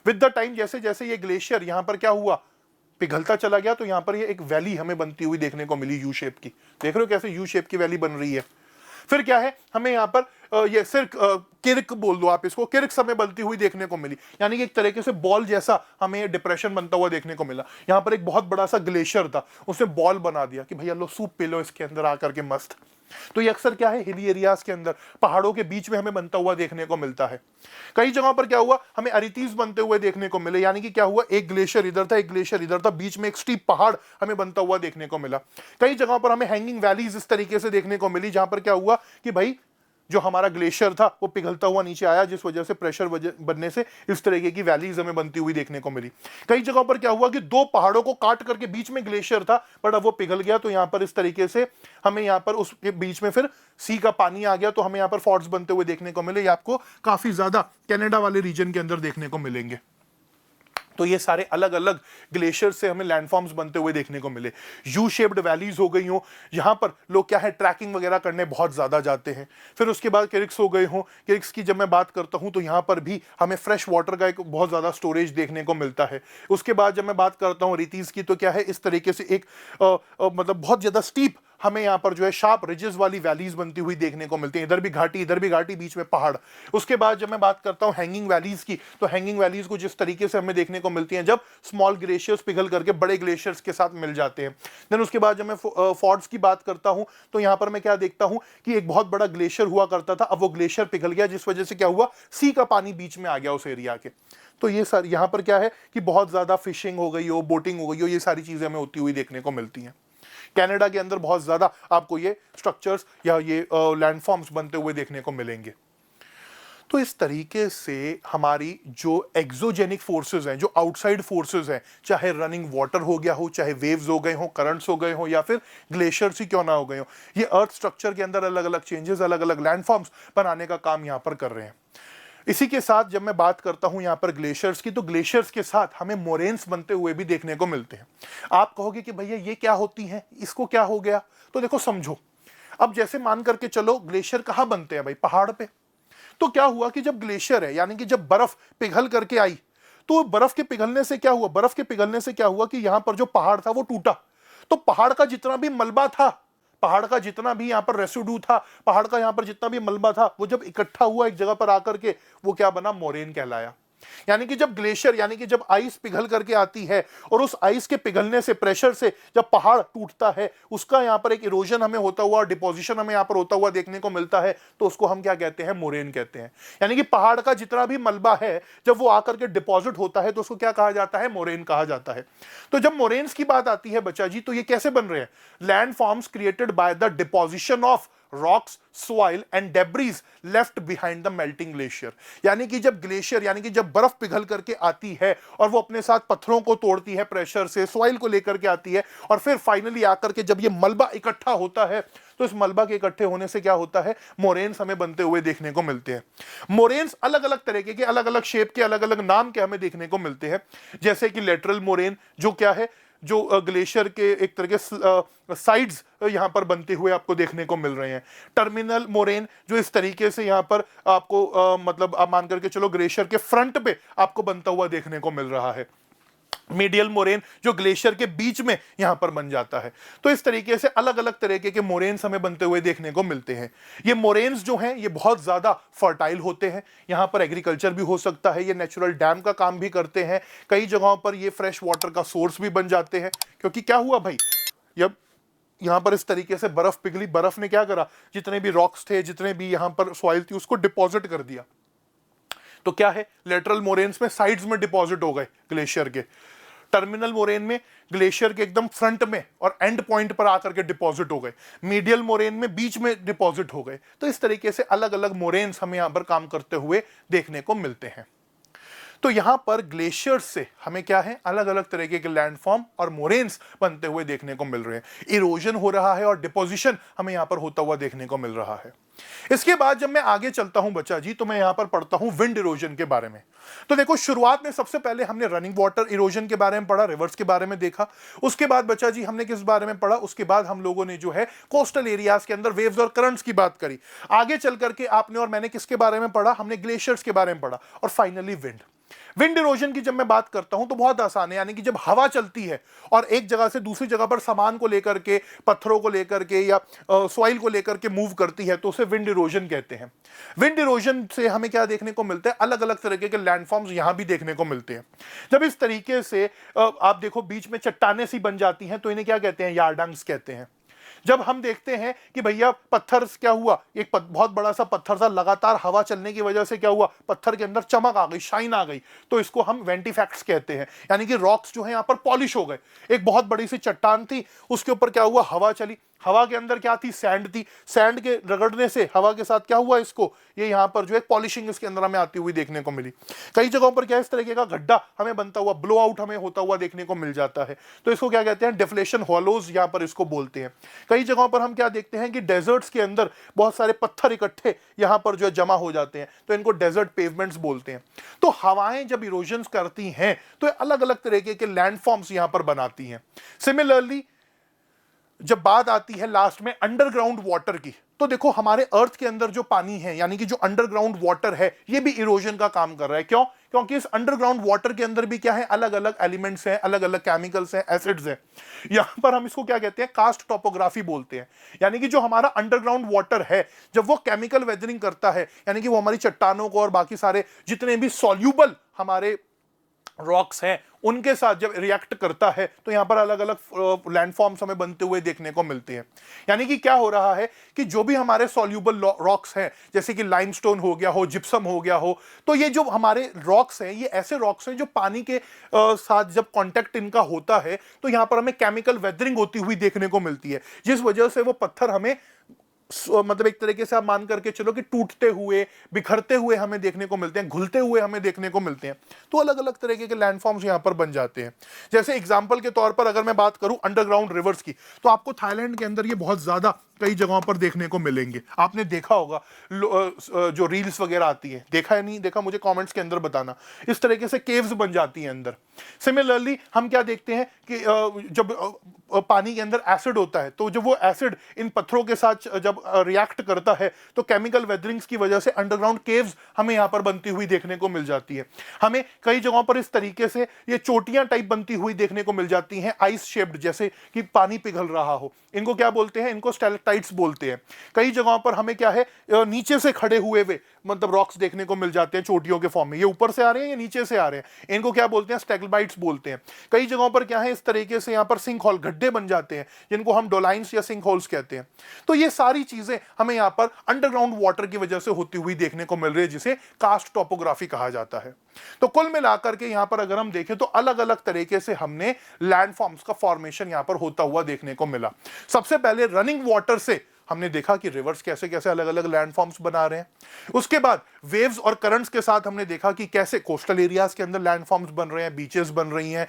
विद द टाइम जैसे जैसे ये ग्लेशियर यहां पर क्या हुआ, पिघलता चला गया, तो यहां पर ये एक वैली हमें बनती हुई देखने को मिली, यू शेप की। देख रहे हो कैसे यू शेप की वैली बन रही है। फिर क्या है, हमें यहां पर ये सिर्फ किर्क बोल दो आप इसको, किर्क हमें बनती हुई देखने को मिली, यानी कि एक तरीके से बॉल जैसा हमें डिप्रेशन बनता हुआ देखने को मिला। यहां पर एक बहुत बड़ा सा ग्लेशियर था, उसने बॉल बना दिया कि भैया लो सूप पी लो इसके अंदर आकर के मस्त। तो ये अक्सर क्या है, हिली एरियाज के अंदर, पहाड़ों के बीच में हमें बनता हुआ देखने को मिलता है। कई जगहों पर क्या हुआ, हमें अरितीज बनते हुए देखने को मिले, यानी कि क्या हुआ, एक ग्लेशियर इधर था, एक ग्लेशियर इधर था, बीच में एक स्टीप पहाड़ हमें बनता हुआ देखने को मिला। कई जगहों पर हमें हैंगिंग वैलीज इस तरीके से देखने को मिली, जहां पर क्या हुआ कि भाई जो हमारा ग्लेशियर था वो पिघलता हुआ नीचे आया, जिस वजह से प्रेशर बनने से इस तरीके की वैलीज हमें बनती हुई देखने को मिली। कई जगहों पर क्या हुआ कि दो पहाड़ों को काट करके बीच में ग्लेशियर था, बट अब वो पिघल गया, तो यहां पर इस तरीके से हमें यहां पर उसके बीच में फिर सी का पानी आ गया, तो हमें यहां पर फॉर्ट्स बनते हुए देखने को मिले। ये आपको काफी ज्यादा कनाडा वाले रीजन के अंदर देखने को मिलेंगे। तो ये सारे अलग अलग ग्लेशियर से हमें लैंडफॉर्म्स बनते हुए देखने को मिले। यू शेप्ड वैलीज हो गई हो, यहां पर लोग क्या है, ट्रैकिंग वगैरह करने बहुत ज्यादा जाते हैं। फिर उसके बाद किर्क्स हो गए हो, किर्क्स की जब मैं बात करता हूं तो यहां पर भी हमें फ्रेश वाटर का एक बहुत ज्यादा स्टोरेज देखने को मिलता है। उसके बाद जब मैं बात करता हूं रितीज की, तो क्या है, इस तरीके से एक मतलब बहुत ज्यादा स्टीप हमें यहाँ पर जो है शार्प रिजेस वाली वैलीज बनती हुई देखने को मिलती है, इधर भी घाटी, इधर भी घाटी, बीच में पहाड़। उसके बाद जब मैं बात करता हूँ हैंगिंग वैलीज की, तो हैंगिंग वैलीज को जिस तरीके से हमें देखने को मिलती हैं जब स्मॉल ग्लेशियर्स पिघल करके बड़े ग्लेशियर्स के साथ मिल जाते हैं। देन उसके बाद जब मैं फॉर्ट्स की बात करता हूँ, तो यहाँ पर मैं क्या देखता हूँ कि एक बहुत बड़ा ग्लेशियर हुआ करता था, अब वो ग्लेशियर पिघल गया, जिस वजह से क्या हुआ, सी का पानी बीच में आ गया उस एरिया के। तो ये सर यहाँ पर क्या है कि बहुत ज्यादा फिशिंग हो गई हो, बोटिंग हो गई हो, ये सारी चीजें हमें होती हुई देखने को मिलती हैं। कनाडा के अंदर बहुत ज्यादा आपको ये स्ट्रक्चर्स या ये लैंडफॉर्म्स बनते हुए देखने को मिलेंगे। तो इस तरीके से हमारी जो एक्सोजेनिक फोर्सेस हैं, जो आउटसाइड फोर्सेस हैं, चाहे रनिंग वाटर हो गया हो, चाहे वेव्स हो गए हो, करंट्स हो गए हो, या फिर ग्लेशियर्स ही क्यों ना हो गए हो, ये अर्थ स्ट्रक्चर के अंदर अलग अलग चेंजेस, अलग अलग लैंडफॉर्म्स बनाने का काम यहां पर कर रहे हैं। इसी के साथ जब मैं बात करता हूं यहां पर ग्लेशियर्स की, तो ग्लेशियर्स के साथ हमें मोरेन्स बनते हुए भी देखने को मिलते हैं। आप कहोगे कि भैया ये क्या होती हैं, इसको क्या हो गया? तो देखो समझो, अब जैसे मान करके चलो ग्लेशियर कहां बनते हैं भाई? पहाड़ पे। तो क्या हुआ कि जब ग्लेशियर है, यानी कि जब बर्फ पिघल करके आई, तो बर्फ के पिघलने से क्या हुआ, बर्फ के पिघलने से क्या हुआ कि यहां पर जो पहाड़ था वो टूटा। तो पहाड़ का जितना भी मलबा था, पहाड़ का जितना भी यहां पर रेसिड्यू था, पहाड़ का यहां पर जितना भी मलबा था, वो जब इकट्ठा हुआ एक जगह पर आकर के, वो क्या बना, मोरेन कहलाया। यानी कि जब ग्लेशियर, यानी कि जब आइस पिघल करके आती है और उस आइस के पिघलने से, प्रेशर से जब पहाड़ टूटता है, उसका यहां पर एक इरोजन हमें होता हुआ, डिपोजिशन हमें यहां पर होता हुआ देखने को मिलता है, तो उसको हम क्या कहते हैं, मोरेन कहते हैं। यानी कि पहाड़ का जितना भी मलबा है, जब वो आकर के डिपॉजिट होता है, तो उसको क्या कहा जाता है, मोरेन कहा जाता है। तो जब मोरेन्स की बात आती है बच्चा जी, तो ये कैसे बन रहे हैं? Land forms created by the deposition of rocks, soil and debris left behind the melting glacier. यानी कि जब ग्लेशियर, यानी कि जब बर्फ पिघल करके आती है और वो अपने साथ पत्थरों को तोड़ती है, प्रेशर से सॉइल को लेकर के आती है, और फिर फाइनली आकर के जब ये मलबा इकट्ठा होता है, तो इस मलबा के इकट्ठे होने से क्या होता है, मोरेन्स हमें बनते हुए देखने को मिलते हैं। मोरेन्स अलग अलग तरीके के, अलग अलग शेप के, अलग अलग नाम के हमें देखने को मिलते हैं। जैसे कि लेटरल मोरेन, जो क्या है, जो ग्लेशियर के एक तरह के साइड्स यहां पर बनते हुए आपको देखने को मिल रहे हैं। टर्मिनल मोरेन, जो इस तरीके से यहां पर आपको मतलब आप मान करके चलो ग्लेशियर के फ्रंट पे आपको बनता हुआ देखने को मिल रहा है। मीडियल मोरेन जो ग्लेशियर के बीच में यहां पर बन जाता है। तो इस तरीके से अलग अलग तरीके के मोरेन्स हमें बनते हुए देखने को मिलते हैं। ये मोरेन्स जो हैं ये बहुत ज्यादा फर्टाइल होते हैं, यहां पर एग्रीकल्चर भी हो सकता है, ये नेचुरल डैम का काम भी करते हैं, कई जगहों पर ये फ्रेश वाटर का सोर्स भी बन जाते हैं। क्योंकि क्या हुआ भाई, जब यहां पर इस तरीके से बर्फ पिघली, बर्फ ने क्या करा, जितने भी रॉक्स थे, जितने भी यहां पर सॉइल थी, उसको डिपॉजिट कर दिया। तो क्या है, लेटरल मोरेन्स में साइड्स में डिपॉजिट हो गए ग्लेशियर के, टर्मिनल मोरेन में ग्लेशियर के एकदम फ्रंट में और एंड पॉइंट पर आकर के डिपॉजिट हो गए, मीडियल मोरेन में बीच में डिपॉजिट हो गए। तो इस तरीके से अलग अलग मोरेन्स हमें यहां पर काम करते हुए देखने को मिलते हैं। तो यहां पर ग्लेशियर से हमें क्या है, अलग अलग तरीके के लैंडफॉर्म और मोरेन्स बनते हुए देखने को मिल रहे हैं, इरोजन हो रहा है और डिपोजिशन हमें यहां पर होता हुआ देखने को मिल रहा है। इसके बाद जब मैं आगे चलता हूं बच्चा जी, तो मैं यहां पर पढ़ता हूं विंड इरोजन के बारे में। तो देखो, शुरुआत में सबसे पहले हमने रनिंग वाटर इरोजन के बारे में पढ़ा, रिवर्स के बारे में देखा। उसके बाद बच्चा जी हमने किस बारे में पढ़ा, उसके बाद हम लोगों ने जो है कोस्टल एरियाज के अंदर वेव्स और करंट्स की बात करी। आगे चल करके आपने और मैंने किसके बारे में पढ़ा, हमने ग्लेशियर्स के बारे में पढ़ा, और फाइनली विंड। विंड इरोजन की जब मैं बात करता हूं तो बहुत आसान है, यानी कि जब हवा चलती है और एक जगह से दूसरी जगह पर सामान को लेकर के, पत्थरों को लेकर के या सॉइल को लेकर के मूव करती है, तो उसे विंड इरोजन कहते हैं। विंड इरोजन से हमें क्या देखने को मिलता है, अलग अलग तरीके के लैंडफॉर्म्स यहां भी देखने को मिलते हैं। जब इस तरीके से आप देखो बीच में चट्टानें सी बन जाती हैं, तो इन्हें क्या कहते हैं, यार्डंग्स कहते हैं। जब हम देखते हैं कि भैया पत्थर क्या हुआ, एक बहुत बड़ा सा पत्थर था, लगातार हवा चलने की वजह से क्या हुआ, पत्थर के अंदर चमक आ गई, शाइन आ गई, तो इसको हम वेंटिफैक्ट्स कहते हैं। यानी कि रॉक्स जो है यहां पर पॉलिश हो गए। एक बहुत बड़ी सी चट्टान थी, उसके ऊपर क्या हुआ, हवा चली, हवा के अंदर क्या थी, सैंड थी, सैंड के रगड़ने से हवा के साथ क्या हुआ, इसको ये यहां पर जो एक पॉलिशिंग इसके अंदर हमें आती हुई देखने को मिली। कई जगहों पर क्या इस तरीके का गड्ढा हमें बनता हुआ, ब्लो आउट हमें होता हुआ देखने को मिल जाता है, तो इसको क्या कहते हैं, डिफ्लेशन हॉलोज यहां पर इसको बोलते हैं। कई जगहों पर हम क्या देखते हैं कि डेजर्ट्स के अंदर बहुत सारे पत्थर इकट्ठे यहां पर जो जमा हो जाते हैं, तो इनको डेजर्ट पेवमेंट्स बोलते हैं। तो हवाएं जब इरोजन करती हैं तो अलग अलग तरीके के लैंडफॉर्म्स यहां पर बनाती हैं। सिमिलरली जब बात आती है लास्ट में अंडरग्राउंड वाटर की, तो देखो हमारे अर्थ के अंदर जो पानी है, यानी कि जो अंडरग्राउंड वाटर है, ये भी इरोजन का काम कर रहा है। क्यों? क्योंकि इस अंडरग्राउंड वाटर के अंदर भी क्या है, अलग अलग एलिमेंट्स हैं, अलग अलग केमिकल्स हैं, एसिड्स हैं। यहां पर हम इसको क्या कहते हैं, कास्ट टोपोग्राफी बोलते हैं। यानी कि जो हमारा अंडरग्राउंड वाटर है, जब वो केमिकल वेदरिंग करता है, यानी कि वो हमारी चट्टानों को और बाकी सारे जितने भी सॉल्यूबल हमारे रॉक्स हैं उनके साथ जब रिएक्ट करता है, तो यहां पर अलग अलग लैंडफॉर्म्स हमें बनते हुए देखने को मिलते हैं। यानी कि क्या हो रहा है कि जो भी हमारे सॉल्यूबल रॉक्स हैं, जैसे कि लाइमस्टोन हो गया हो, जिप्सम हो गया हो, तो ये जो हमारे रॉक्स हैं, ये ऐसे रॉक्स हैं जो पानी के साथ जब कांटेक्ट इनका होता है, तो यहां पर हमें केमिकल वेदरिंग होती हुई देखने को मिलती है, जिस वजह से वो पत्थर हमें मतलब एक तरीके से आप मान करके चलो कि टूटते हुए, बिखरते हुए हमें देखने को मिलते हैं, घुलते हुए हमें देखने को मिलते हैं। तो अलग अलग तरीके के लैंडफॉर्म्स यहां पर बन जाते हैं। जैसे एग्जांपल के तौर पर अगर मैं बात करूं अंडरग्राउंड रिवर्स की, तो आपको थाईलैंड के अंदर ये बहुत ज्यादा कई जगहों पर देखने को मिलेंगे। आपने देखा होगा जो रील्स वगैरह आती है, देखा है नहीं देखा, मुझे कमेंट्स के अंदर बताना। इस तरीके से केव्स बन जाती हैं अंदर। सिमिलरली हम क्या देखते हैं कि जब पानी के अंदर एसिड होता है, तो जब वो एसिड इन पत्थरों के साथ जब रिएक्ट करता है, तो केमिकल वेदरिंग्स की वजह से अंडरग्राउंड केव्स हमें यहाँ पर बनती हुई देखने को मिल जाती है। हमें कई जगहों पर इस तरीके से ये चोटियां टाइप बनती हुई देखने को मिल जाती हैं, आइस शेप्ड, जैसे कि पानी पिघल रहा हो। इनको क्या बोलते हैं, इनको स्टैलेक्टाइट्स बोलते हैं। कई जगहों पर हमें क्या है, नीचे से खड़े हुए वे मतलब रॉक्स देखने को मिल जाते हैं चोटियों के फॉर्म में। ये ऊपर से आ रहे हैं या नीचे से आ रहे हैं, इनको क्या बोलते हैं, स्टैगमाइट्स बोलते हैं। कई जगहों पर क्या है, इस तरीके से यहाँ पर सिंक होल, गड्ढे बन जाते हैं, जिनको हम डोलाइन्स या सिंक होल्स कहते हैं। तो ये सारी चीजें हमें यहाँ पर अंडरग्राउंड वाटर की वजह से होती हुई देखने को मिल रही है, जिसे कास्ट टोपोग्राफी कहा जाता है। तो कुल मिलाकर के यहाँ पर अगर हम देखें तो अलग अलग तरीके से हमने लैंडफॉर्म्स का फॉर्मेशन यहाँ पर होता हुआ देखने को मिला। सबसे पहले रनिंग वाटर से हमने देखा कि रिवर्स कैसे कैसे अलग अलग लैंडफॉर्म्स बना रहे हैं। उसके बाद वेव्स और करंट्स के साथ हमने देखा कि कैसे कोस्टल एरियाज के अंदर लैंडफॉर्म्स बन रहे हैं, बीचेस बन रही हैं,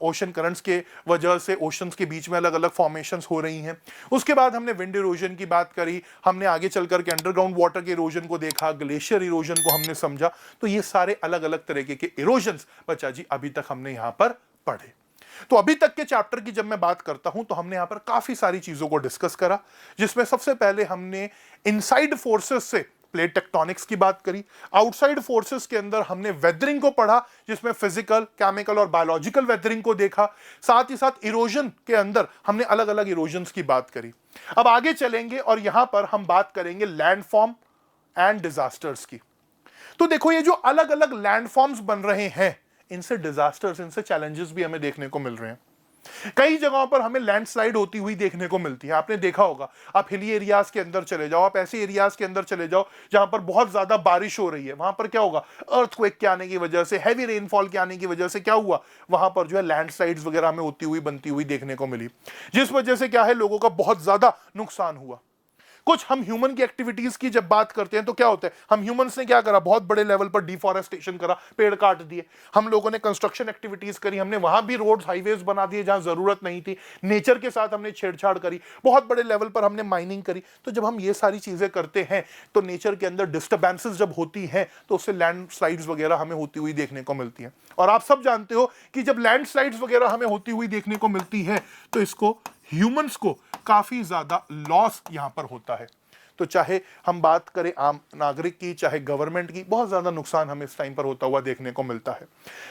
ओशन करंट्स के वजह से ओशंस के बीच में अलग अलग फॉर्मेशंस हो रही हैं। उसके बाद हमने विंड इरोजन की बात करी, हमने आगे चल करके अंडरग्राउंड वाटर के इरोजन को देखा, ग्लेशियर इरोजन को हमने समझा। तो ये सारे अलग अलग तरीके के इरोजन्स बच्चा जी अभी तक हमने यहाँ पर पढ़े। तो अभी तक के चैप्टर की जब मैं बात करता हूं तो हमने यहां पर काफी सारी चीजों को डिस्कस करा, जिसमें सबसे पहले हमने इनसाइड फोर्सेस से प्लेट टेक्टोनिक्स की बात करी, आउटसाइड फोर्सेस के अंदर हमने वेदरिंग को पढ़ा जिसमें फिजिकल, केमिकल और बायोलॉजिकल वेदरिंग को देखा, साथ ही साथ इरोजन के अंदर हमने अलग अलग इरोजन्स की बात करी। अब आगे चलेंगे और यहां पर हम बात करेंगे लैंडफॉर्म एंड डिजास्टर्स की। तो देखो ये जो अलग अलग लैंडफॉर्म्स बन रहे हैं, इनसे डिजास्टर्स, इनसे चैलेंजेस भी हमें देखने को मिल रहे हैं। कई जगहों पर हमें लैंडस्लाइड होती हुई देखने को मिलती है। आपने देखा होगा, आप हिली एरियाज के अंदर चले जाओ, आप ऐसे एरियाज के अंदर चले जाओ जहां पर बहुत ज्यादा बारिश हो रही है, वहां पर क्या होगा, अर्थक्वेक के आने की वजह से, हैवी रेनफॉल के आने की वजह से क्या हुआ, वहां पर जो है लैंडस्लाइड्स वगैरह हमें होती हुई बनती हुई देखने को मिली, जिस वजह से क्या है, लोगों का बहुत ज्यादा नुकसान हुआ। कुछ हम ह्यूमन की एक्टिविटीज की जब बात करते हैं तो क्या होता है, हम ह्यूमंस ने क्या करा, बहुत बड़े लेवल पर डिफॉरेस्टेशन करा, पेड़ काट दिए। हम लोगों ने कंस्ट्रक्शन एक्टिविटीज करी, हमने वहां भी रोड्स, हाईवेज बना दिए जहां जरूरत नहीं थी। नेचर के साथ हमने छेड़छाड़ करी, बहुत बड़े लेवल पर हमने माइनिंग करी। तो जब हम ये सारी चीजें करते हैं तो नेचर के अंदर डिस्टर्बेंसेस जब होती हैं तो उससे लैंडस्लाइड्स वगैरह हमें होती हुई देखने को मिलती है। और आप सब जानते हो कि जब लैंडस्लाइड्स वगैरह हमें होती हुई देखने को मिलती है तो इसको ह्यूमंस को काफी ज्यादा लॉस यहां पर होता है। तो चाहे हम बात करें आम नागरिक की, चाहे गवर्नमेंट की, बहुत ज्यादा नुकसान हमें इस टाइम पर होता हुआ देखने को मिलता है।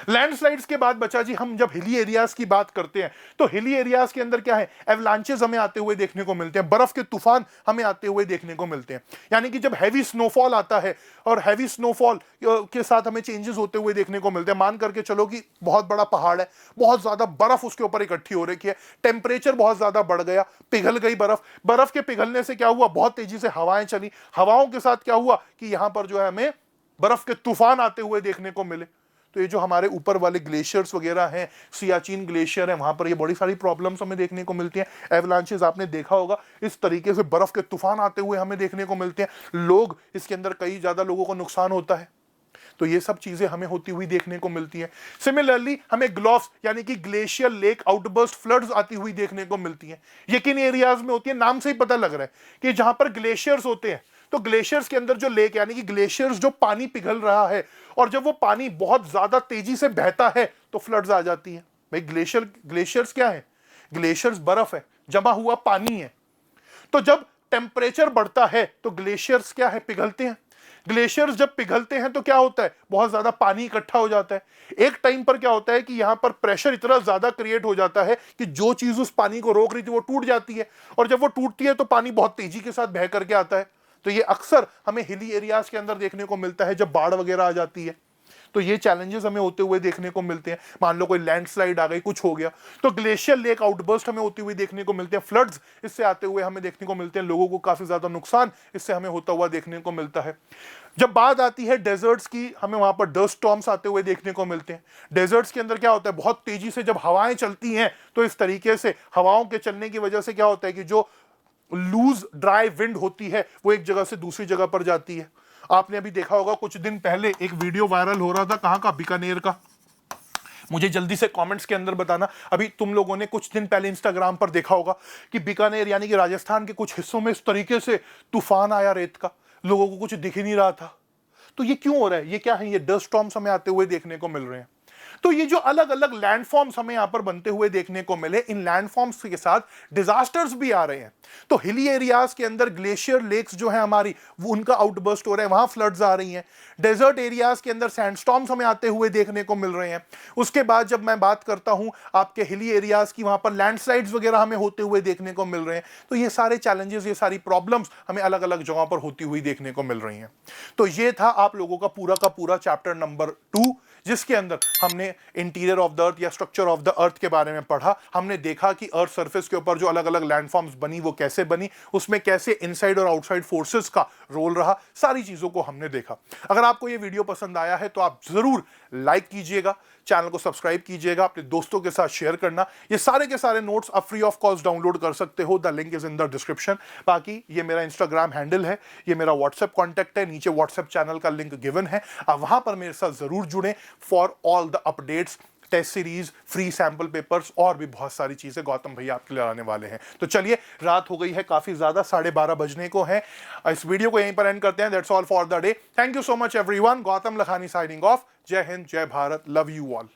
लैंडस्लाइड्स के बाद बचा जी, हम जब हिली एरियाज की बात करते हैं तो हिली एरियाज के अंदर क्या है, एवलांचेस हमें आते हुए देखने को मिलते हैं, बर्फ के तूफान हमें आते हुए देखने को मिलते हैं। यानी कि जब हैवी स्नोफॉल आता है और हैवी स्नोफॉल के साथ हमें चेंजेस होते हुए देखने को मिलते हैं। मान करके चलो कि बहुत बड़ा पहाड़ है, बहुत ज्यादा बर्फ उसके ऊपर इकट्ठी हो रखी है, टेम्परेचर बहुत ज्यादा बढ़ गया, पिघल गई बर्फ। बर्फ के पिघलने से क्या हुआ, बहुत तेजी से हवाएं चली, हवाओं के साथ क्या हुआ कि यहां पर जो है हमें बर्फ के तूफान आते हुए देखने को मिले। तो ये जो हमारे ऊपर वाले ग्लेशियर्स वगैरह हैं, सियाचिन ग्लेशियर है, वहां पर ये बड़ी सारी प्रॉब्लम्स हमें देखने को मिलती हैं। एवलांचेस आपने देखा होगा, इस तरीके से बर्फ के तूफान आते हुए हमें देखने को मिलते हैं। लोग इसके अंदर, कई ज्यादा लोगों को नुकसान होता है। तो ये सब चीजें हमें होती हुई देखने को मिलती हैं। सिमिलरली हमें ग्लोव्स यानी कि ग्लेशियर लेक आउटबर्स्ट फ्लड्स आती हुई देखने को मिलती हैं। ये किन एरियाज में होती है, नाम से ही पता लग रहा है कि जहां पर ग्लेशियर्स होते हैं, तो ग्लेशियर्स के अंदर जो लेक यानी कि ग्लेशियर्स जो पानी पिघल रहा है, और जब वो पानी बहुत ज्यादा तेजी से बहता है तो फ्लड्स आ जाती है। भाई ग्लेशियर्स क्या है, ग्लेशियर्स बर्फ है, जमा हुआ पानी है। तो जब टेम्परेचर बढ़ता है तो ग्लेशियर्स क्या है, पिघलते हैं। ग्लेशियर्स जब पिघलते हैं तो क्या होता है, बहुत ज्यादा पानी इकट्ठा हो जाता है। एक टाइम पर क्या होता है कि यहां पर प्रेशर इतना ज्यादा क्रिएट हो जाता है कि जो चीज उस पानी को रोक रही थी वो टूट जाती है, और जब वो टूटती है तो पानी बहुत तेजी के साथ बह करके आता है। तो ये अक्सर हमें हिली एरियाज के अंदर देखने को मिलता है जब बाढ़ वगैरह आ जाती है। तो ये चैलेंजेस हमें होते हुए देखने को मिलते हैं। मान लो कोई लैंडस्लाइड आ गई, कुछ हो गया, तो ग्लेशियर लेक आउटबर्स्ट हमें होती हुई देखने को मिलते हैं। फ्लड्स इससे आते हुए हमें देखने को मिलते हैं, लोगों को काफी ज्यादा नुकसान इससे हमें होता हुआ देखने को मिलता है। जब बात आती है डेजर्ट्स की, हमें वहां पर डस्ट स्टॉर्म्स आते हुए देखने को मिलते हैं। डेजर्ट्स के अंदर क्या होता है, बहुत तेजी से जब हवाएं चलती हैं तो इस तरीके से हवाओं के चलने की वजह से क्या होता है कि जो लूज ड्राई विंड होती है वो एक जगह से दूसरी जगह पर जाती है। आपने अभी देखा होगा, कुछ दिन पहले एक वीडियो वायरल हो रहा था, कहां का, बीकानेर का। मुझे जल्दी से कमेंट्स के अंदर बताना, अभी तुम लोगों ने कुछ दिन पहले इंस्टाग्राम पर देखा होगा कि बीकानेर यानी कि राजस्थान के कुछ हिस्सों में इस तरीके से तूफान आया रेत का, लोगों को कुछ दिख ही नहीं रहा था। तो ये क्यों हो रहा है, ये क्या है, ये डस्ट स्टॉर्म्स हमें आते हुए देखने को मिल रहे हैं। तो ये जो अलग अलग लैंडफॉर्म्स हमें यहां पर बनते हुए देखने को मिले, इन लैंडफॉर्म्स के साथ डिजास्टर्स भी आ रहे हैं। तो हिली एरियाज के अंदर ग्लेशियर लेक्स जो है हमारी, वो उनका आउटबर्स्ट हो रहा है, वहां फ्लड्स आ रही हैं। डेजर्ट एरियाज के अंदर सैंडस्टॉर्म्स हमें आते हुए देखने को मिल रहे हैं। उसके बाद जब मैं बात करता हूं आपके हिली एरियाज की, वहां पर लैंडस्लाइड्स वगैरह हमें होते हुए देखने को मिल रहे हैं। तो ये सारे चैलेंजेस, ये सारी प्रॉब्लम्स हमें अलग अलग जगहों पर होती हुई देखने को मिल रही हैं। तो ये था आप लोगों का पूरा चैप्टर नंबर 2, जिसके अंदर हमने इंटीरियर ऑफ द अर्थ या स्ट्रक्चर ऑफ द अर्थ के बारे में पढ़ा। हमने देखा कि अर्थ सरफेस के ऊपर जो अलग अलग लैंडफॉर्म्स बनी वो कैसे बनी, उसमें कैसे इनसाइड और आउटसाइड फोर्सेस का रोल रहा, सारी चीजों को हमने देखा। अगर आपको ये वीडियो पसंद आया है तो आप जरूर लाइक कीजिएगा, चैनल को सब्सक्राइब कीजिएगा, अपने दोस्तों के साथ शेयर करना। ये सारे के सारे नोट्स आप फ्री ऑफ कॉस्ट डाउनलोड कर सकते हो, the link is in the description. बाकी ये मेरा इंस्टाग्राम हैंडल है, ये मेरा व्हाट्सएप कॉन्टैक्ट है, नीचे व्हाट्सएप चैनल का लिंक गिवन है, आप वहां पर मेरे साथ जरूर जुड़ें for all the updates, test series, free sample papers और भी बहुत सारी चीजें गौतम भैया आपके लिए लाने वाले हैं। तो चलिए, रात हो गई है काफी ज्यादा, 12:30 बजने को है। इस वीडियो को यहीं पर एंड करते हैं। That's all for the day. Thank you so much everyone. Gautam Lakhani signing off. जय हिंद, जय भारत, लव यू ऑल।